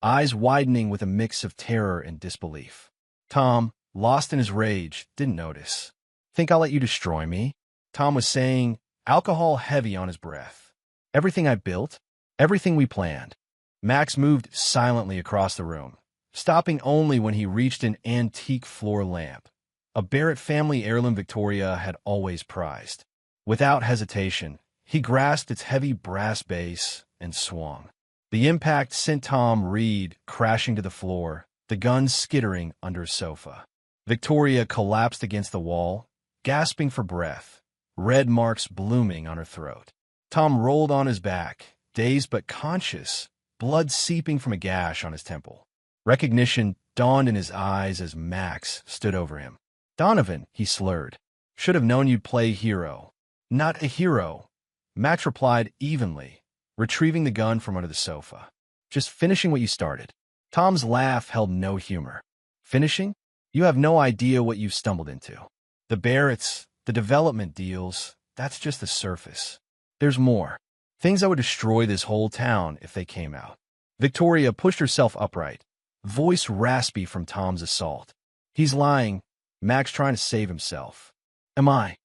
Speaker 1: eyes widening with a mix of terror and disbelief. Tom, lost in his rage, didn't notice. "Think I'll let you destroy me?" Tom was saying, alcohol heavy on his breath. "Everything I built, everything we planned." Max moved silently across the room, stopping only when he reached an antique floor lamp, a Barrett family heirloom Victoria had always prized. Without hesitation, he grasped its heavy brass base and swung. The impact sent Tom Reed crashing to the floor, the gun skittering under a sofa. Victoria collapsed against the wall, gasping for breath, red marks blooming on her throat. Tom rolled on his back, dazed but conscious, blood seeping from a gash on his temple. Recognition dawned in his eyes as Max stood over him. "Donovan," he slurred. "Should have known you'd play hero." "Not a hero," Max replied evenly, retrieving the gun from under the sofa. "Just finishing what you started." Tom's laugh held no humor. "Finishing? You have no idea what you've stumbled into. The Barretts, the development deals, that's just the surface. There's more. Things that would destroy this whole town if they came out." Victoria pushed herself upright, voice raspy from Tom's assault. He's lying. Max trying to save himself. Am I?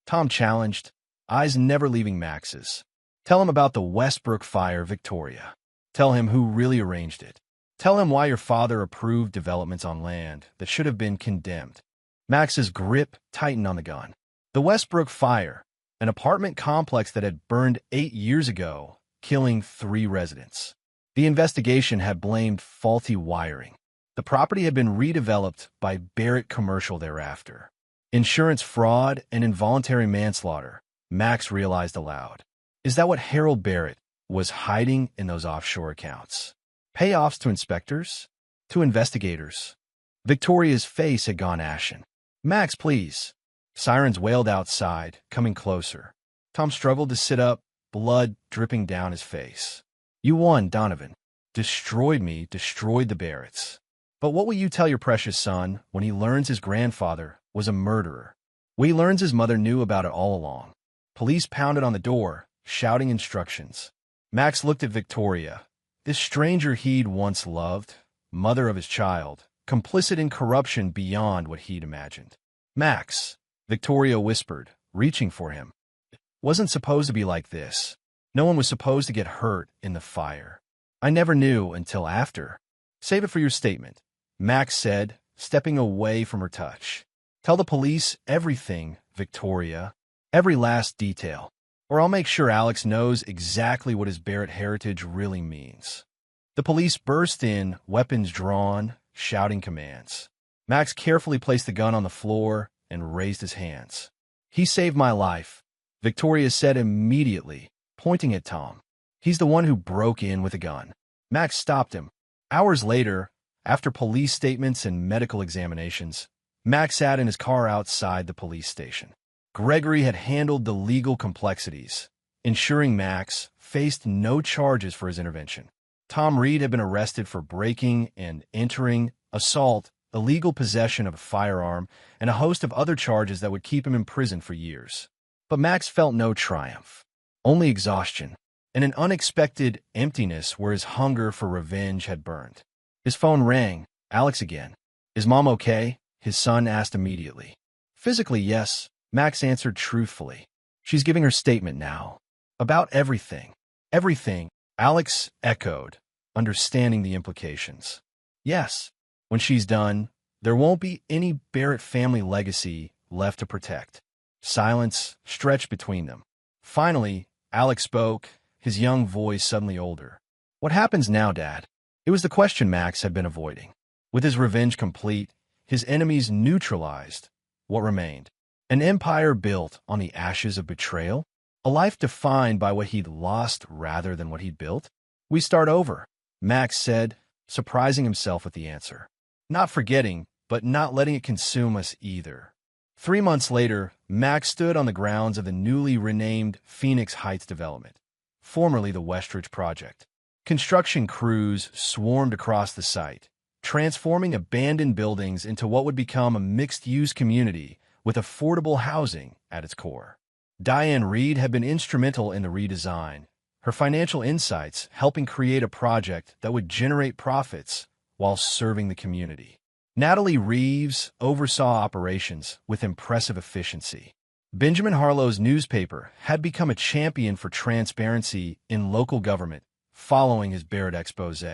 Speaker 1: Tom challenged, eyes never leaving Max's. Tell him about the Westbrook fire, Victoria. Tell him who really arranged it. Tell him why your father approved developments on land that should have been condemned. Max's grip tightened on the gun. The Westbrook fire, an apartment complex that had burned 8 years ago, killing 3 residents. The investigation had blamed faulty wiring. The property had been redeveloped by Barrett Commercial thereafter. Insurance fraud and involuntary manslaughter, Max realized aloud. Is that what Harold Barrett was hiding in those offshore accounts? Payoffs to inspectors? To investigators? Victoria's face had gone ashen. Max, please. Sirens wailed outside, coming closer. Tom struggled to sit up, blood dripping down his face. You won, Donovan. Destroyed me, destroyed the Barretts. But what will you tell your precious son when he learns his grandfather was a murderer? When he learns his mother knew about it all along? Police pounded on the door, shouting instructions. Max looked at Victoria, this stranger he'd once loved, mother of his child, complicit in corruption beyond what he'd imagined. Max, Victoria whispered, reaching for him. It wasn't supposed to be like this. No one was supposed to get hurt in the fire. I never knew until after. Save it for your statement, Max said, stepping away from her touch. Tell the police everything, Victoria. Every last detail. Or I'll make sure Alex knows exactly what his Barrett heritage really means. The police burst in, weapons drawn, shouting commands. Max carefully placed the gun on the floor and raised his hands. He saved my life, Victoria said immediately, pointing at Tom. He's the one who broke in with a gun. Max stopped him. Hours later, after police statements and medical examinations, Max sat in his car outside the police station. Gregory had handled the legal complexities, ensuring Max faced no charges for his intervention. Tom Reed had been arrested for breaking and entering, assault, illegal possession of a firearm, and a host of other charges that would keep him in prison for years. But Max felt no triumph, only exhaustion, and an unexpected emptiness where his hunger for revenge had burned. His phone rang. Alex again. Is Mom okay? His son asked immediately. Physically, yes, Max answered truthfully. She's giving her statement now. About everything. Everything, Alex echoed, understanding the implications. Yes, when she's done, there won't be any Barrett family legacy left to protect. Silence stretched between them. Finally, Alex spoke, his young voice suddenly older. What happens now, Dad? It was the question Max had been avoiding. With his revenge complete, his enemies neutralized, what remained? An empire built on the ashes of betrayal? A life defined by what he'd lost rather than what he'd built? We start over, Max said, surprising himself with the answer. Not forgetting, but not letting it consume us either. 3 months later, Max stood on the grounds of the newly renamed Phoenix Heights development, formerly the Westridge Project. Construction crews swarmed across the site, transforming abandoned buildings into what would become a mixed-use community with affordable housing at its core. Diane Reed had been instrumental in the redesign, her financial insights helping create a project that would generate profits while serving the community. Natalie Reeves oversaw operations with impressive efficiency. Benjamin Harlow's newspaper had become a champion for transparency in local government following his Barrett expose.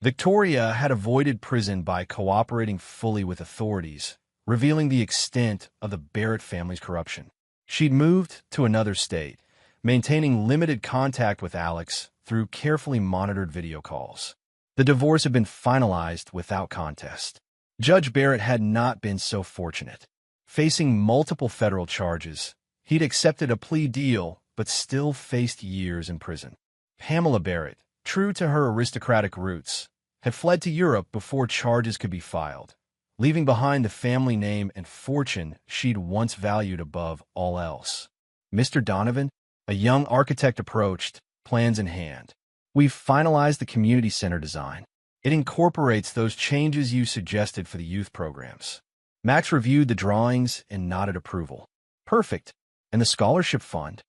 Speaker 1: Victoria had avoided prison by cooperating fully with authorities, revealing the extent of the Barrett family's corruption. She'd moved to another state, maintaining limited contact with Alex through carefully monitored video calls. The divorce had been finalized without contest. Judge Barrett had not been so fortunate. Facing multiple federal charges, he'd accepted a plea deal but still faced years in prison. Pamela Barrett, true to her aristocratic roots, had fled to Europe before charges could be filed, leaving behind the family name and fortune she'd once valued above all else. Mr. Donovan, a young architect approached, plans in hand. We've finalized the community center design. It incorporates those changes you suggested for the youth programs. Max reviewed the drawings and nodded approval. Perfect. And the scholarship fund?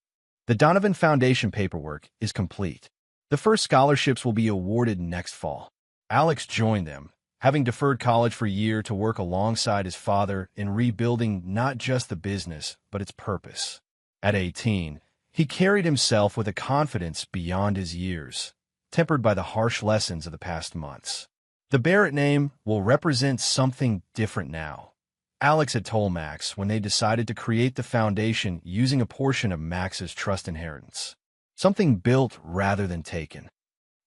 Speaker 1: The Donovan Foundation paperwork is complete. The first scholarships will be awarded next fall. Alex joined them, having deferred college for a year to work alongside his father in rebuilding not just the business, but its purpose. At 18, he carried himself with a confidence beyond his years, tempered by the harsh lessons of the past months. The Barrett name will represent something different now. Alex had told Max when they decided to create the foundation using a portion of Max's trust inheritance. Something built rather than taken.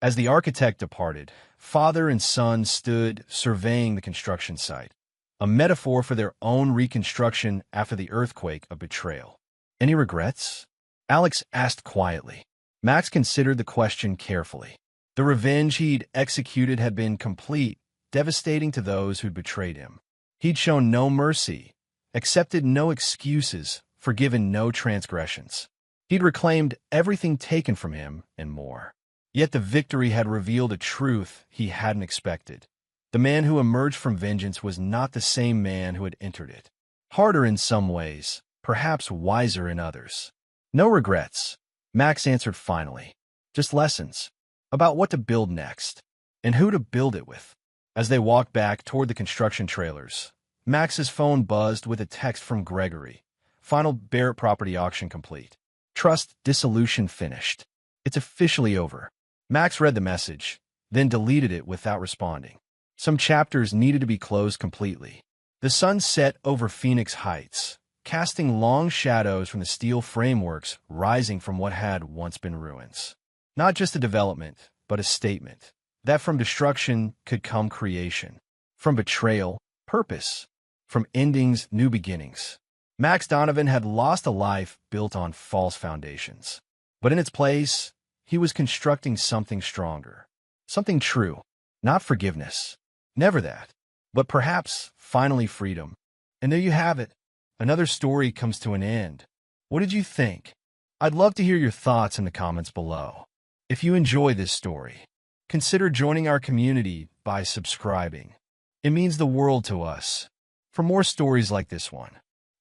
Speaker 1: As the architect departed, father and son stood surveying the construction site, a metaphor for their own reconstruction after the earthquake of betrayal. Any regrets? Alex asked quietly. Max considered the question carefully. The revenge he'd executed had been complete, devastating to those who'd betrayed him. He'd shown no mercy, accepted no excuses, forgiven no transgressions. He'd reclaimed everything taken from him and more. Yet the victory had revealed a truth he hadn't expected. The man who emerged from vengeance was not the same man who had entered it. Harder in some ways, perhaps wiser in others. No regrets, Max answered finally. Just lessons about what to build next and who to build it with. As they walked back toward the construction trailers, Max's phone buzzed with a text from Gregory. Final Barrett property auction complete. Trust dissolution finished. It's officially over. Max read the message, then deleted it without responding. Some chapters needed to be closed completely. The sun set over Phoenix Heights, casting long shadows from the steel frameworks rising from what had once been ruins. Not just a development, but a statement that from destruction could come creation. From betrayal, purpose. From endings, new beginnings. Max Donovan had lost a life built on false foundations. But in its place, he was constructing something stronger. Something true. Not forgiveness. Never that. But perhaps, finally, freedom. And there you have it. Another story comes to an end. What did you think? I'd love to hear your thoughts in the comments below. If you enjoy this story, consider joining our community by subscribing. It means the world to us. For more stories like this one,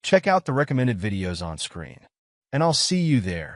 Speaker 1: check out the recommended videos on screen. And I'll see you there.